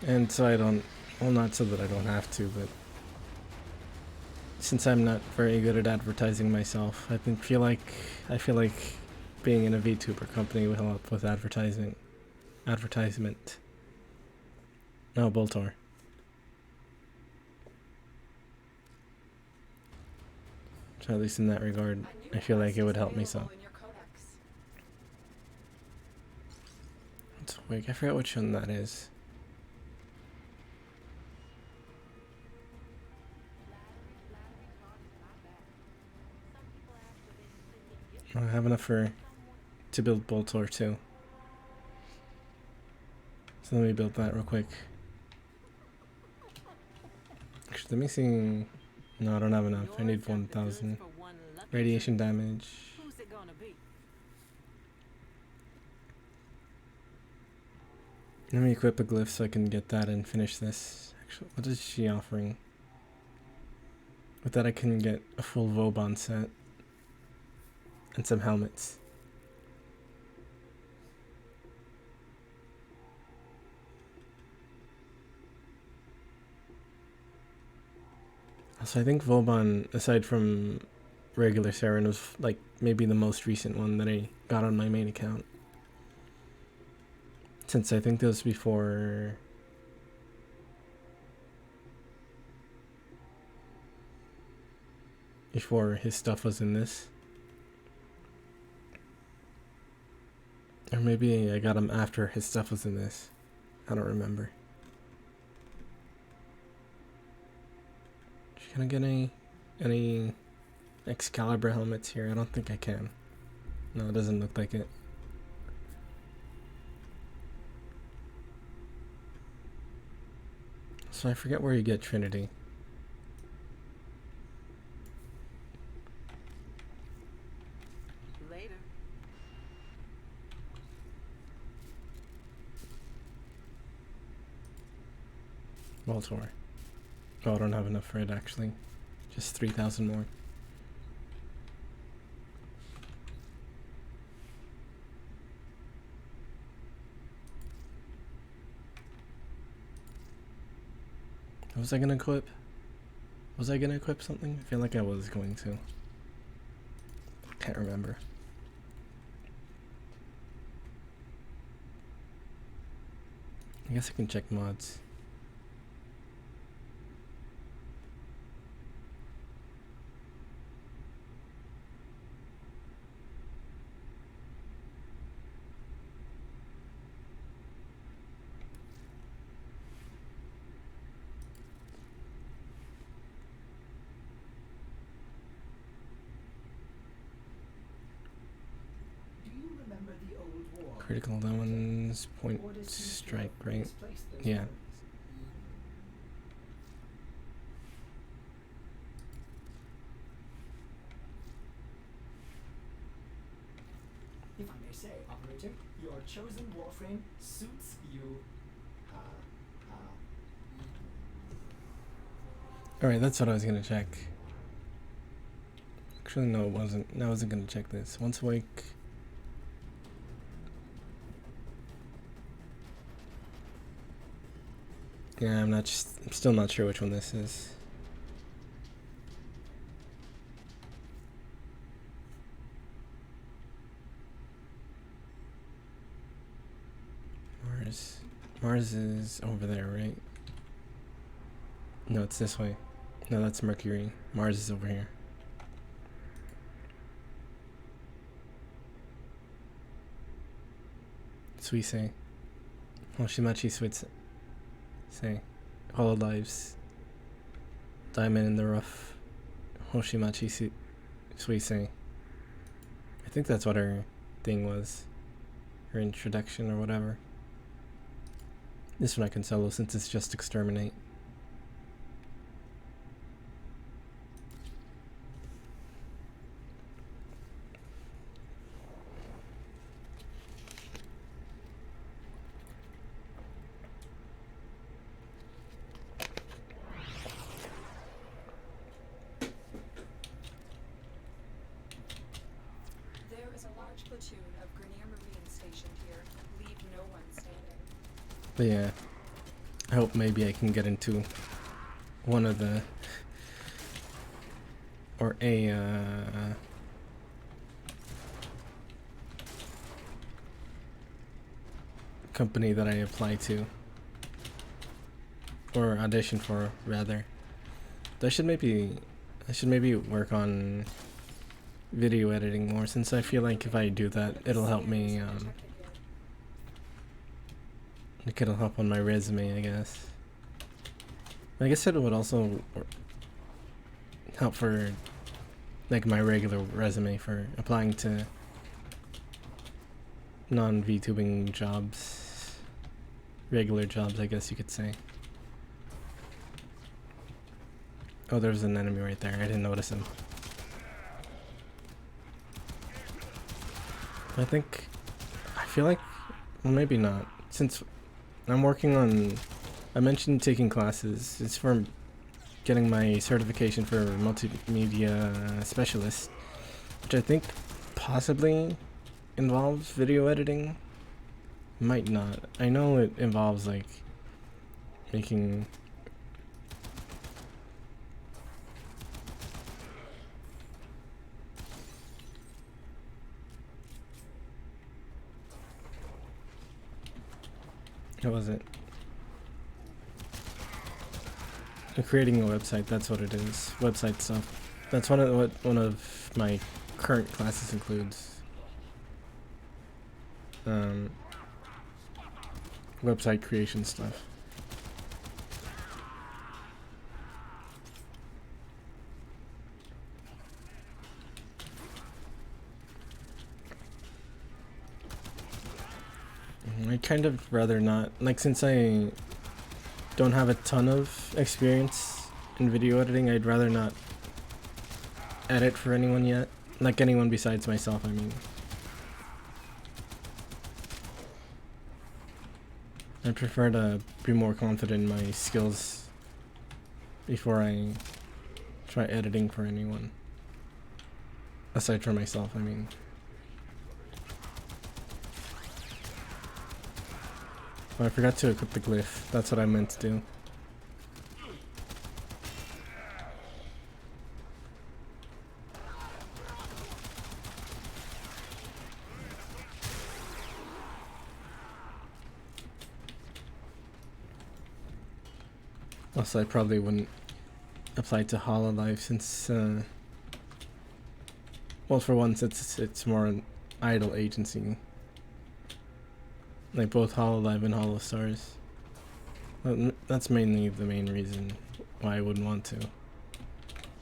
And so I don't, well, not so that I don't have to, but since I'm not very good at advertising myself, I feel like being in a VTuber company will help with advertisement. No, Boltor. So at least in that regard, I feel like it would help me some. It's wig. I forgot which one that is. I have enough to build Boltor too. So let me build that real quick. Actually, let me see. No, I don't have enough. I need 1,000 radiation damage. Who's it gonna be? Let me equip a glyph so I can get that and finish this. Actually, what is she offering? With that I can get a full Vauban set. And some helmets. So I think Vauban, aside from regular Saren, was like maybe the most recent one that I got on my main account. Since I think that was before his stuff was in this. Or maybe I got him after his stuff was in this. I don't remember. Can I get any Excalibur helmets here? I don't think I can. No, it doesn't look like it. Also, I forget where you get Trinity. Later. Voltor. Oh, I don't have enough for it actually. Just 3,000 more. What was I gonna equip? Was I gonna equip something? I feel like I was going to. Can't remember. I guess I can check mods. Do you remember the old war? Critical, that one's point What is strike, to right? misplace those Yeah. memories? If I may say, operator, your chosen Warframe suits you. Alright, that's what I was gonna check. Actually, no, it wasn't. No, I wasn't gonna check this. Once awake. Yeah, I'm still not sure which one this is. Mars is over there, right? No, it's this way. No, that's Mercury. Mars is over here. Suisei. Hoshimachi Suisei. Hololives. Diamond in the rough. Hoshimachi Suisei. I think that's what her thing was. Her introduction or whatever. This one I can solo since it's just exterminate. There is a large platoon of Grenier Marines stationed here. Leave no one standing. But yeah, I hope maybe I can get into one of the, or a company that I apply to, or audition for rather. I should maybe work on video editing more, since I feel like if I do that, it'll help me, it'll help on my resume, I guess. I guess it would also help for, like, my regular resume for applying to non-VTubing jobs. Regular jobs, I guess you could say. Oh, there's an enemy right there. I didn't notice him. I feel like, well, maybe not. Since I'm working on, I mentioned taking classes. It's for getting my certification for multimedia specialist, which I think possibly involves video editing. Might not. I know it involves like making what was it? Creating a website, that's what it is. Website stuff. That's one of my current classes includes. Website creation stuff. I'd kind of rather not, like, since I don't have a ton of experience in video editing. I'd rather not edit for anyone yet. Like anyone besides myself, I mean. I prefer to be more confident in my skills before I try editing for anyone. Aside from myself, I mean. Oh, I forgot to equip the glyph. That's what I meant to do. Also, I probably wouldn't apply to Hololive since, well, for once, it's more an idle agency. Like both Hololive and Holostars. That's mainly the main reason why I wouldn't want to.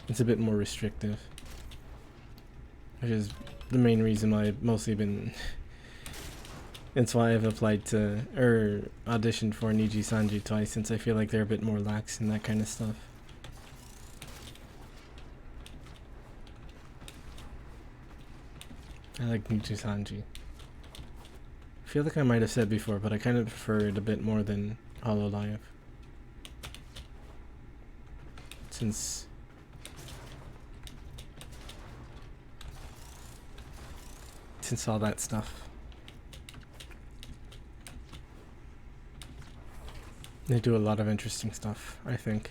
It's a bit more restrictive. Which is the main reason why I've mostly been... It's why I've applied to, or auditioned for Niji Sanji twice, since I feel like they're a bit more lax in that kind of stuff. I like Niji Sanji. I feel like I might have said before, but I kind of prefer it a bit more than Hololive. Since all that stuff. They do a lot of interesting stuff, I think.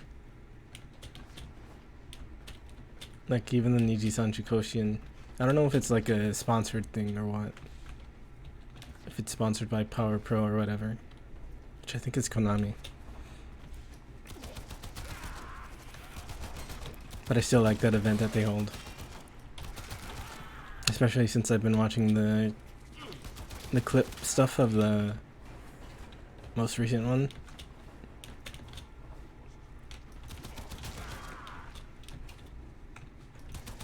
Like even the Niji Sanji Koshin. I don't know if it's like a sponsored thing or what. If it's sponsored by Power Pro or whatever. Which I think is Konami. But I still like that event that they hold. Especially since I've been watching the clip stuff of the most recent one.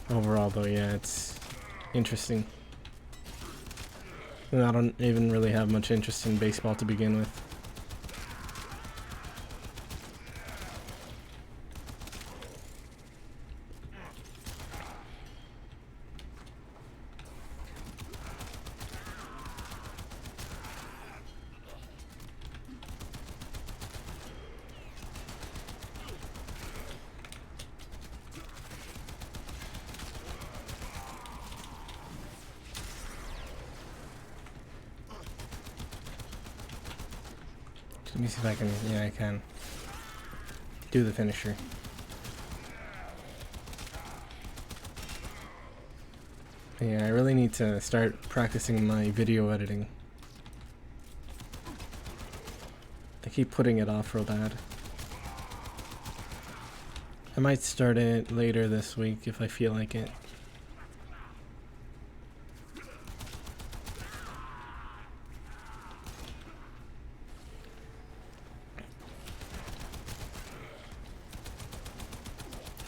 Overall though, yeah, it's interesting. And I don't even really have much interest in baseball to begin with. Let me see if I can, yeah, I can do the finisher. Yeah, I really need to start practicing my video editing. I keep putting it off real bad. I might start it later this week if I feel like it.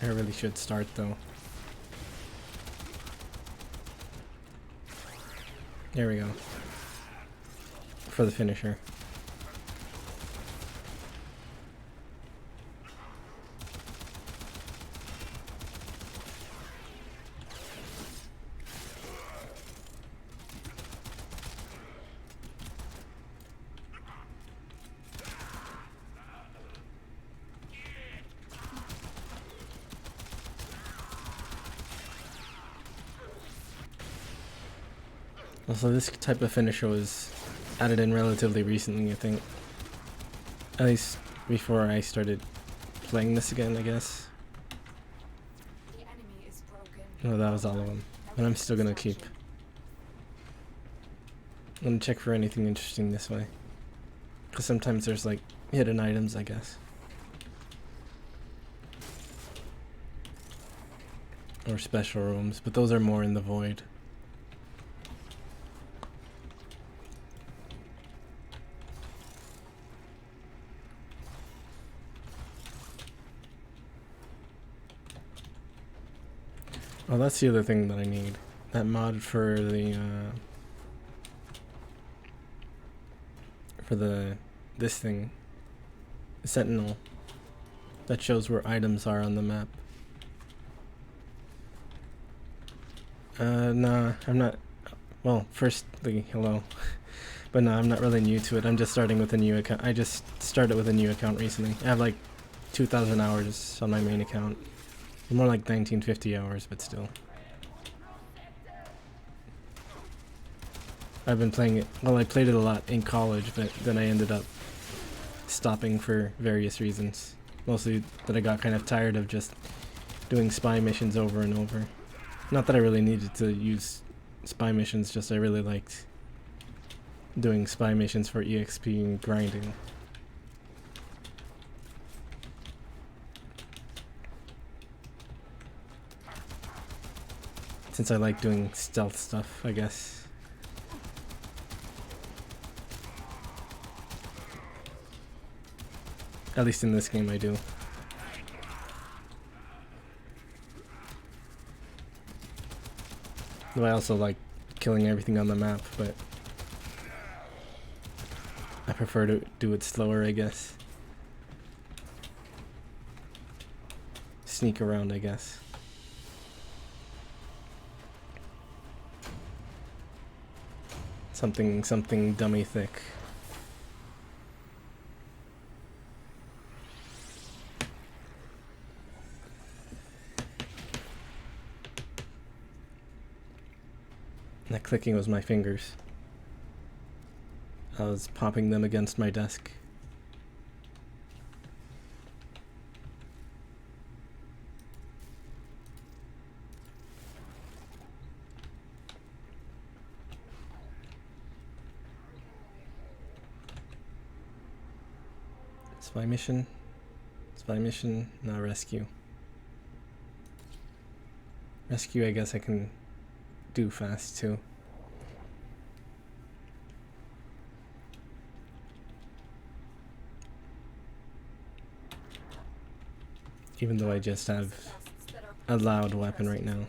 I really should start though. There we go. For the finisher. Also, this type of finisher was added in relatively recently, I think. At least before I started playing this again, I guess. The enemy is broken. No, that was all of them. But I'm still gonna keep. I'm gonna check for anything interesting this way. Because sometimes there's like hidden items, I guess. Or special rooms, but those are more in the void. Oh, that's the other thing that I need. That mod for the this thing. sentinel that shows where items are on the map. Nah, I'm not. Well, firstly, hello. But no, I'm not really new to it. I'm just starting with a new account. I just started with a new account recently. I have like 2,000 hours on my main account. More like 1950 hours, but still. I've been playing it. Well, I played it a lot in college, but then I ended up stopping for various reasons. Mostly that I got kind of tired of just doing spy missions over and over. Not that I really needed to use spy missions, just I really liked doing spy missions for EXP and grinding. Since I like doing stealth stuff, I guess. At least in this game I do. Though I also like killing everything on the map, but I prefer to do it slower, I guess. Sneak around, I guess. Something dummy thick. That clicking was my fingers. I was popping them against my desk. Spy mission? Spy mission? No, rescue. Rescue, I guess I can do fast too. Even though I just have a loud weapon right now.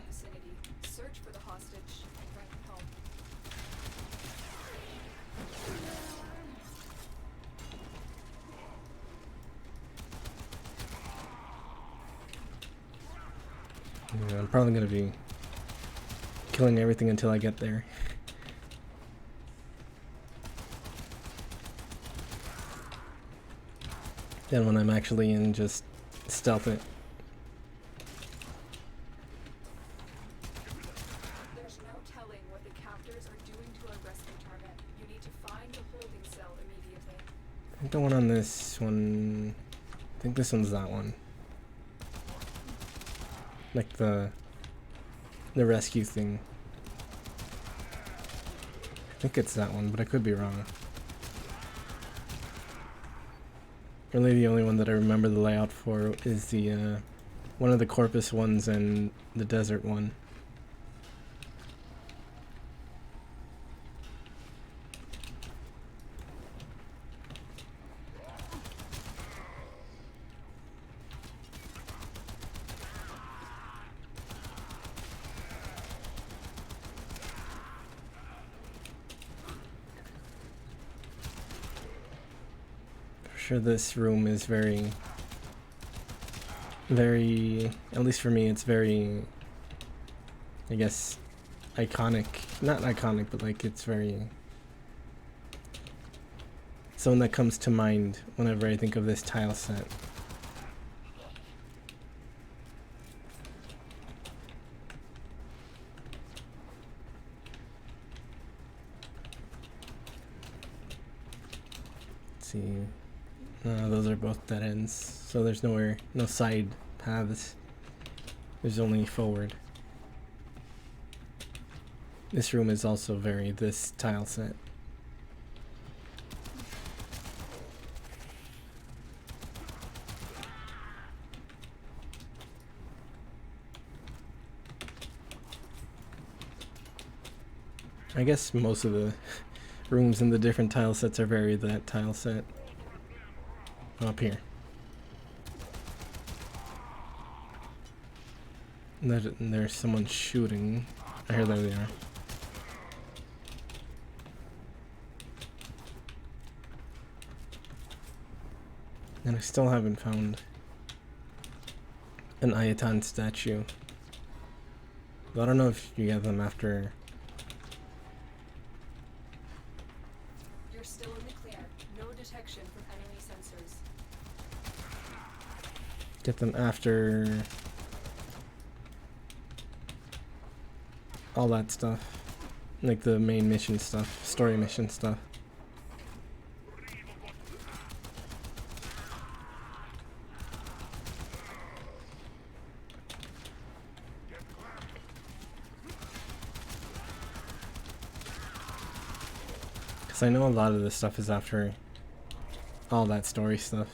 Search for the hostage and bring him home. Yeah, I'm probably gonna be killing everything until I get there. Then when I'm actually in, just stealth it. There's no telling what the captors are doing to our rescue target. You need to find the holding cell immediately. I think the one on this one... I think this one's that one. Like the rescue thing. I think it's that one, but I could be wrong. Really the only one that I remember the layout for is the one of the Corpus ones and the desert one. Sure, this room is very, at least for me, it's very, I guess, iconic. Not iconic, but like it's very, something that comes to mind whenever I think of this tile set. Let's see. Those are both dead ends, so there's nowhere, no side paths. There's only forward. This room is also very this tile set. I guess most of the rooms in the different tile sets are very that tile set. Up here. And there's someone shooting. I hear there they are. And I still haven't found an Ayatan statue. But I don't know if you get them after. You're still in the clear. No detection from enemy sensors. Get them after all that stuff. Like the main mission stuff, story mission stuff. Because I know a lot of this stuff is after all that story stuff.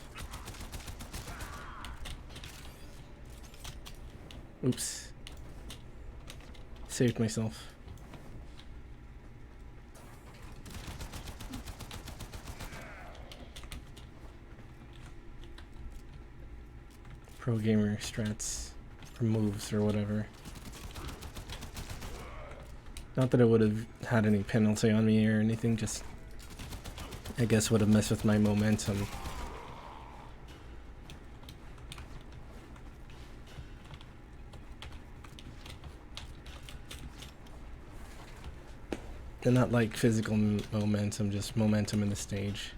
Oops. Saved myself. Pro gamer strats or moves or whatever. Not that it would have had any penalty on me or anything, just I guess would have messed with my momentum. And not like physical momentum, just momentum in the stage.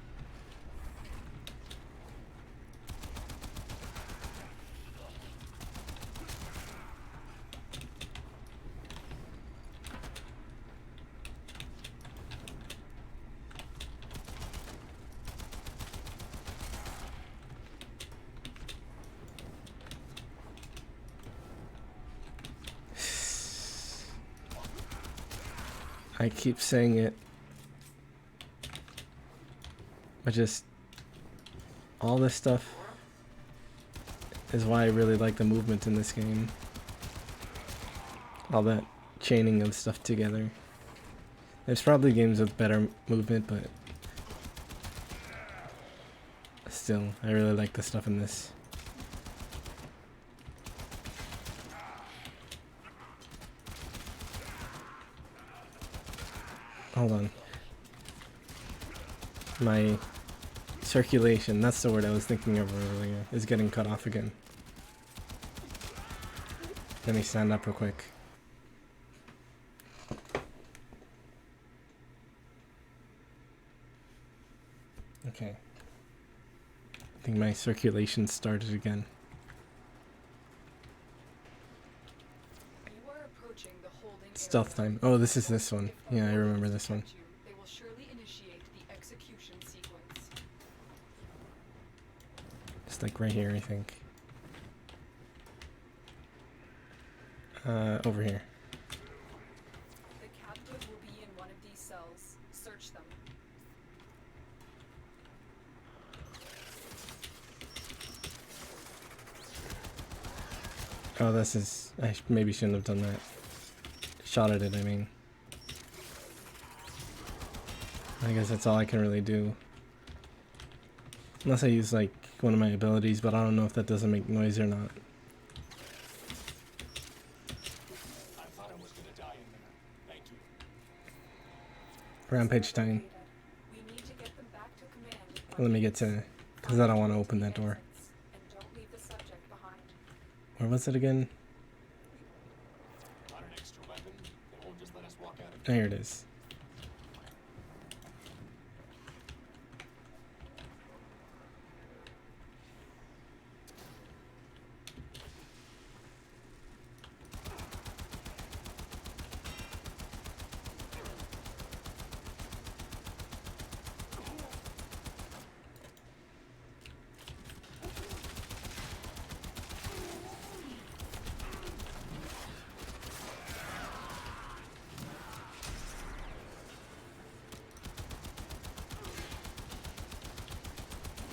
I keep saying it, but just all this stuff is why I really like the movement in this game. All that chaining of stuff together. There's probably games with better movement, but still, I really like the stuff in this. Hold on. My circulation, that's the word I was thinking of earlier, is getting cut off again. Let me stand up real quick. Okay. I think my circulation started again. You are approaching the holding Stealth area. time. Oh, this is this one. If the Yeah, I wardens remember this one. detect you, they will surely initiate the execution sequence. It's like right here, I think. Over here. The captive will be in one of these cells. Search them. Oh, this is... I maybe shouldn't have done that. Shot at it, I mean. I guess that's all I can really do. Unless I use, like, one of my abilities, but I don't know if that doesn't make noise or not. I thought I was gonna die in there. Thank you. Rampage time. We need to get them back to command. Let me get to... Because I don't want to open that door. And don't leave the subject behind. Where was it again? Want an extra weapon? They won't just let us walk out of There it is.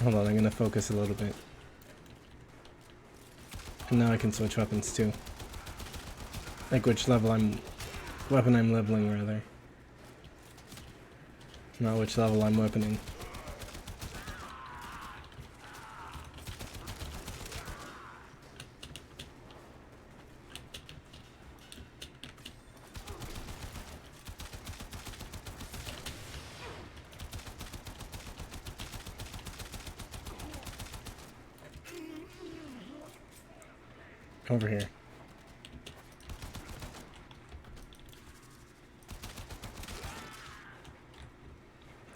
Hold on, I'm gonna focus a little bit. And now I can switch weapons too. Like which level weapon I'm leveling rather. Not which level I'm weaponing. Over here.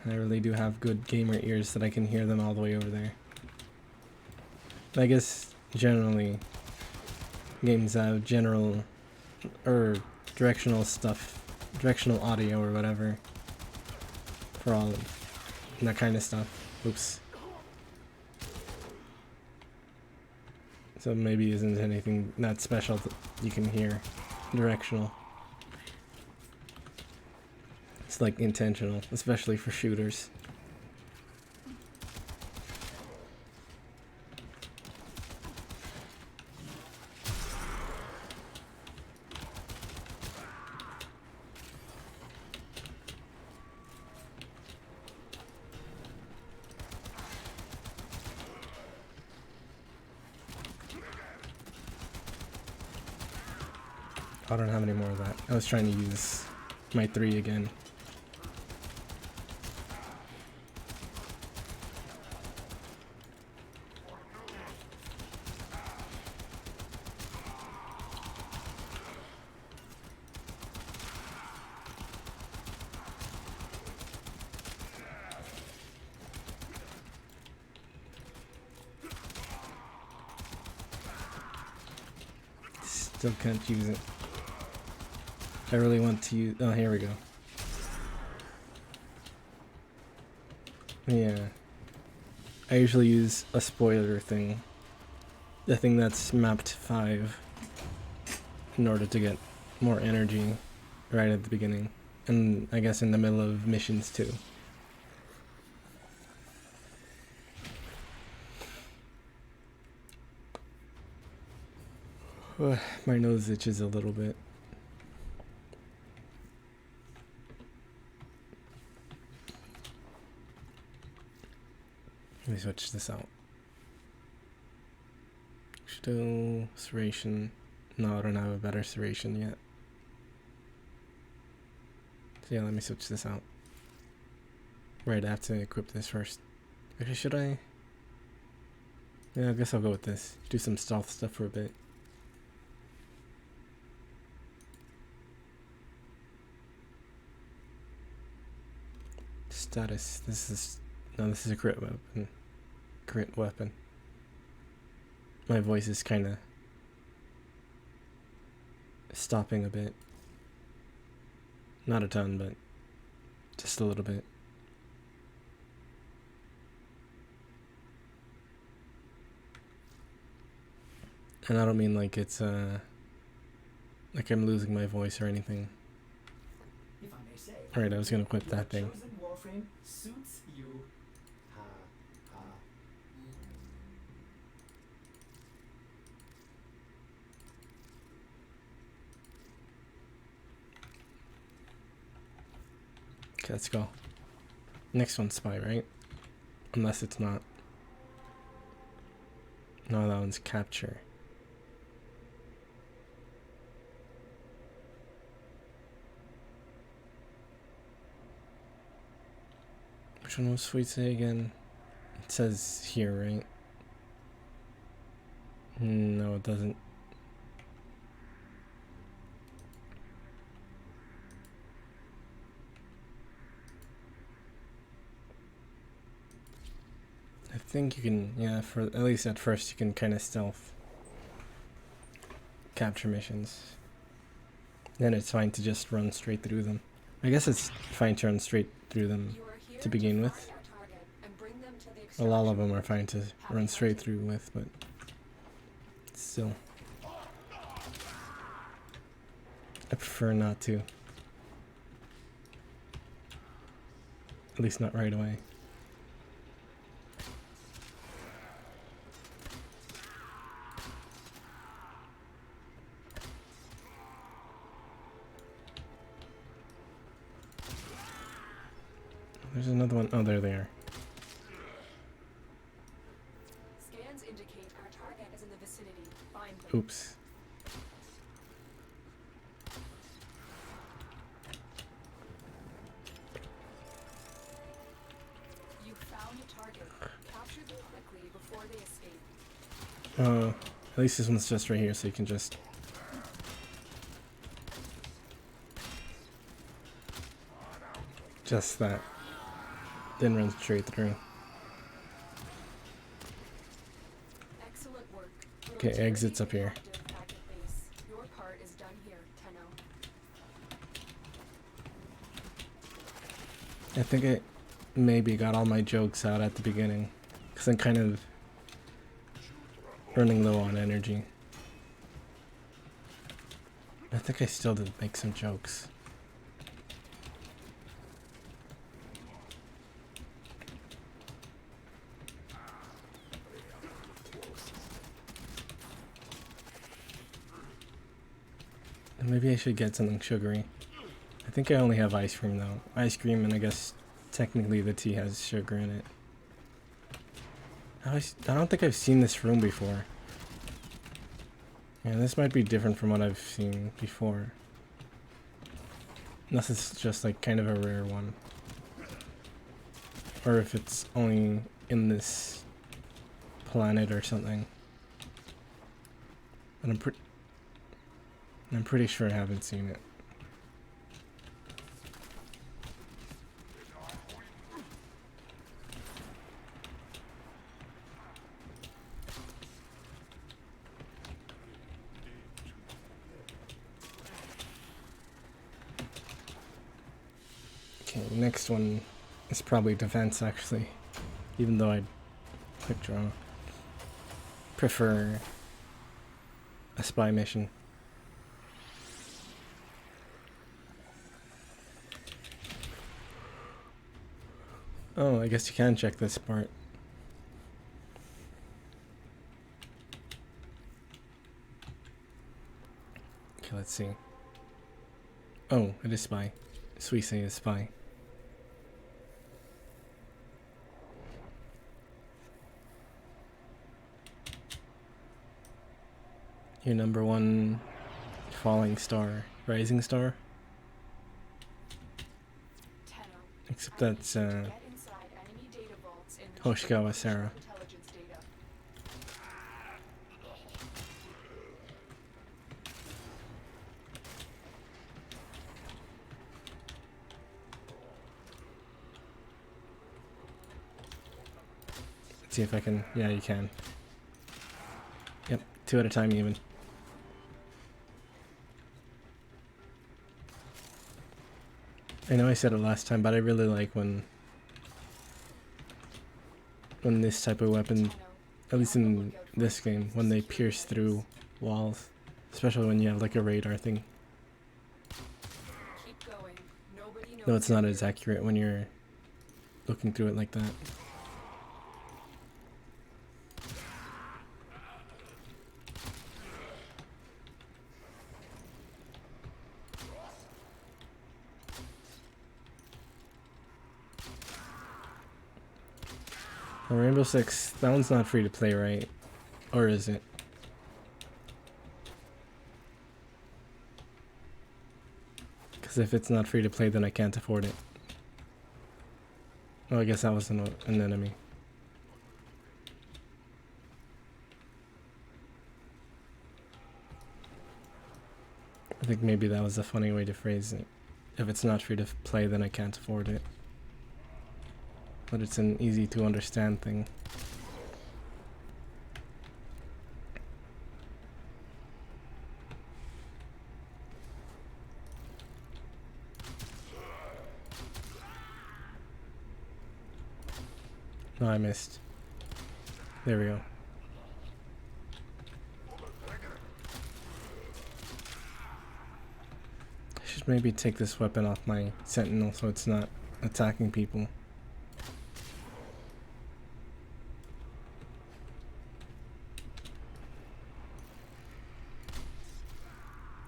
I really do have good gamer ears that I can hear them all the way over there. I guess generally games have general or directional stuff, directional audio or whatever for all that kind of stuff. Oops. So maybe isn't anything that special that you can hear directional. It's like intentional, especially for shooters. I don't have any more of that. I was trying to use my 3 again. Still can't use it. I really want to use... Oh, here we go. Yeah. I usually use a spoiler thing. The thing that's mapped 5 in order to get more energy right at the beginning. And I guess in the middle of missions too. My nose itches a little bit. Let me switch this out. Still serration. No, I don't have a better serration yet. So yeah, let me switch this out. Right, I have to equip this first. Actually, should I? Yeah, I guess I'll go with this. Do some stealth stuff for a bit. Status. This is... No, this is a crit weapon. Crit weapon. My voice is kind of stopping a bit. Not a ton, but just a little bit. And I don't mean like it's like I'm losing my voice or anything. If I may say, Alright, I was gonna quit your that thing. chosen Warframe suits you. Ha ha. Okay, let's go. Next one's spy, right? Unless it's not. No, that one's capture. Which one was Sweet Say again? It says here, right? No, it doesn't. I think you can, yeah, for at least at first you can kind of stealth capture missions. Then it's fine to just run straight through them. I guess it's fine to run straight through them to begin with. A lot of them are fine to run straight through with, but still. I prefer not to. At least not right away. There's another one. Oh, there they are. Scans indicate our target is in the vicinity. Find them. Oops. You found a target. Capture them quickly before they escape. Oh, least this one's just right here, so you can just... Just that. Then run straight through. Excellent work. Okay, exit's up here. Active back at base. Your part is done here, Tenno. I think I maybe got all my jokes out at the beginning, because I'm kind of running low on energy. I think I still did make some jokes. And maybe I should get something sugary. I think I only have ice cream though. Ice cream, and I guess technically the tea has sugar in it. I don't think I've seen this room before. Yeah, this might be different from what I've seen before. Unless it's just like kind of a rare one. Or if it's only in this planet or something. But I'm pretty sure I haven't seen it. Okay, next one is probably defense actually. Even though I quick draw. Prefer a spy mission. Oh, I guess you can check this part. Okay, let's see. Oh, it is spy. Suisse is spy. Your number one falling star, rising star. Tenno. Except that's Get inside enemy data vaults in the Hoshikawa Sarah. intelligence data. Let's see if I can. Yeah, you can. Yep, 2 at a time even. I know I said it last time, but I really like when this type of weapon, Tenno. at least in this game, when they pierce through walls. Especially when you have like a radar thing. Keep going. Nobody knows Though it's not you're as here. accurate when you're looking through it like that. Well, Rainbow Six, that one's not free to play, right? Or is it? Because if it's not free to play, then I can't afford it. Oh, I guess that was an enemy. I think maybe that was a funny way to phrase it. If it's not free to play, then I can't afford it. But it's an easy to understand thing. No, I missed. There we go. I should maybe take this weapon off my sentinel so it's not attacking people.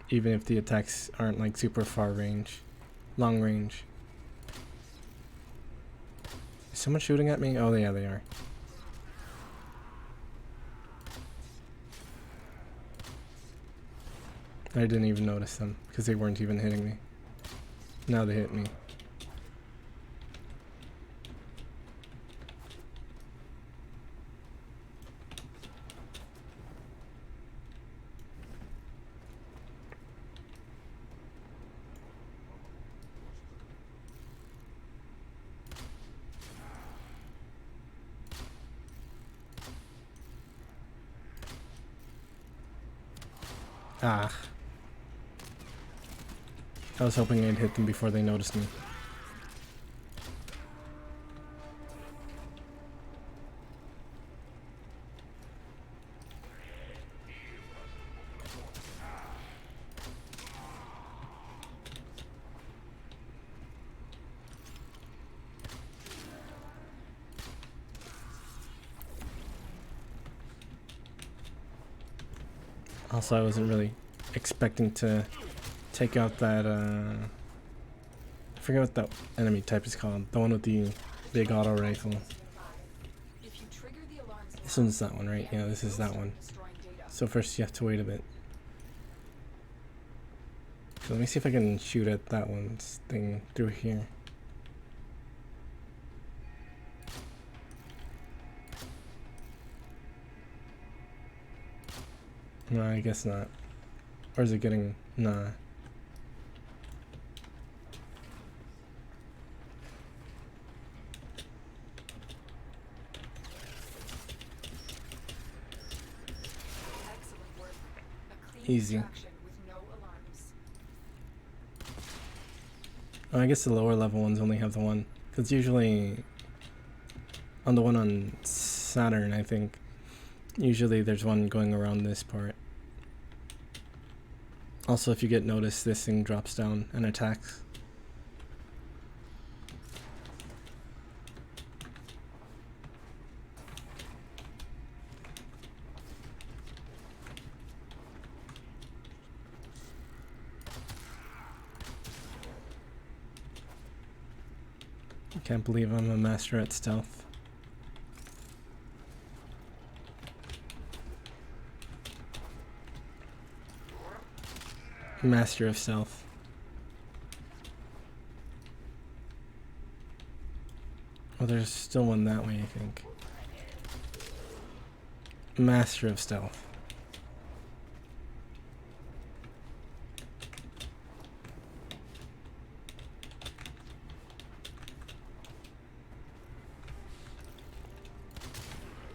Even if the attacks aren't like super far range, long range. Is someone shooting at me? Oh yeah, they are. I didn't even notice them because they weren't even hitting me. Now they hit me. Ah. I was hoping I'd hit them before they noticed me. Also, I wasn't really expecting to take out that, I forget what that enemy type is called. The one with the big auto rifle. If you trigger the alarms This one's that one, right? Yeah, this is that one. destroying data. So first you have to wait a bit. So let me see if I can shoot at that one's thing through here. No, I guess not. Or is it getting... Nah. Excellent work. A clean Easy. extraction with no alarms. Oh, I guess the lower level ones only have the one. Because usually... On the one on Saturn, I think. Usually there's one going around this part. Also, if you get noticed, this thing drops down and attacks. I can't believe I'm a master at stealth. Master of stealth. Oh, there's still one that way, I think. Master of stealth.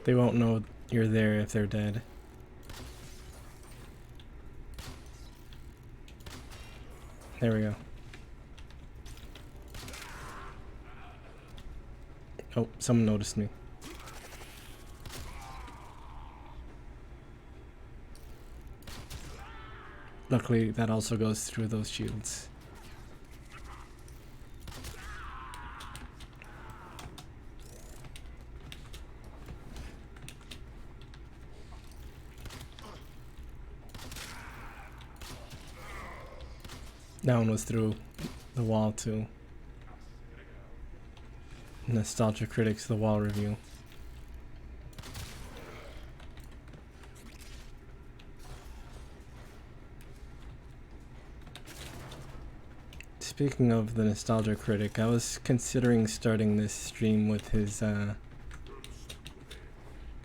They won't know you're there if they're dead. There we go. Oh, someone noticed me. Luckily, that also goes through those shields. That one was through the wall too. Nostalgia Critics, the wall review. Speaking of the Nostalgia Critic, I was considering starting this stream with his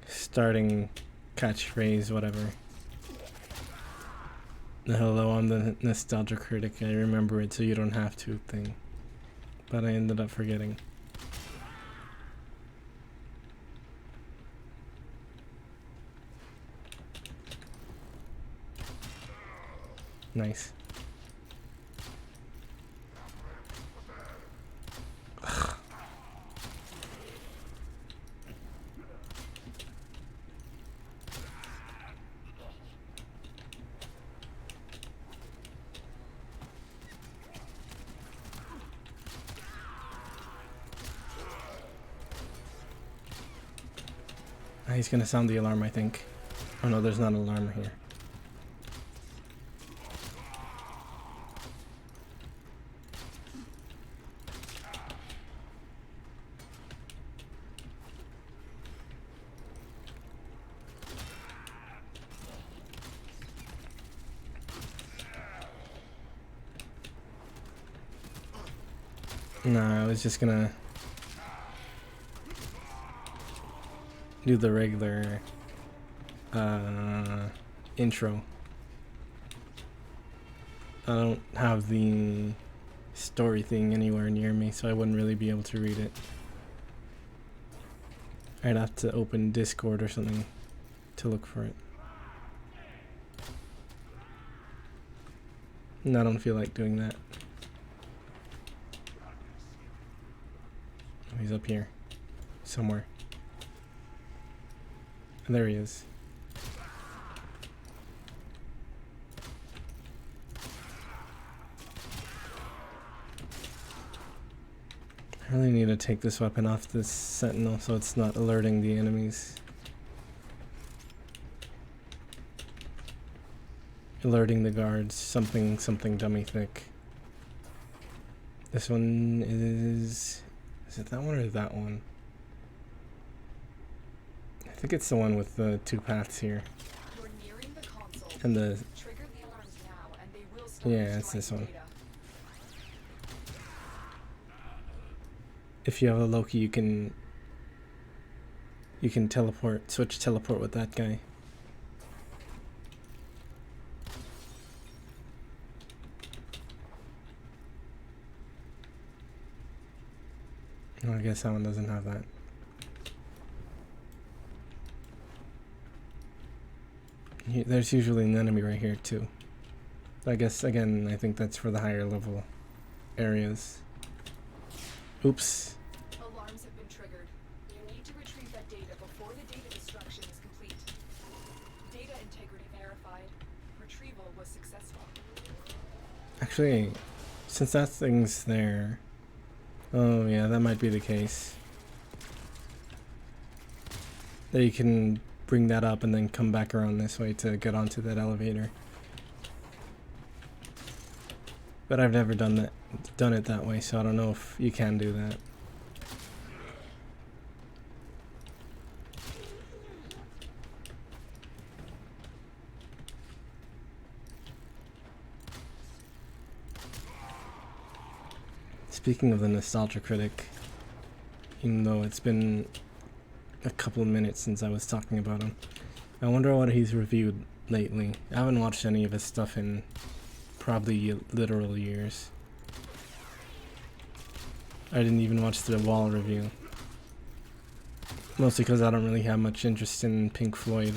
starting catchphrase, whatever. The hello, I'm the Nostalgia Critic, I remember it so you don't have to thing. But I ended up forgetting. Nice. He's gonna sound the alarm, I think. Oh no, there's not an alarm here. No, I was just gonna do the regular intro. I don't have the story thing anywhere near me, so I wouldn't really be able to read it. I'd have to open Discord or something to look for it. And I don't feel like doing that. Oh, he's up here. Somewhere. And there he is. I really need to take this weapon off this sentinel so it's not alerting the enemies. Alerting the guards. Something dummy thick. This one is... Is it that one or that one? I think it's the one with the 2 paths here. You're nearing the console. And the... Trigger the alarms now, and they will start Yeah, it's storing this one. data. If you have a Loki, you can teleport, switch teleport with that guy. Oh, I guess that one doesn't have that. There's usually an enemy right here too. I guess, again, I think that's for the higher level areas. Oops. Alarms have been triggered. You need to retrieve that data before the data destruction is complete. Data integrity verified. Retrieval was successful. Actually, since that thing's there... Oh yeah, that might be the case. That you can bring that up and then come back around this way to get onto that elevator. But I've never done it that way, so I don't know if you can do that. Speaking of the Nostalgia Critic, even though it's been a couple of minutes since I was talking about him, I wonder what he's reviewed lately. I haven't watched any of his stuff in probably literal years. I didn't even watch the Wall review. Mostly because I don't really have much interest in Pink Floyd.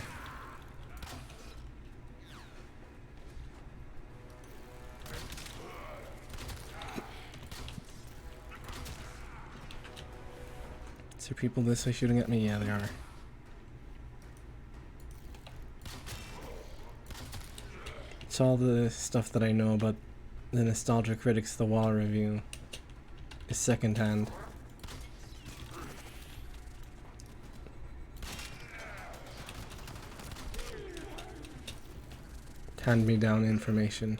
Is there people this way shooting at me? Yeah, there are. It's all the stuff that I know about the Nostalgia Critics, the Wall review is secondhand. Hand-me-down information.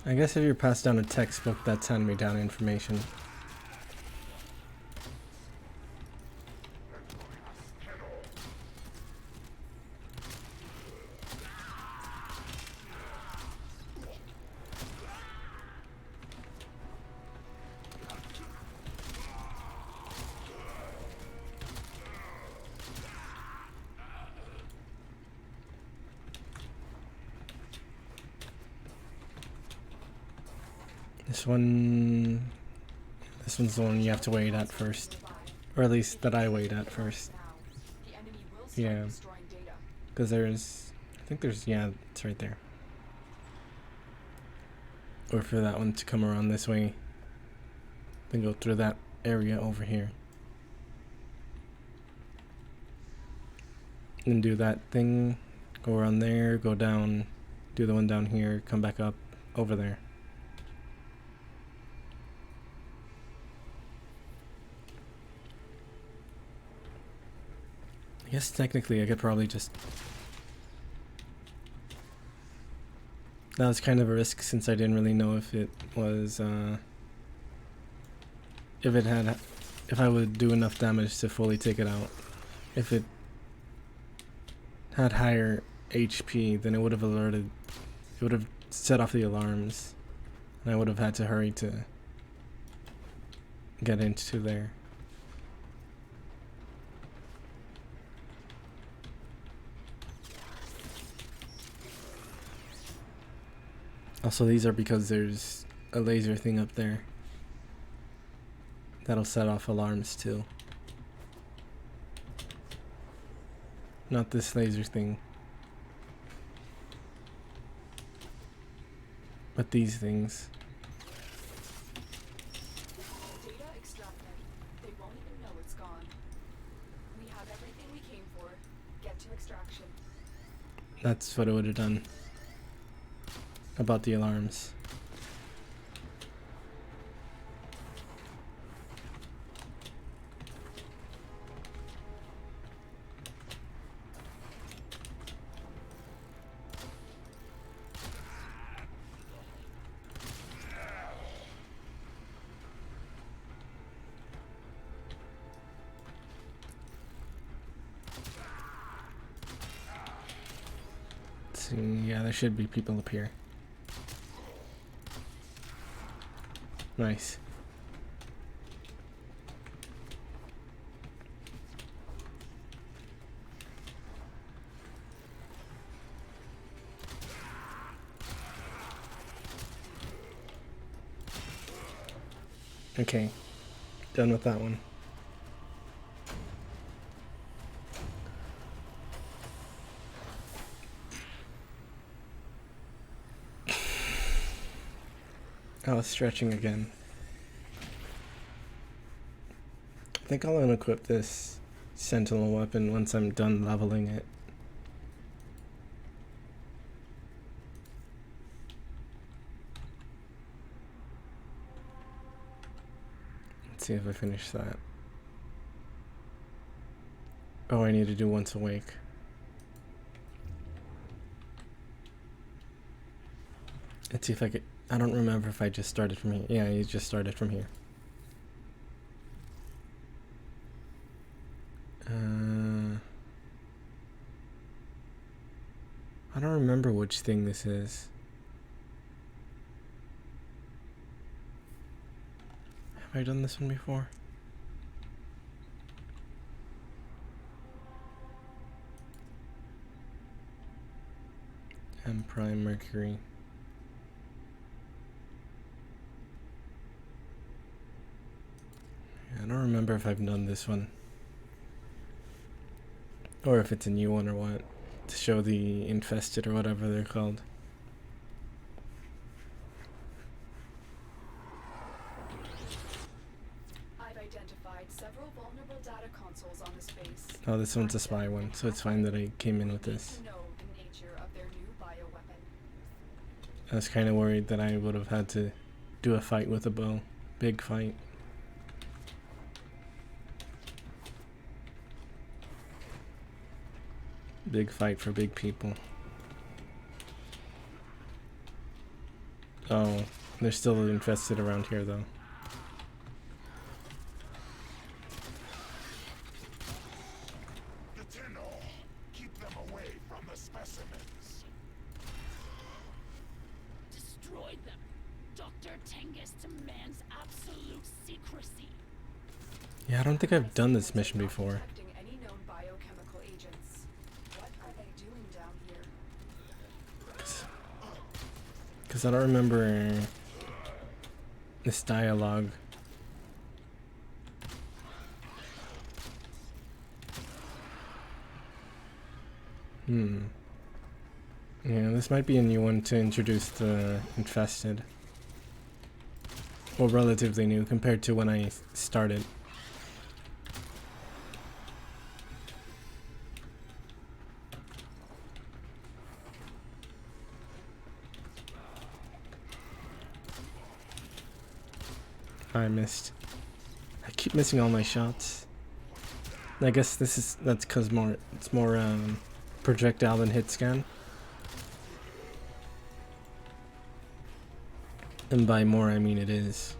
I guess if you're passed down a textbook, that's hand-me-down information. This one's the one you have to wait at first. Or at least that I wait at first. The enemy will start Yeah. destroying data. Because I think there's, yeah, it's right there. Or for that one to come around this way. Then go through that area over here. And do that thing. Go around there, go down, do the one down here, come back up, over there. I guess technically I could probably just... That was kind of a risk since I didn't really know if it was, if I would do enough damage to fully take it out. If it had higher HP, then it would have alerted, it would have set off the alarms. And I would have had to hurry to get into there. Also, these are because there's a laser thing up there. that'll set off alarms too. Not this laser thing. But these things. Data extracted. They won't even know it's gone. We have everything we came for. Get to extraction. That's what it would have done. About the alarms. So, yeah, there should be people up here. Nice. Okay, done with that one. I was stretching again. I think I'll unequip this sentinel weapon once I'm done leveling it. Let's see if I finish that. Oh, I need to do once awake. Let's see if I could. I don't remember if I just started from here. Yeah, you just started from here. I don't remember which thing this is. Have I done this one before? M prime Mercury. I don't remember if I've done this one. Or if it's a new one or what. To show the infested or whatever they're called. I've identified several vulnerable data consoles on the space. Oh, this one's a spy one, so it's fine that I came in with this. To know the nature of their new bioweapon. I was kind of worried that I would have had to do a fight with a bow. Big fight. Big fight for big people. Oh, they're still infested around here though. Keep them away from the specimens. Destroy them. Dr. Tengus demands absolute secrecy. Yeah, I don't think I've done this mission before. Detecting any known biochemical agents. What are they doing down here? Because I don't remember this dialogue. Yeah, this might be a new one to introduce the infested. Well, relatively new compared to when I started. I missed. I keep missing all my shots. I guess that's cause it's more projectile than hit scan. And by more I mean it is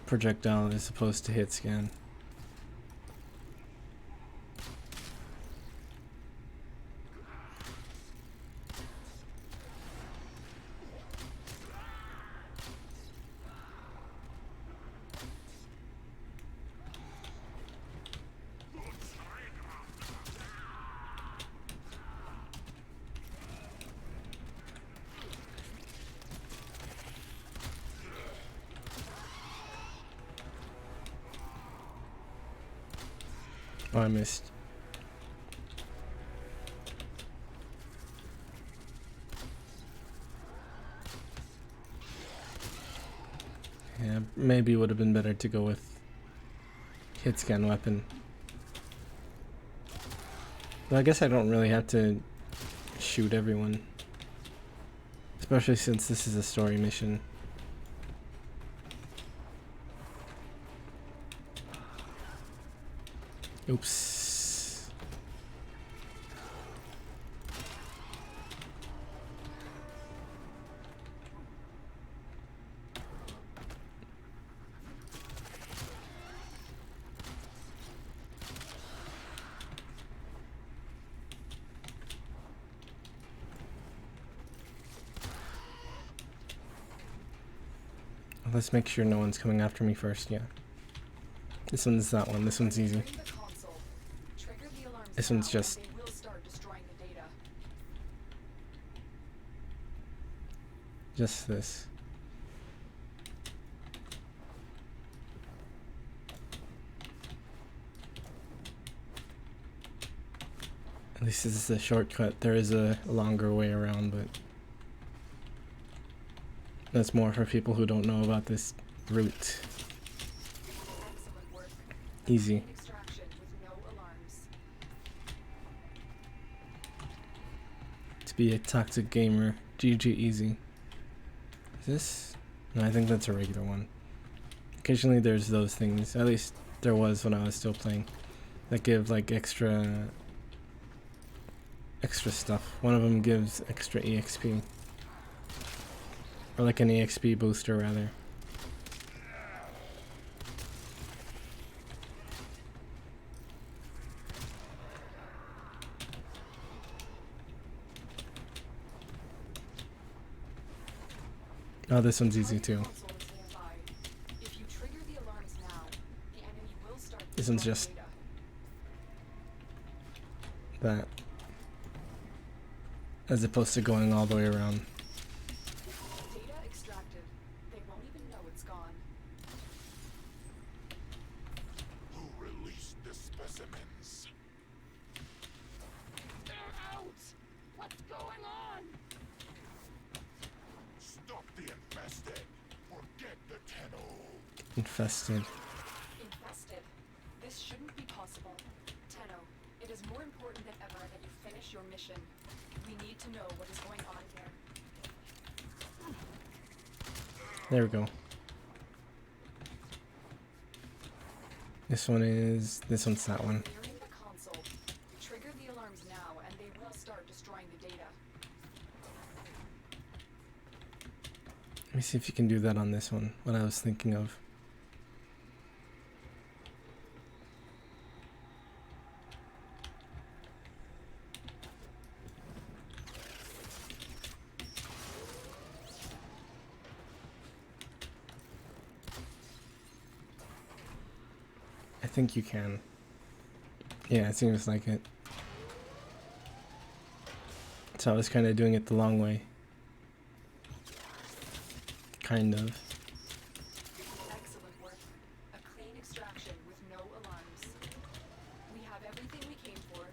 projectile as opposed to hit scan. Oh, I missed. Yeah, maybe it would have been better to go with hit scan weapon. But I guess I don't really have to shoot everyone. Especially since this is a story mission. Oops. Let's make sure no one's coming after me first, yeah. This one's that one, this one's easy. During the console, trigger the alarms This one's now just- and they will start destroying the data. Just this. At least this is a shortcut. There is a longer way around, but that's more for people who don't know about this route. Excellent work. Easy. Clean extraction with no alarms. To be a toxic gamer. GG easy. Is this? No, I think that's a regular one. Occasionally there's those things, at least there was when I was still playing, that give like extra stuff. One of them gives extra EXP. Or like an EXP booster rather. Oh, this one's easy too. Console is nearby. If you trigger the alarms now, the enemy will start This one's destroying just data. that. As opposed to going all the way around. Data extracted. They won't even know it's gone. Who released the specimens? They're out! What's going on? Stop the infested. Forget the Tenno. Infested. Infested. This shouldn't be possible. Tenno, it is more important than ever that you finish your mission. We need to know what is going on here. There we go. This one's that one. Clearing the console. Trigger the alarms now and they will start destroying the data. Let me see if you can do that on this one, what I was thinking of. I think you can. Yeah, it seems like it. So I was kind of doing it the long way. Kind of. Excellent work. A clean extraction with no alarms. We have everything we came for.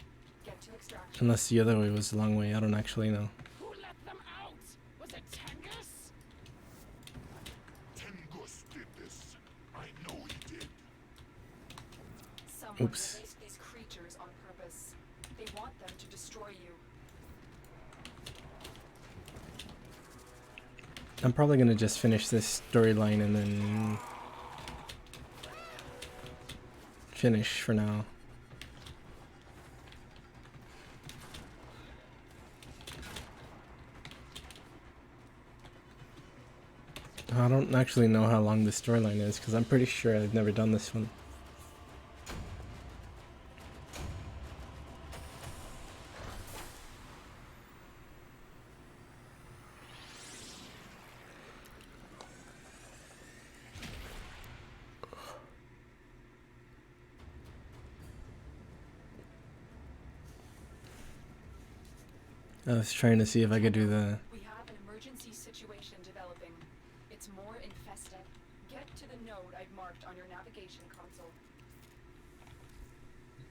Get to extraction. Unless the other way was the long way, I don't actually know. Who let them out? Was it Tengus? Tengus did this. I know he did. Someone Oops. released these creatures on purpose. They want them to destroy you. I'm probably gonna just finish this storyline and then finish for now. I don't actually know how long the storyline is because I'm pretty sure I've never done this one. I was trying to see if I could do the... We have an emergency situation developing. It's more infested. Get to the node I've marked on your navigation console.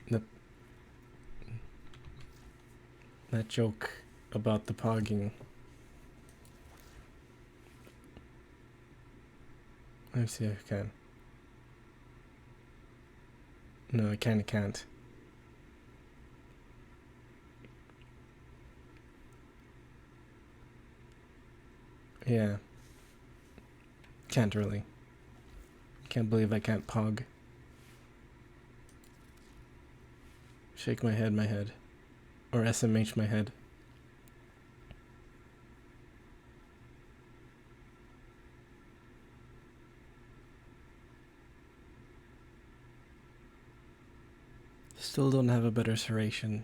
the that joke about the pogging. Let me see if I can. No, I kinda can't. Yeah. Can't really. Can't believe I can't pog. Shake my head. Or SMH my head. Still don't have a better serration.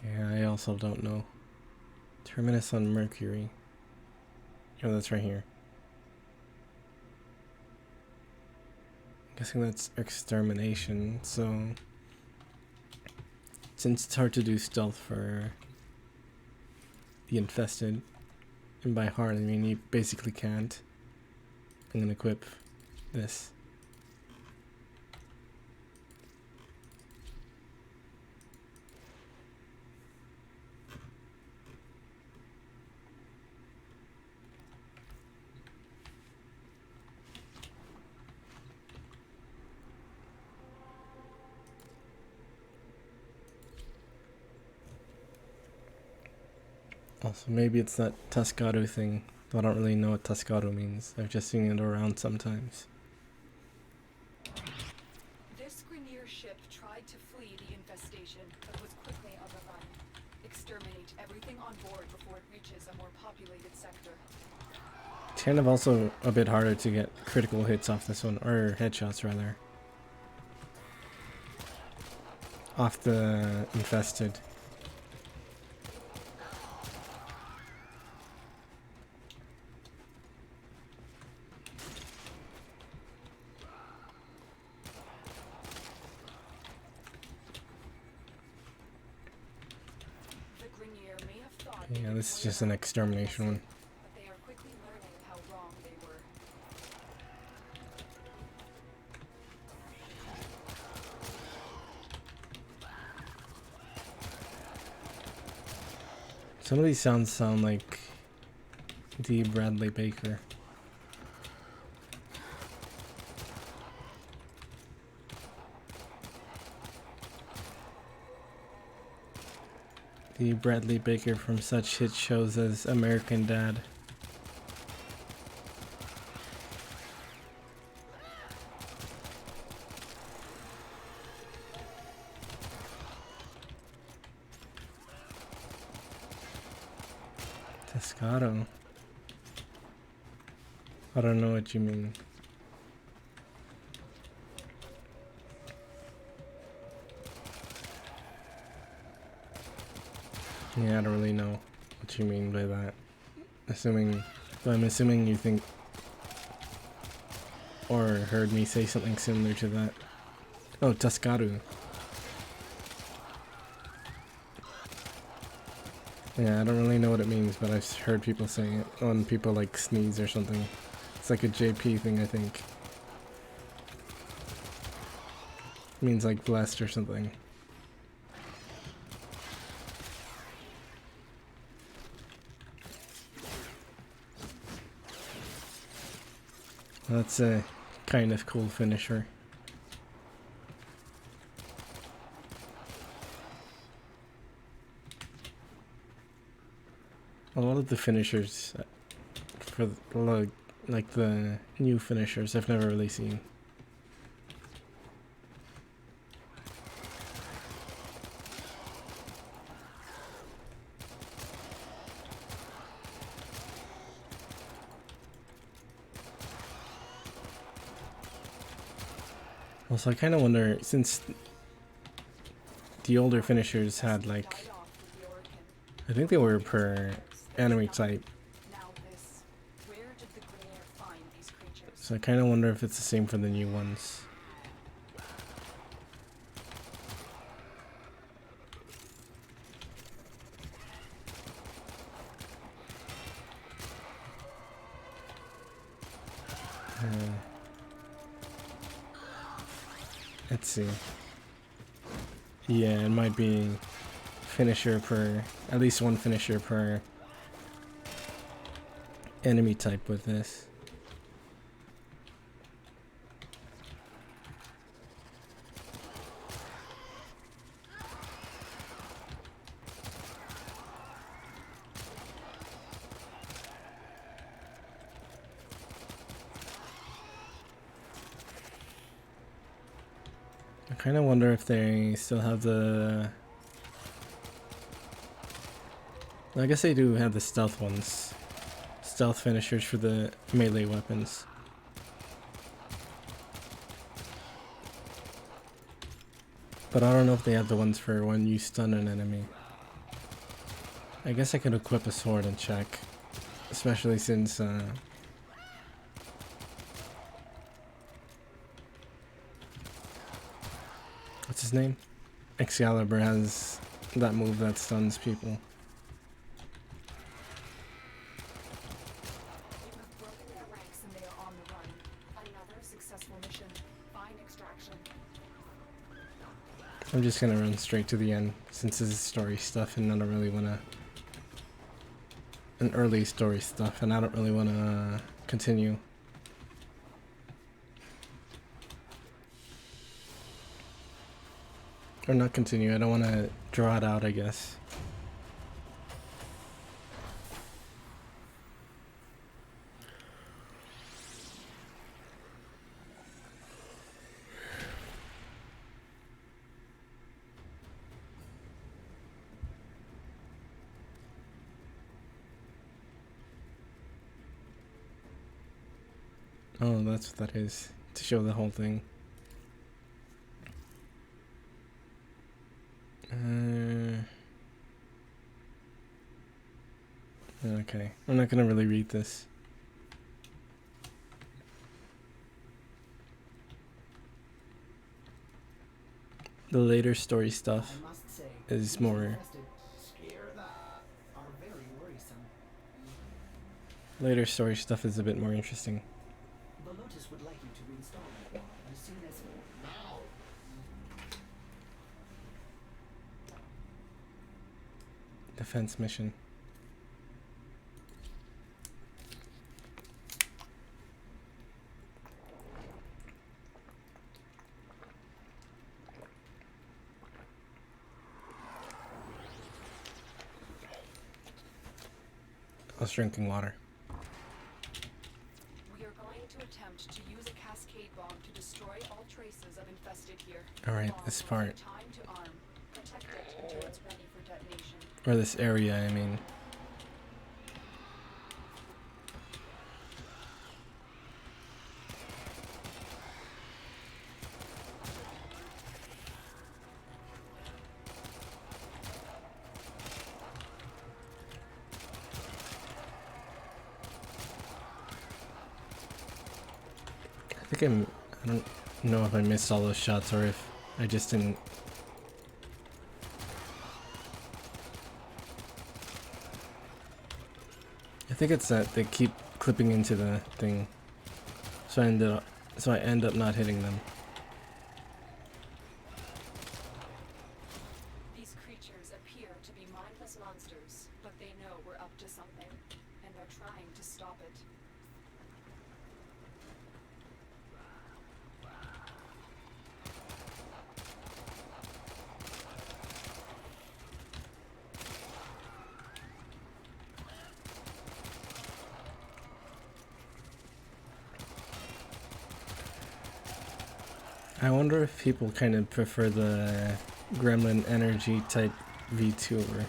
Yeah, I also don't know. Terminus on Mercury. Oh, that's right here. Guessing that's extermination, so since it's hard to do stealth for the infested, and by hard I mean you basically can't, I'm gonna equip this. Also, maybe it's that Tuscado thing. I don't really know what Tuscado means. I've just seen it around sometimes. This Grenier ship tried to flee the infestation, but was quickly on the run. Exterminate everything on board before it reaches a more populated sector. It's kind of also a bit harder to get critical hits off this one, or headshots rather. Off the infested. Yeah, this is just an extermination one. But they are quickly learning how wrong they were. Some of these sounds sound like D. Bradley Baker. D. Bradley Baker from such hit shows as American Dad. Tescado. I don't know what you mean. Yeah, I don't really know what you mean by that. I'm assuming you think or heard me say something similar to that. Oh, Tuscado. Yeah, I don't really know what it means, but I've heard people saying it when people like sneeze or something. It's like a JP thing, I think. It means like blessed or something. That's a kind of cool finisher. A lot of the finishers for like the new finishers I've never really seen. Also, I kind of wonder, since the older finishers had like, I think they were per enemy type, Now this. Where did the Grenier find these creatures? so I kind of wonder if it's the same for the new ones. Let's see. Yeah, it might be finisher per, at least one finisher per enemy type with this. I kind of wonder if they still have the... I guess they do have the stealth ones. Stealth finishers for the melee weapons. But I don't know if they have the ones for when you stun an enemy. I guess I could equip a sword and check. Especially since... what's his name? Excalibur has that move that stuns people. You have broken their ranks and they are on the run. Another successful mission. Find extraction. I'm just gonna run straight to the end since this is story stuff and I don't really wanna... an early story stuff and I don't really wanna continue. Or not continue, I don't wanna draw it out, I guess. Oh, that's what that is. To show the whole thing. Okay, I'm not gonna really read this. The later story stuff I must say, is these more... infested scare that are very worrisome. Later story stuff is a bit more interesting. The Lotus would like you to reinstall it as soon as now. Defense mission. I was drinking water. We are going to attempt to use a cascade bomb to destroy all traces of infested here. Alright, Bomb this will part. take time to arm. Protect it until it's ready for detonation. Or this area, I mean. I don't know if I missed all those shots or if I just didn't. I think it's that they keep clipping into the thing, so I end up not hitting them. These creatures appear to be mindless monsters, but they know we're up to something, and they're trying to stop it. I wonder if people kind of prefer the Gremlin Energy type VTuber.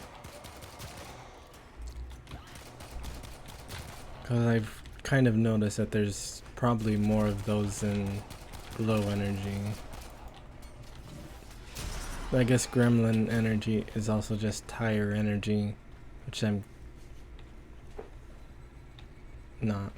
Because I've kind of noticed that there's probably more of those than low energy. But I guess Gremlin Energy is also just higher energy, which I'm not.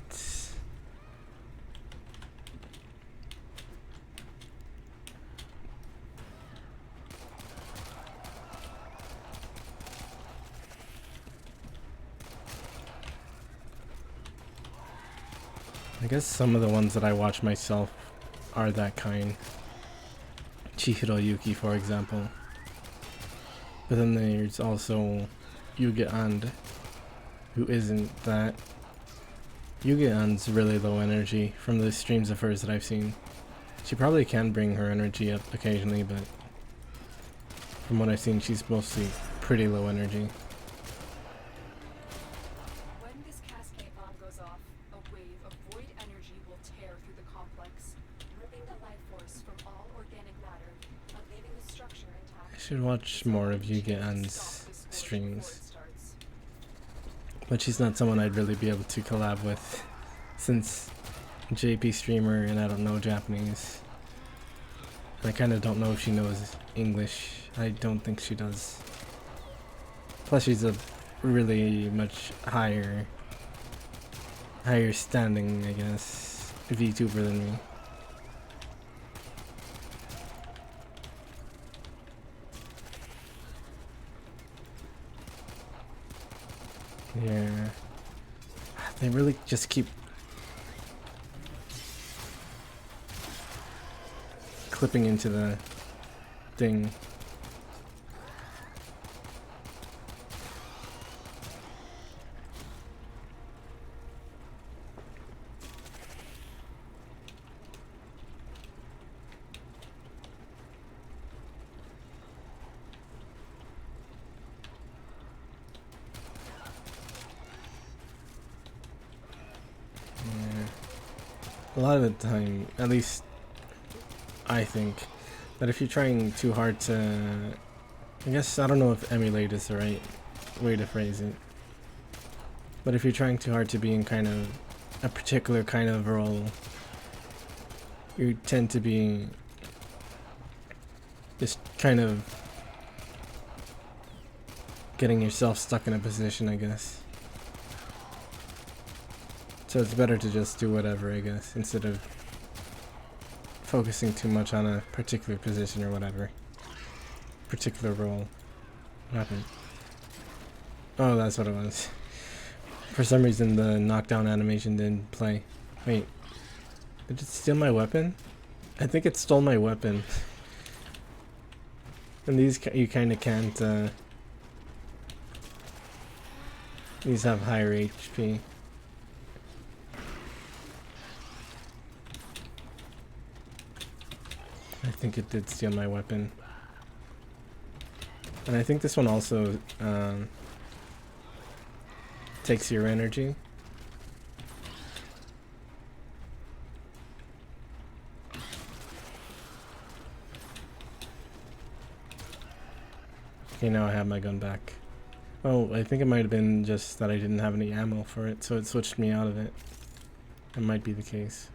I guess some of the ones that I watch myself are that kind. Chihiro Yuki, for example. But then there's also Yuge And, who isn't that. Yuge An's really low energy from the streams of hers that I've seen. She probably can bring her energy up occasionally, but from what I've seen, she's mostly pretty low energy. When this cascade bomb goes off, a wave of void energy will tear through the complex, ripping the life force from all organic matter, but leaving the structure intact. I should watch more of Yuge An's streams. But she's not someone I'd really be able to collab with, since JP streamer and I don't know Japanese. And I kind of don't know if she knows English. I don't think she does. Plus she's a really much higher standing, I guess, VTuber than me. Yeah. They really just keep clipping into the thing. A lot of the time, at least I think, that if you're trying too hard to, I guess, I don't know if emulate is the right way to phrase it, but if you're trying too hard to be in kind of a particular kind of role, you tend to be just kind of getting yourself stuck in a position, I guess. So it's better to just do whatever, I guess, instead of focusing too much on a particular position or whatever. Particular role. What happened? Oh, that's what it was. For some reason the knockdown animation didn't play. Wait. Did it steal my weapon? I think it stole my weapon. And these you kinda can't, these have higher HP. I think it did steal my weapon. And I think this one also takes your energy. Okay, now I have my gun back. Oh, I think it might have been just that I didn't have any ammo for it, so it switched me out of it. That might be the case.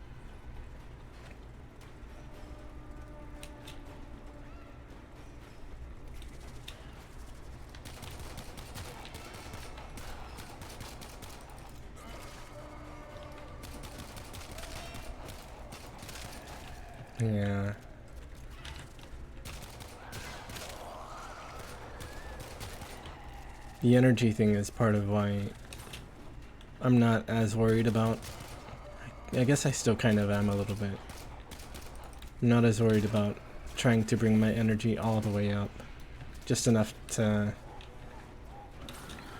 Yeah. The energy thing is part of why I'm not as worried about. I guess I still kind of am a little bit. I'm not as worried about trying to bring my energy all the way up. Just enough to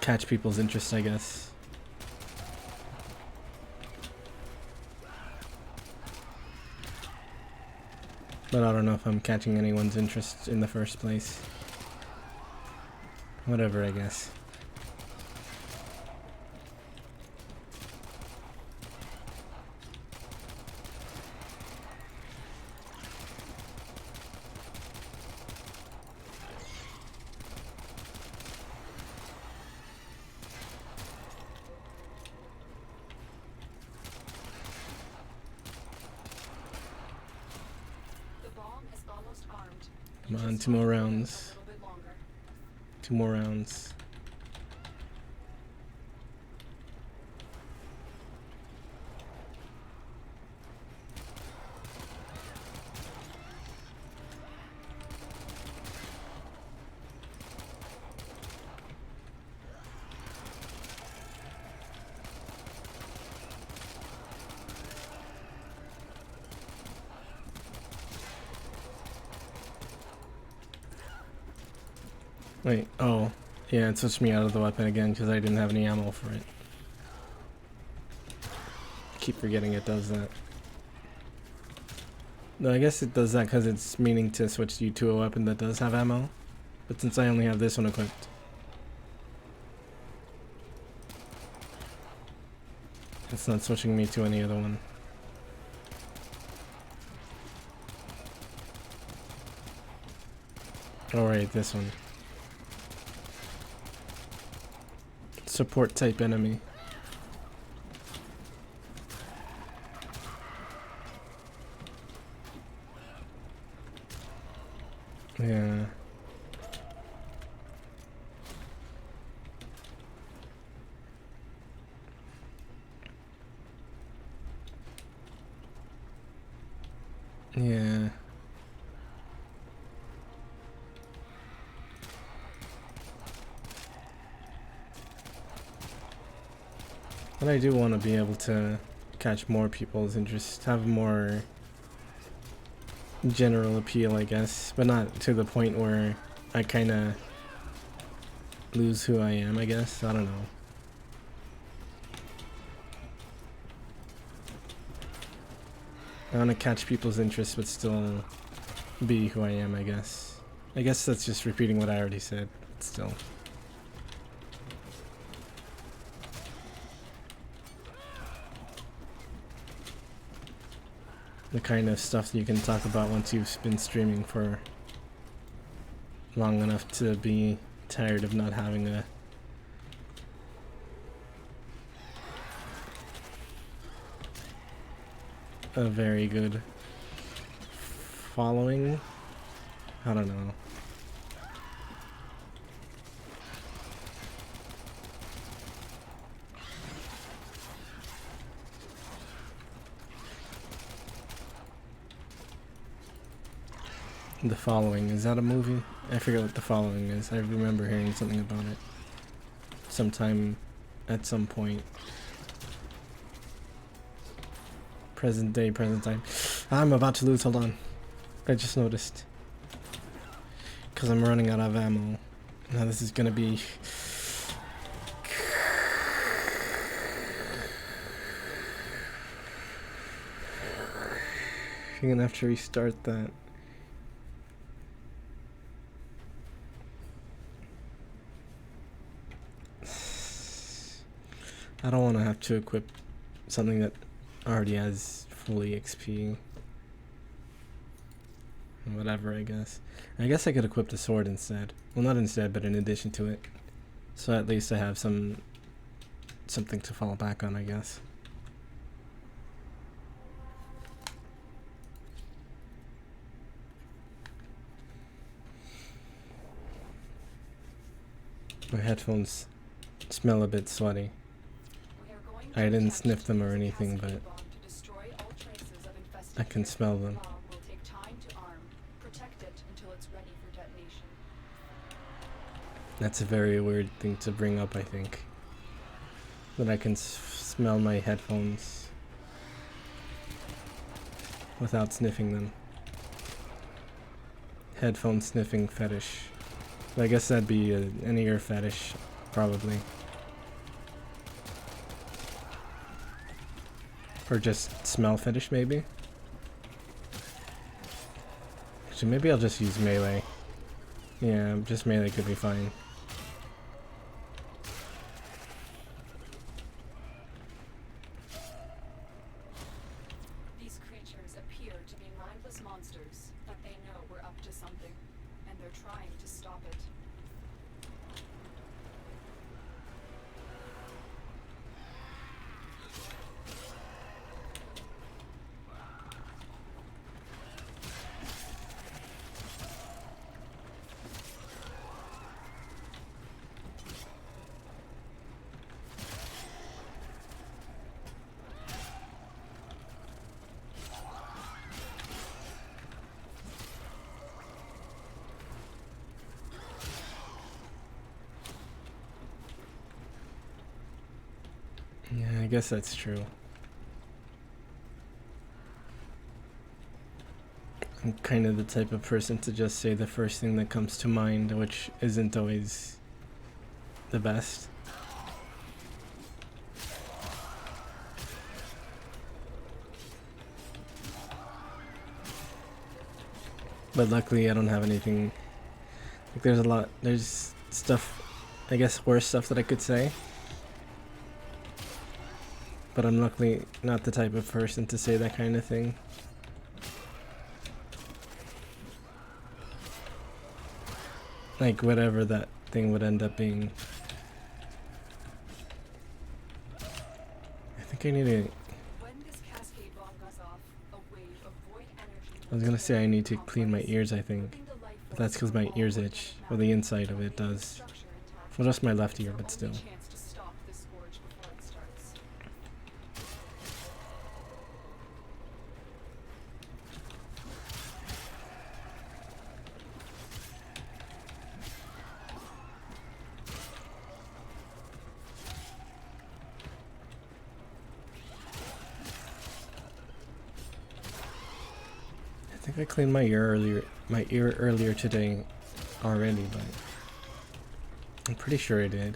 catch people's interest, I guess. But I don't know if I'm catching anyone's interest in the first place. Whatever, I guess. Come on, 2 more rounds. 2 more rounds. Wait, oh. Yeah, it switched me out of the weapon again because I didn't have any ammo for it. I keep forgetting it does that. No, I guess it does that because it's meaning to switch you to a weapon that does have ammo. But since I only have this one equipped, it's not switching me to any other one. Alright, this one. Support type enemy. Yeah. Yeah. But I do want to be able to catch more people's interest, have more general appeal, I guess, but not to the point where I kind of lose who I am, I guess. I don't know. I want to catch people's interest, but still be who I am, I guess. I guess that's just repeating what I already said, but still. The kind of stuff that you can talk about once you've been streaming for long enough to be tired of not having a very good following. I don't know. The Following, is that a movie? I forget what The Following is. I remember hearing something about it sometime at some point. Present day, present time. I'm about to lose, hold on. I just noticed. Because I'm running out of ammo. Now this is gonna be... You're gonna have to restart that. I don't want to have to equip something that already has fully XP. Whatever, I guess. I guess I could equip the sword instead. Well, not instead, but in addition to it. So at least I have something to fall back on, I guess. My headphones smell a bit sweaty. I didn't sniff them or anything, but I can smell them. That's a very weird thing to bring up, I think. That I can smell my headphones without sniffing them. Headphone sniffing fetish. I guess that'd be an ear fetish, probably. Or just smell fetish, maybe? Actually, maybe I'll just use melee. Yeah, just melee could be fine. These creatures appear to be mindless monsters, but they know we're up to something, and they're trying to stop it. Yeah, I guess that's true. I'm kind of the type of person to just say the first thing that comes to mind, which isn't always the best. But luckily I don't have anything, like there's stuff, I guess worse stuff that I could say. But I'm luckily not the type of person to say that kind of thing. Like whatever that thing would end up being. I think I need to, When this cascade bomb goes off, a wave of void energy I was gonna say I need to clean my ears, I think. But that's because my ears itch. Well, the inside of it does. Well, just my left ear, but still. chance to stop this scourge before it starts. I think I cleaned my ear earlier today already, but I'm pretty sure I did.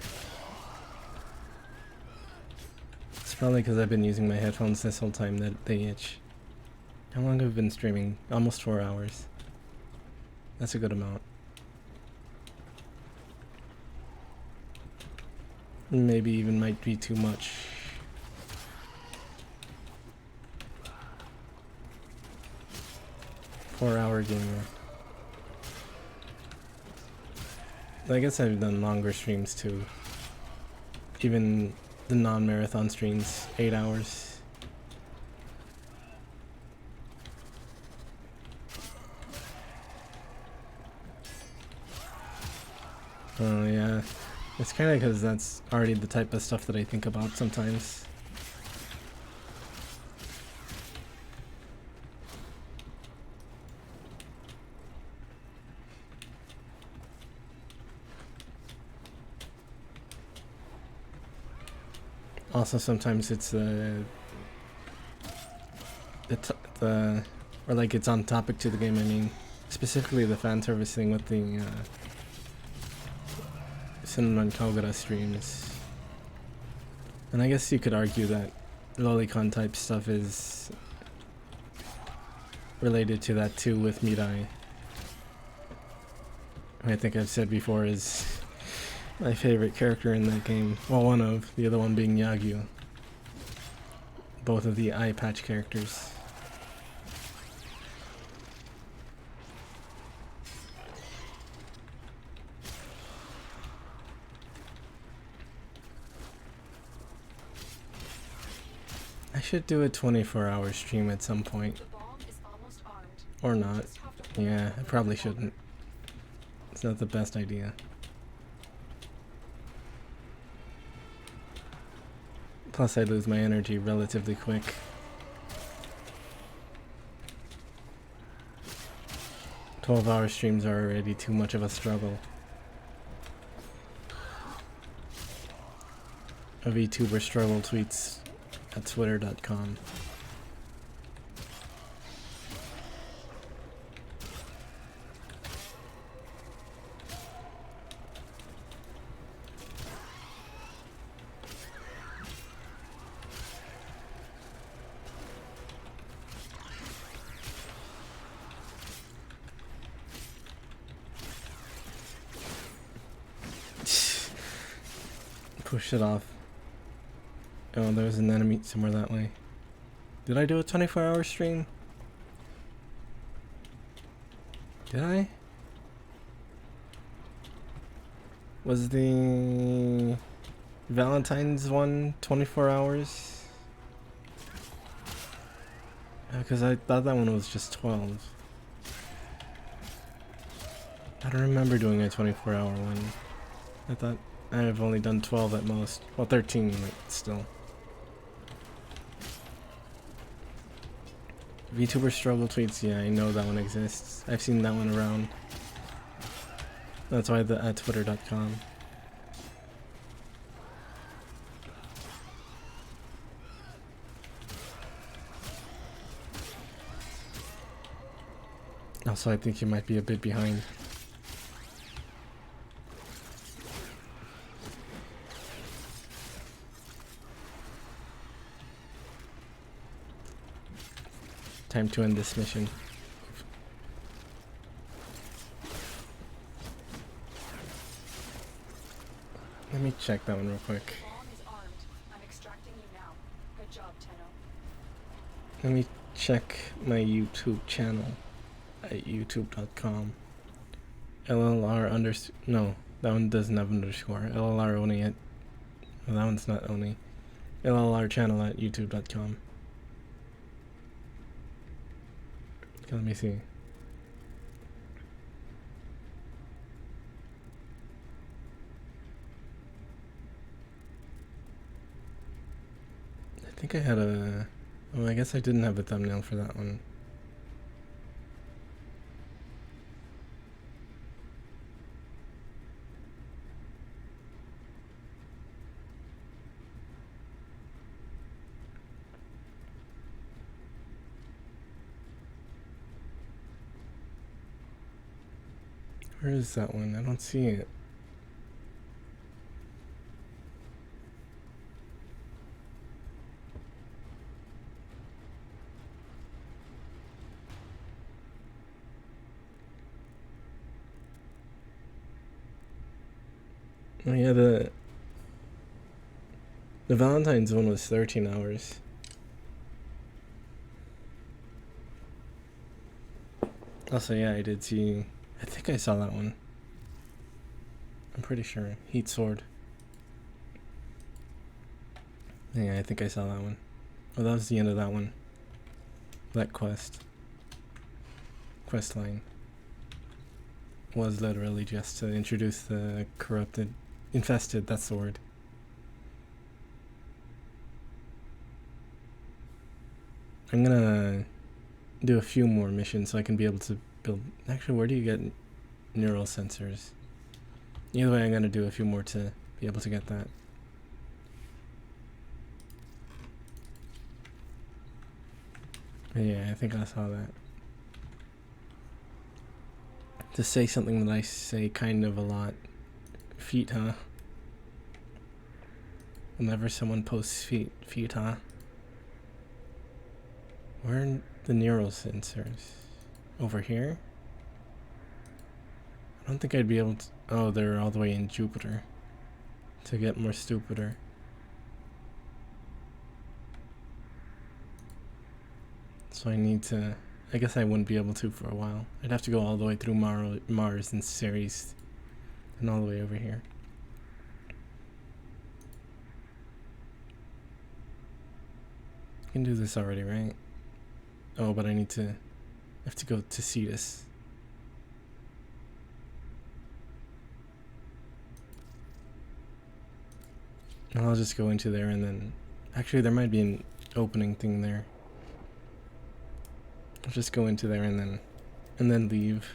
It's probably because I've been using my headphones this whole time that they itch. How long have I been streaming? Almost 4 hours. That's a good amount. Maybe even might be too much. Four-hour gamer. I guess I've done longer streams too. Even the non-marathon streams, 8 hours. Oh yeah, it's kind of because that's already the type of stuff that I think about sometimes. Also, sometimes it's the or like it's on topic to the game. I mean, specifically the fan service thing with the Cinnamon Kogura streams. And I guess you could argue that lolicon type stuff is related to that too with Mirai. I think I've said before is my favorite character in that game. Well, one of, the other one being Yagyu. Both of the eye patch characters. I should do a 24-hour stream at some point. The bomb is almost armed. Or not. Just have to hold Yeah, on I to probably it. shouldn't. It's not the best idea. Plus I lose my energy relatively quick. "12-hour streams are already too much of a struggle." A VTuber struggle tweets at twitter.com. Push it off. Oh, there's an enemy somewhere that way. Did I do a 24-hour stream? Did I? Was the Valentine's one 24 hours? Because I thought that one was just 12. I don't remember doing a 24-hour one. I thought I've only done 12 at most. Well, 13, but still. VTuber struggle tweets, yeah, I know that one exists. I've seen that one around. That's why the at twitter.com. Also, I think you might be a bit behind. Time to end this mission. Let me check that one real quick. Bomb is armed. I'm extracting you now. Good job, Tenno. Let me check my YouTube channel at youtube.com. LLR no, that one doesn't have underscore. LLR only at, well, that one's not only. LLR channel at youtube.com. Okay, let me see. I think I had a, oh, I guess I didn't have a thumbnail for that one. Where is that one? I don't see it. Oh yeah, the Valentine's one was 13 hours. Also, yeah, I did see, I think I saw that one. I'm pretty sure. Heat Sword. Yeah, I think I saw that one. Oh, that was the end of that one. That quest line was literally just to introduce the corrupted, infested, that's the word. I'm gonna do a few more missions so I can be able to build, actually, where do you get neural sensors? Either way, I'm gonna do a few more to be able to get that. But yeah, I think I saw that. To say something that I say kind of a lot. Feet, huh? Whenever someone posts feet, huh? Where are the neural sensors? Over here? I don't think I'd be able to, oh, they're all the way in Jupiter. To get more stupider. So I need to, I guess I wouldn't be able to for a while. I'd have to go all the way through Mars and Ceres and all the way over here. I can do this already, right? Oh, but I have to go to Cetus. And I'll just go into there and then, actually there might be an opening thing there. I'll just go into there and then leave.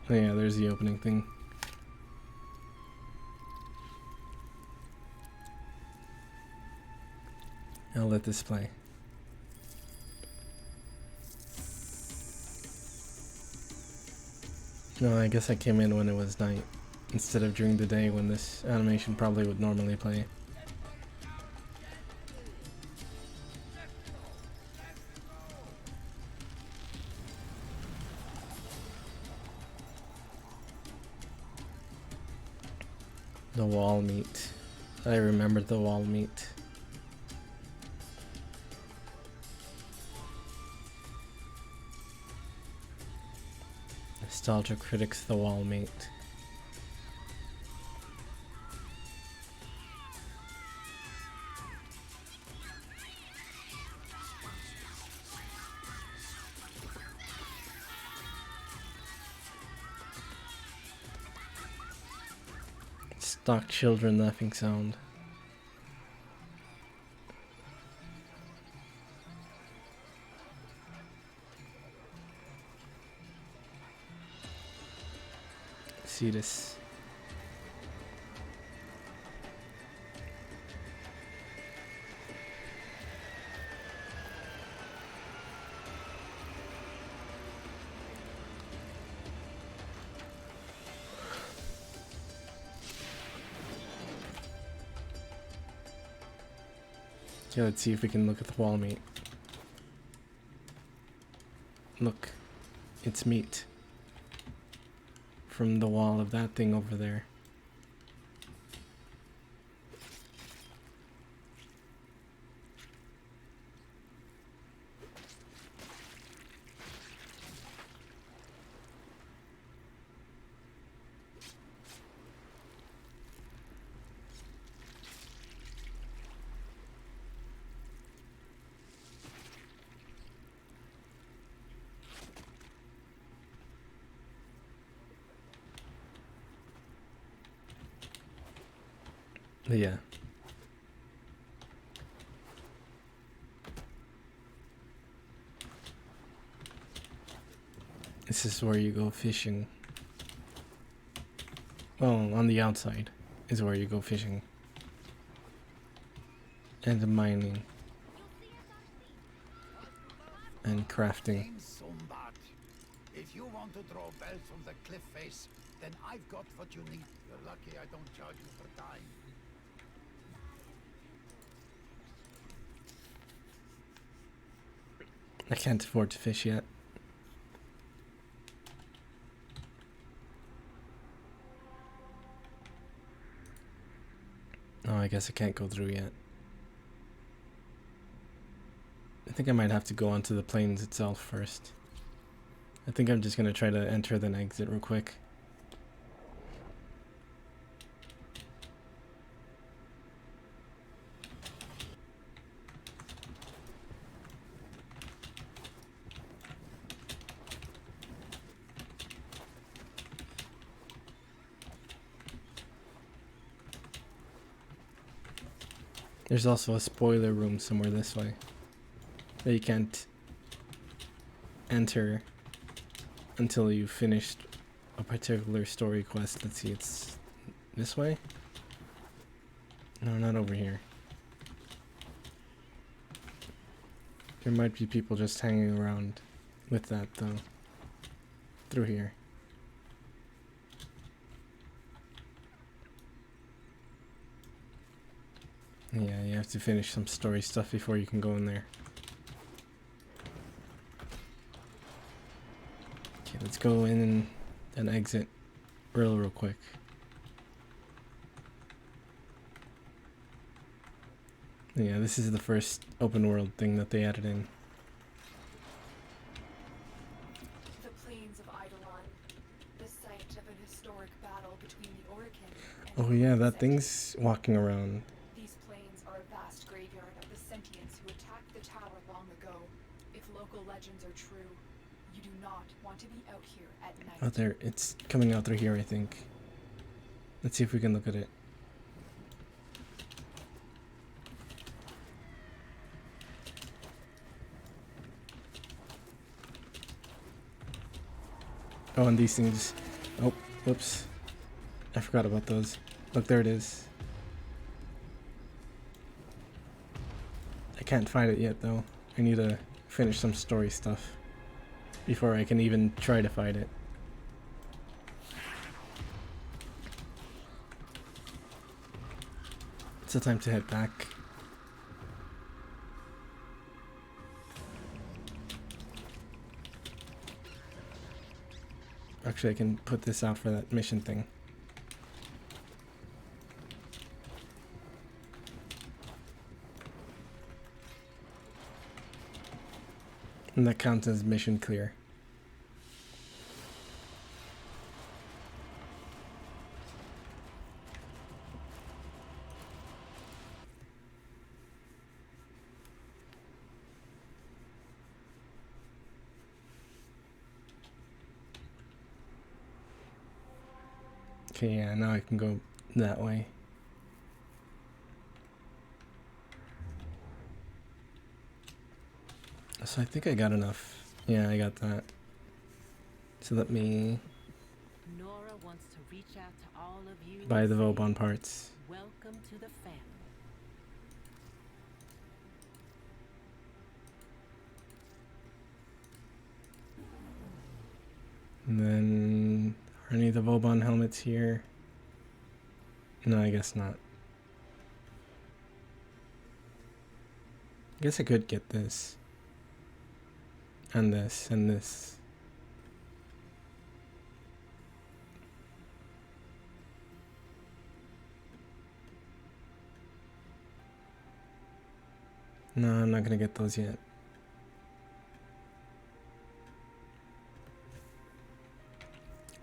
Oh yeah, there's the opening thing. I'll let this play. No, I guess I came in when it was night, instead of during the day when this animation probably would normally play. The wall meat. I remembered the wall meat. Nostalgia critics, the wall meat. Stock children laughing sound. Cetus. Okay, let's see if we can look at the wall meat. Look, it's meat from the wall of that thing over there. But yeah. This is where you go fishing. Well, on the outside is where you go fishing. And mining. And crafting. Thanks, Umbat. If you want to draw bells from the cliff face, then I've got what you need. You're lucky I don't charge you for time. I can't afford to fish yet. Oh, I guess I can't go through yet. I think I might have to go onto the plains itself first. I think I'm just gonna try to enter then exit real quick. There's also a spoiler room somewhere this way that you can't enter until you've finished a particular story quest. Let's see, it's this way? No, not over here. There might be people just hanging around with that though. Through here. Yeah, you have to finish some story stuff before you can go in there. Okay, let's go in and exit real quick. Yeah, this is the first open world thing that they added in. The plains of Eidolon, the site of an historic battle between the Orichan and Oh the yeah, that Sentients. thing's walking around. These plains are a vast graveyard of the Sentients who attacked the tower long ago. If local legends are true, you do not want to be out here at night. Oh, there, it's coming out through here, I think. Let's see if we can look at it. Oh, and these things. Oh, whoops. I forgot about those. Look, there it is. I can't find it yet, though. I need to finish some story stuff before I can even try to find it. It's the time to head back. Actually, I can put this out for that mission thing. And that counts as mission clear. Okay, yeah, now I can go that way. So I think I got enough. Yeah, I got that. So let me Nora wants to reach out to all of you. buy the and say, Vauban parts. welcome to the family. And then, are any of the Vauban helmets here? No, I guess not. I guess I could get this. And this, and this. No, I'm not gonna get those yet.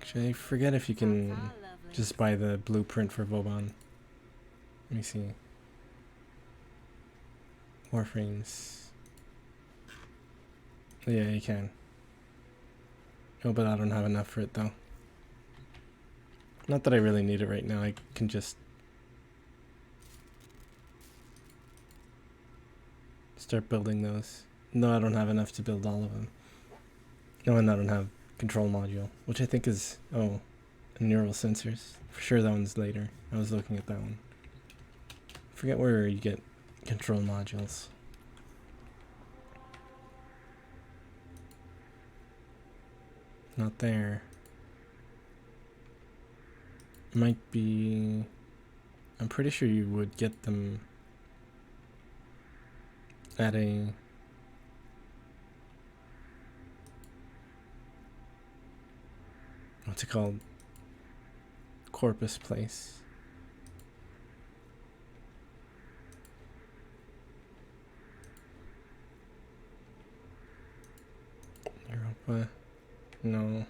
Actually, I forget if you can just buy the blueprint for Vauban. Let me see. Warframes. Yeah, you can. Oh, but I don't have enough for it though. Not that I really need it right now. I can just start building those. No, I don't have enough to build all of them. No, and I don't have control module, which I think is, oh, neural sensors. For sure that one's later. I was looking at that one. Forget where you get control modules. Not there. Might be... I'm pretty sure you would get them at a... What's it called? Corpus place. Europa. No.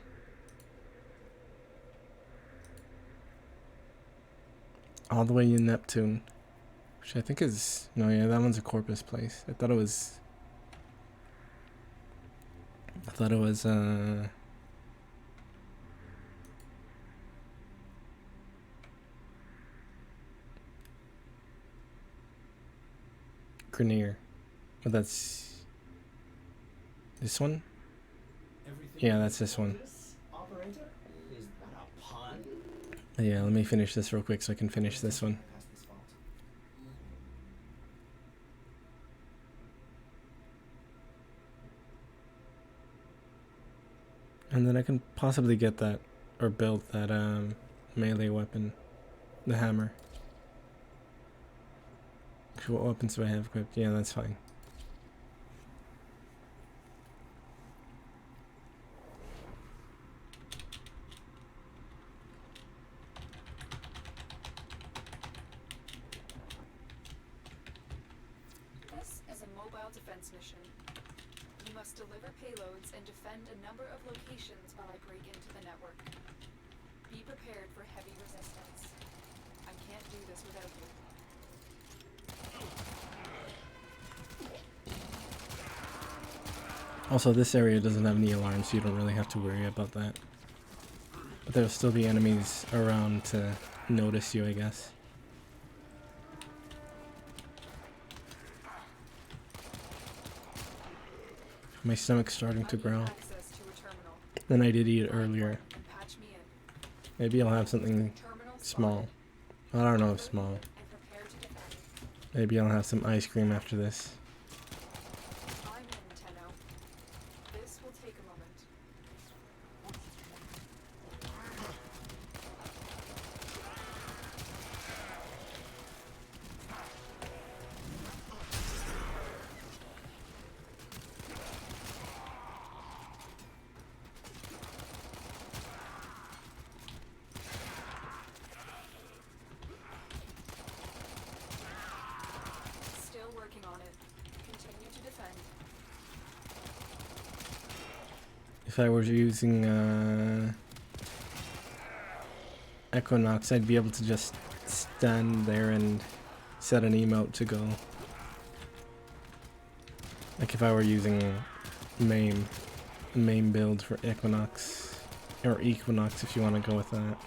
All the way in Neptune. Which I think is... No, yeah, that one's a Corpus place. I thought it was... Grenier. But that's... This one? Everything Yeah, that's this one. Operator? Is that a pun? Yeah, let me finish this real quick so I can finish this one. Past this fault. And then I can possibly get that, or build that melee weapon, the hammer. Actually, what weapons do I have equipped? Yeah, that's fine. This is a mobile defense mission. You must deliver payloads and defend a number of locations while I break into the network. Be prepared for heavy resistance. I can't do this without you. Also, this area doesn't have any alarms, so you don't really have to worry about that. But there'll still be enemies around to notice you, I guess. My stomach's starting to growl. Access to a terminal. Than I did eat earlier. And patch me in. Maybe I'll have something Terminal small. I don't know if small. and prepare to defend. Maybe I'll have some ice cream after this. I'm in, Tenno. This will take a moment. Still working on it. Continue to defend. If I were using Equinox, I'd be able to just stand there and set an emote to go. Like if I were using main build for Equinox, or Equinox if you want to go with that.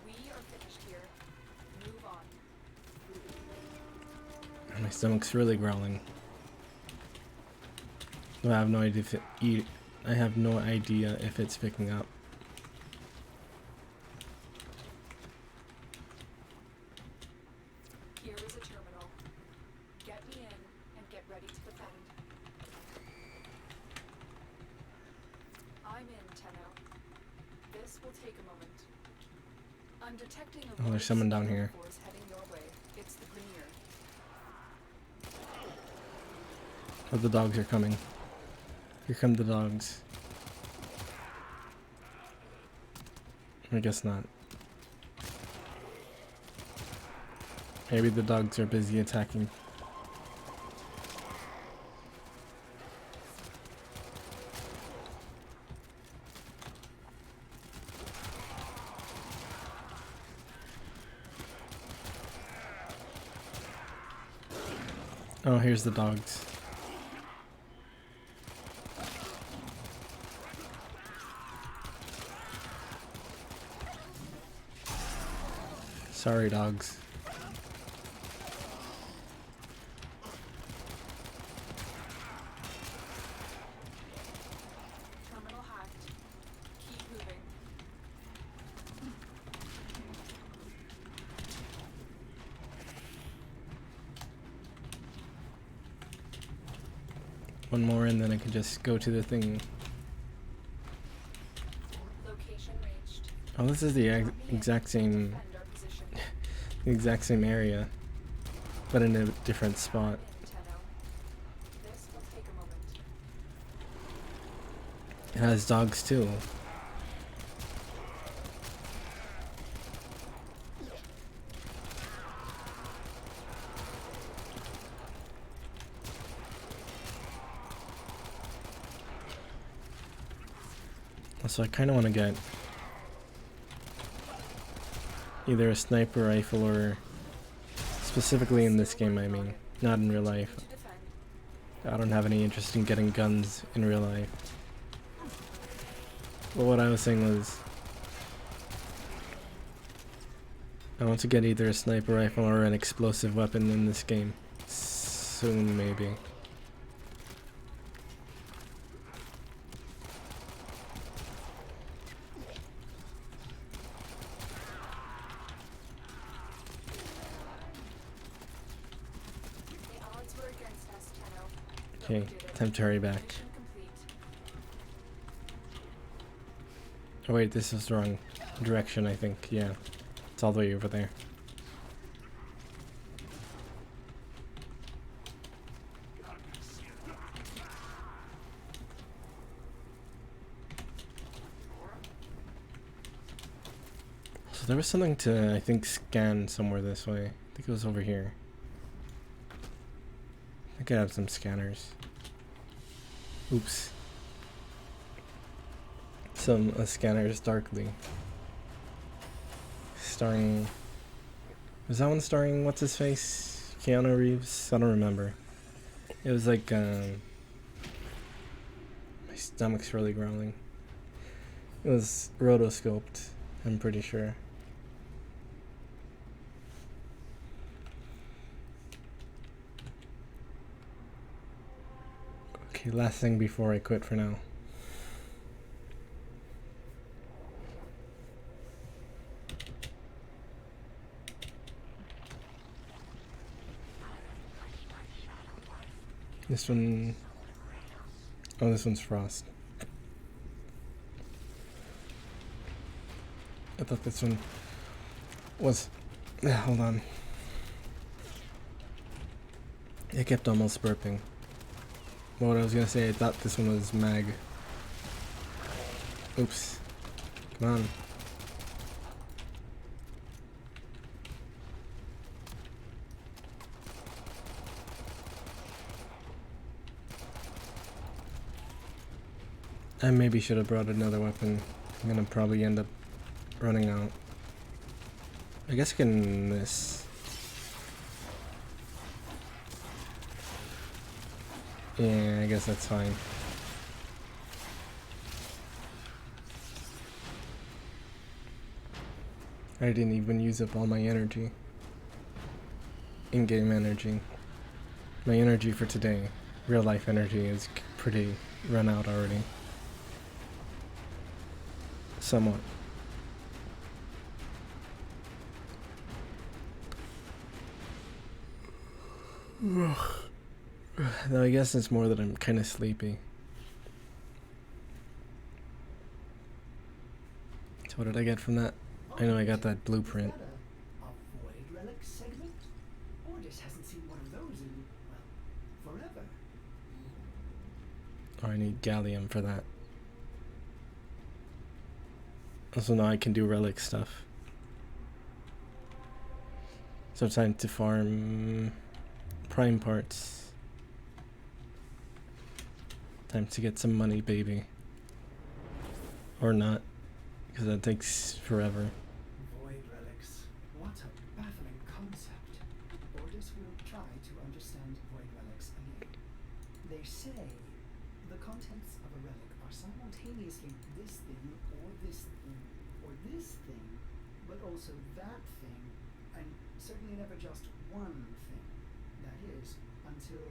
We are finished here. Move on. My stomach's really growling. I have no idea if I have no idea if it's picking up. Here is a terminal. Get me in and get ready to defend. I'm in, Tenno. This will take a moment. I'm detecting a Oh, there's someone down here. force heading your way. It's the Grenier. Oh, the dogs are coming. Here come the dogs. I guess not. Maybe the dogs are busy attacking. Oh, here's the dogs. Sorry, dogs. Terminal hacked. Keep moving. One more and then I can just go to the thing. Location reached. Oh, this is the exact same Defend our position. the exact same area, but in a different spot. In Tenno. This will take a moment. It has dogs too. So I kind of want to get either a sniper rifle or specifically in this game, I mean, not in real life. To defend. I don't have any interest in getting guns in real life. But what I was saying was I want to get either a sniper rifle or an explosive weapon in this game. Soon, maybe. The odds were against us, Tenno. But Okay, we did it. time to hurry back. Mission complete. Oh wait, this is the wrong direction, I think. Yeah, it's all the way over there. So there was something to, I think, scan somewhere this way. I think it was over here. I think I have some scanners. Oops. Some scanners darkly. Starring... Was that one starring what's his face? Keanu Reeves? I don't remember. It was like my stomach's really growling. It was rotoscoped, I'm pretty sure. Okay, last thing before I quit for now. This one... Oh, this one's Frost. I thought this one was... hold on. I kept almost burping. What I was gonna say, I thought this one was Mag. Oops. Come on. I maybe should have brought another weapon. I'm gonna probably end up running out. I guess I can miss. Yeah, I guess that's fine. I didn't even use up all my energy. In-game energy. My energy for today, real life energy, is pretty run out already. Somewhat. Though I guess it's more that I'm kind of sleepy. So what did I get from that? I know I got that blueprint. Is that a void relic segment? Ordis hasn't seen one of those in, well, forever. Or I need gallium for that. Also now I can do relic stuff. So time to farm prime parts. Time to get some money, baby. Or not, because that takes forever. Void relics. What a baffling concept. Ordis will try to understand void relics again. They say the contents of a relic are simultaneously this thing, or this thing, or this thing, but also that thing, and certainly never just one thing. That is, until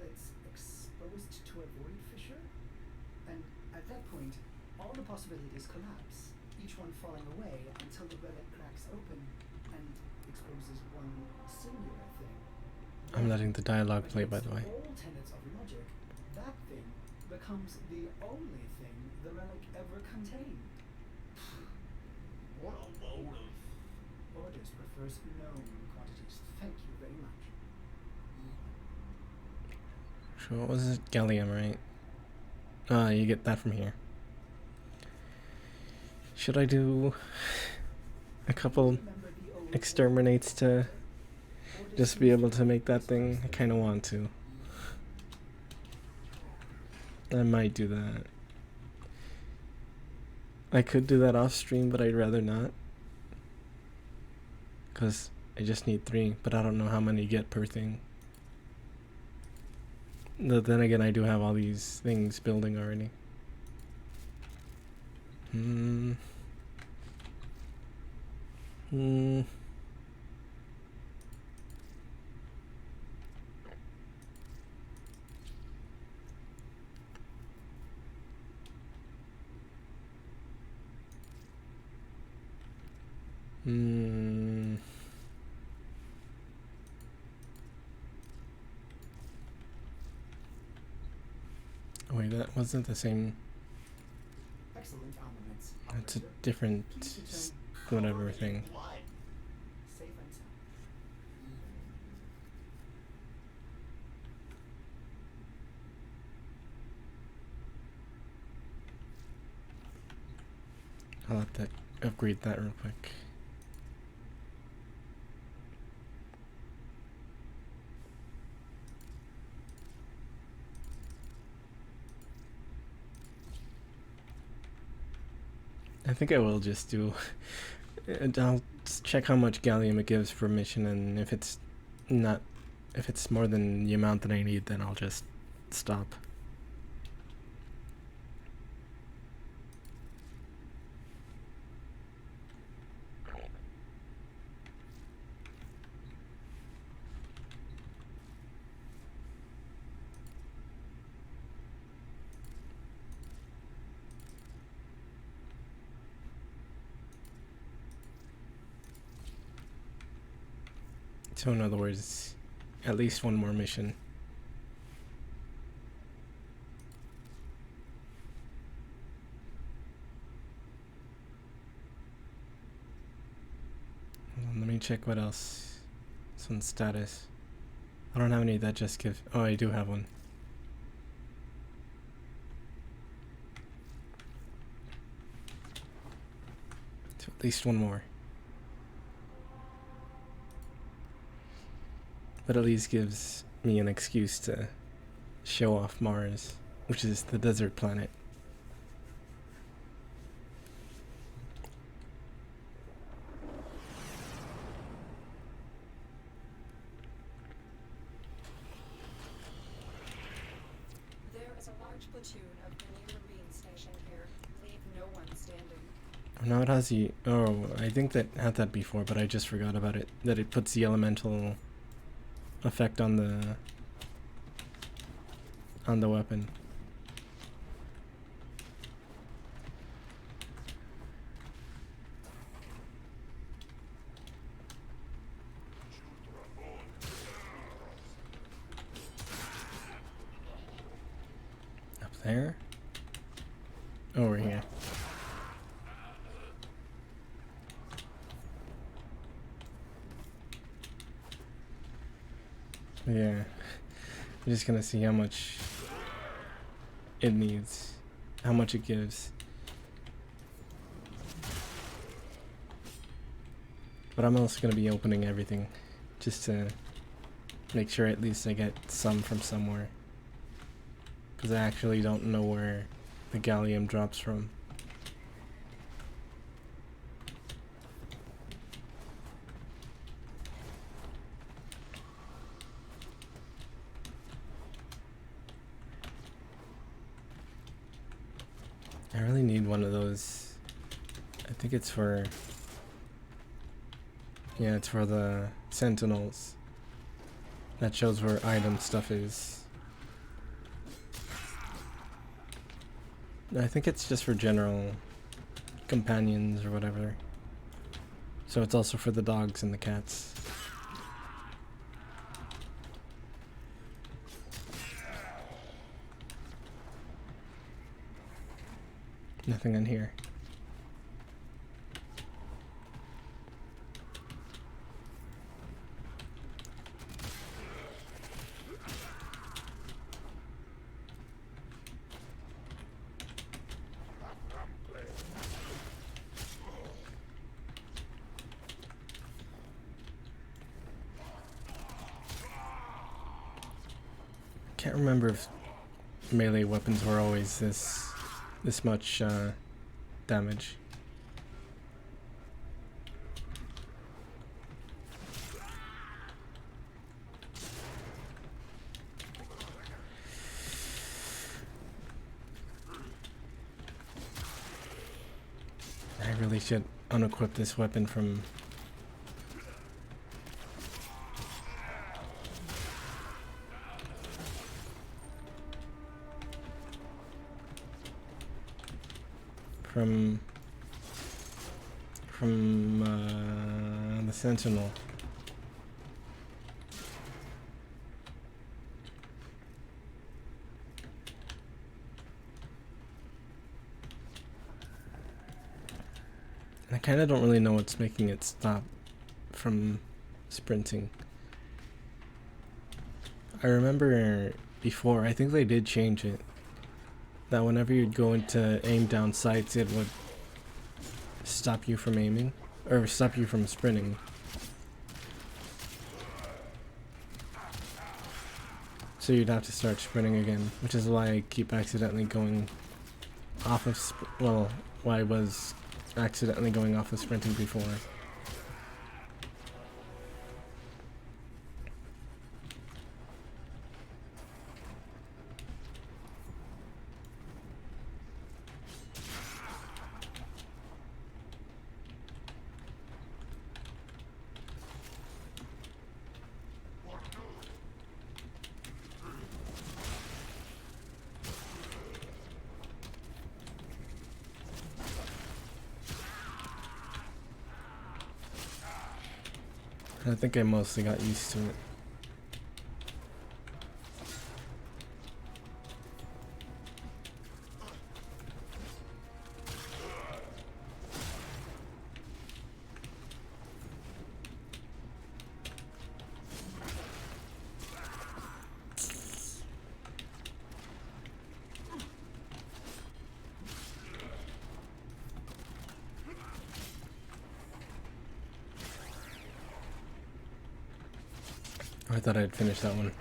it's exposed to a void fissure. And at that point, all the possibilities collapse, each one falling away until the relic cracks open and exposes one singular thing. I'm letting the dialogue play, by the way. All tenets of logic, that thing becomes the only thing the relic ever contained. What a load of... Ordis prefers known quantities. Thank you very much. So what was it? Gallium, right? You get that from here. Should I do a couple exterminates to just be able to make that thing? I kind of want to. I might do that. I could do that off stream, but I'd rather not. Because I just need 3, but I don't know how many you get per thing. But then again, I do have all these things building already. Wait, that wasn't the same. Excellent armaments. That's a Operator. different Please whatever Covered in thing. blood. Safe and sound. I'll have to upgrade that real quick. I think I will just do. And I'll just check how much gallium it gives per mission, and if it's not, if it's more than the amount that I need, then I'll just stop. So in other words, at least one more mission. Hold on, let me check what else. This one's status. I don't have any that just give. Oh, I do have one. So at least one more. But at least gives me an excuse to show off Mars, which is the desert planet. There is a large platoon of Marine stationed here. Leave no one standing. Now it has the. Oh, I think that had that before, but I just forgot about it. That it puts the elemental effect on the weapon. Up there? Over here. Yeah. I'm just gonna see how much it needs, how much it gives. But I'm also gonna be opening everything just to make sure at least I get some from somewhere. Because I actually don't know where the gallium drops from. I really need one of those. I think it's for... Yeah, it's for the sentinels. That shows where item stuff is. I think it's just for general companions or whatever. So it's also for the dogs and the cats. Nothing in here. Can't remember if melee weapons were always this much damage. I really should unequip this weapon from... the sentinel. I kind of don't really know what's making it stop from sprinting. I remember before, I think they did change it, that whenever you'd go into aim down sights, it would stop you from aiming, or stop you from sprinting. So you'd have to start sprinting again, which is why I keep accidentally going off of, well, why I was accidentally going off of sprinting before. I think I mostly got used to it. I thought I'd finish that one.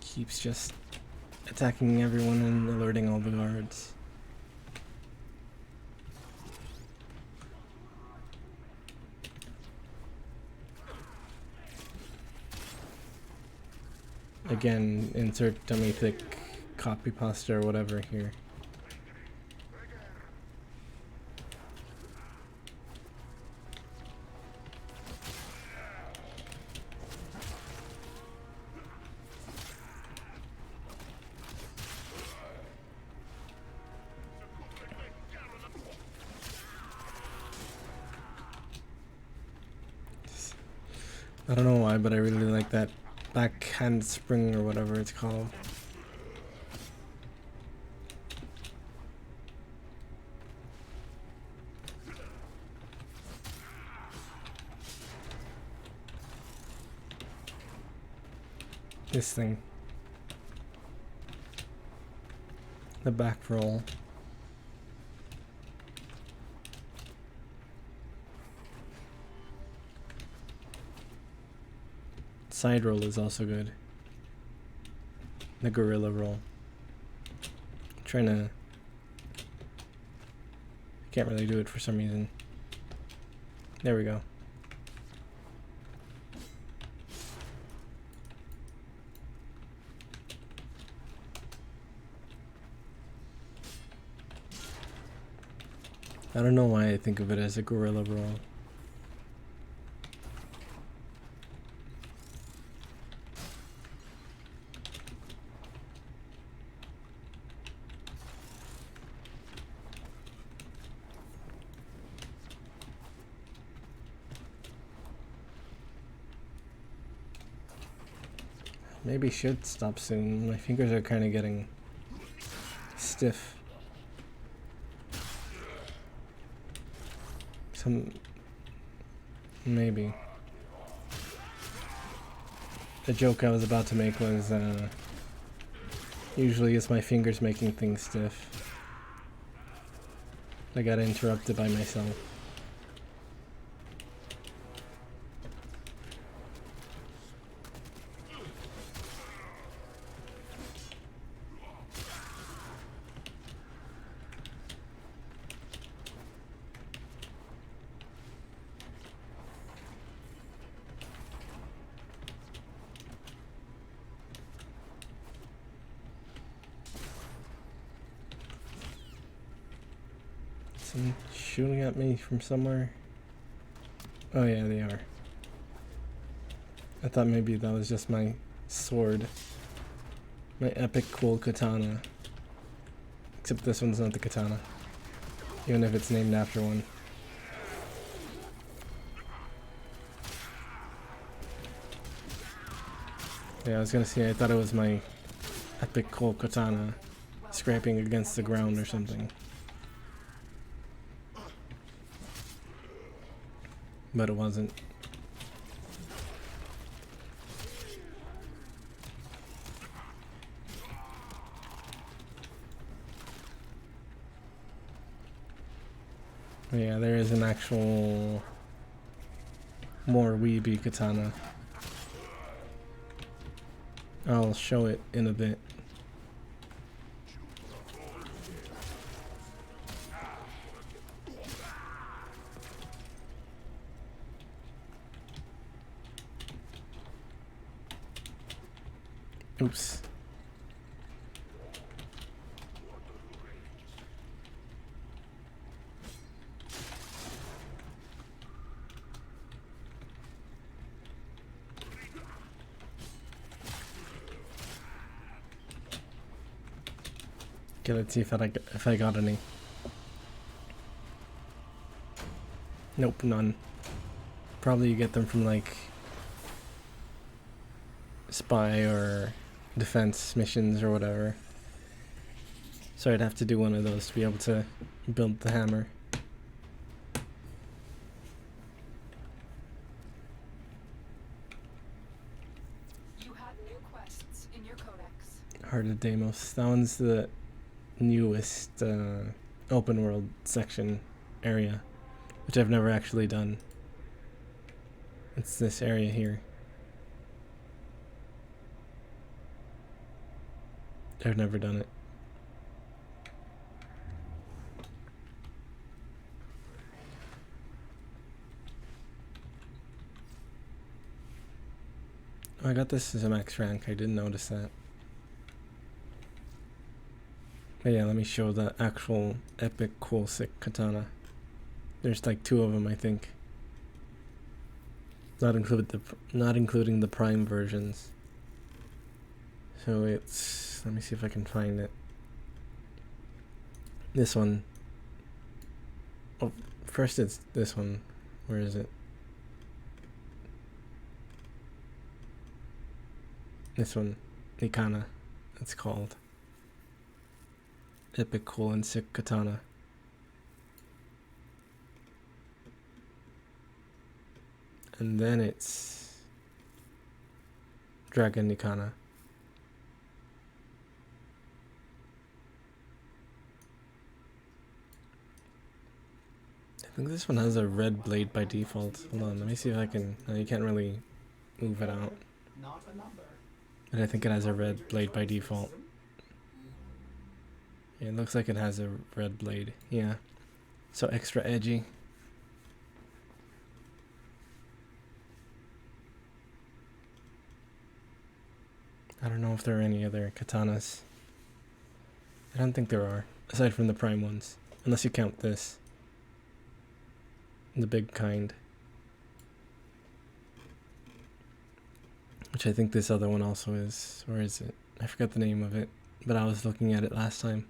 Keeps just attacking everyone and alerting all the guards. Again, insert dummy thick copy pasta or whatever here. I don't know why, but I really like that backhand spring or whatever it's called. This thing. The back roll. Side roll is also good. The gorilla roll. I'm trying to... I can't really do it for some reason. There we go. I don't know why I think of it as a gorilla roll. Maybe should stop soon. My fingers are kind of getting stiff. Maybe. The joke I was about to make was, usually it's my fingers making things stiff. I got interrupted by myself. Some shooting at me from somewhere. Oh yeah, they are. I thought maybe that was just my sword. My epic cool katana. Except this one's not the katana. Even if it's named after one. Yeah, I was gonna say, I thought it was my epic cool katana scraping against the ground or something. But it wasn't. But yeah, there is an actual more weeby katana. I'll show it in a bit. Oops. Okay, let's see if I got any. Nope, none. Probably you get them from like spy or defense missions or whatever. So I'd have to do one of those to be able to build the hammer. You have new quests in your codex. Heart of Deimos. That one's the newest open world section area, which I've never actually done. It's this area here. I've never done it. Oh, I got this as a max rank. I didn't notice that. But yeah, let me show the actual epic cool sick katana. There's like 2 of them, I think. Not including the prime versions. So it's, let me see if I can find it. This one. Oh, first it's this one. Where is it? This one, Nikana, it's called. Epic Cool and Sick Katana. And then it's Dragon Nikana. I think this one has a red blade by default. Hold on, let me see if I can... No, you can't really move it out. Not a number. But I think it has a red blade by default. Yeah, it looks like it has a red blade. Yeah. So extra edgy. I don't know if there are any other katanas. I don't think there are, aside from the prime ones. Unless you count this. The big kind. Which I think this other one also is. Where is it? I forgot the name of it, but I was looking at it last time.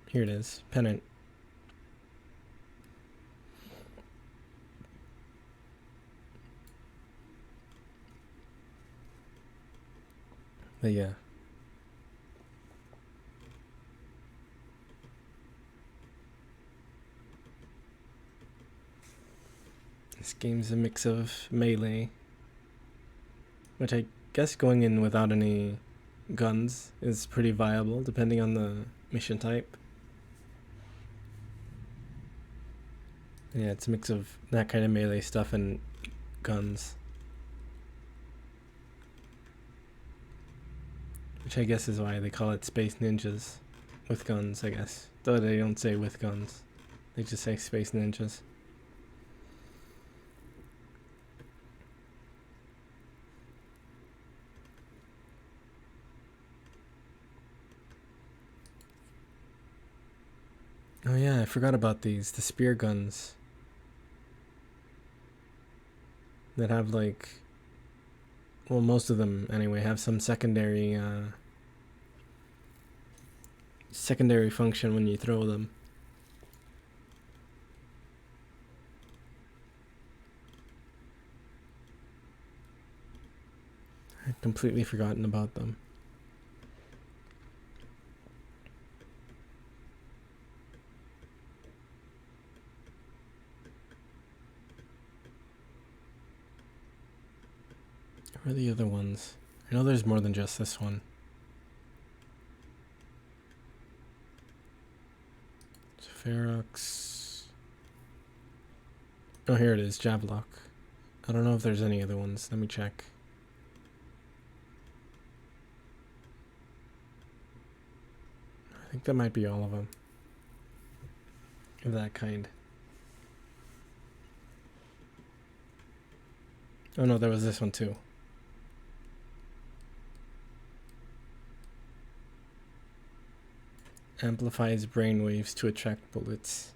Here it is. Pennant. But yeah. This game's a mix of melee, which I guess going in without any guns is pretty viable depending on the mission type. Yeah, it's a mix of that kind of melee stuff and guns. Which I guess is why they call it Space Ninjas. With guns, I guess. Though they don't say with guns. They just say Space Ninjas. Oh yeah, I forgot about these. The spear guns. That have like... Well, most of them anyway have some secondary function when you throw them. I'd completely forgotten about them. Where are the other ones? I know there's more than just this one. Ferox. Oh, here it is, Javelok. I don't know if there's any other ones. Let me check. I think that might be all of them. Of that kind. Oh no, there was this one too. Amplifies brainwaves to attract bullets.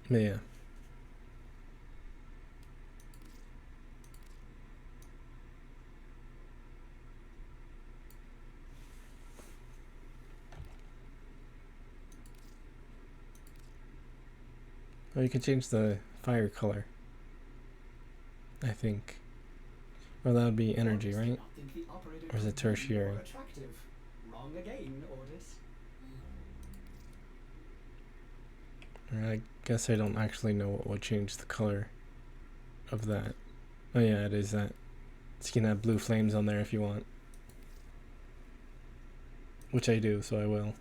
Yeah. Oh, you can change the fire color. I think. Or that would be energy, right? Or is it tertiary? Wrong again, Ordis. I guess I don't actually know what would change the color of that. Oh yeah, it is that. So you can have blue flames on there if you want. Which I do, so I will.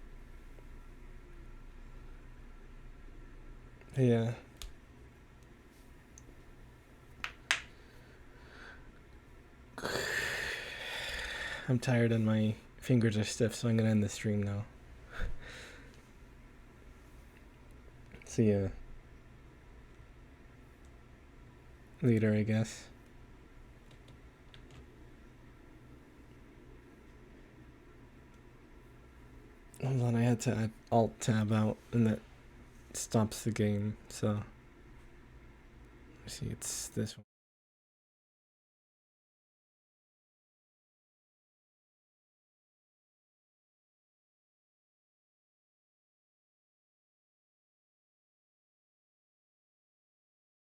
Yeah. I'm tired and my fingers are stiff, so I'm gonna end the stream now. See ya. Later, I guess. Hold on, I had to Alt tab out and that stops the game, so. Let's see, it's this one.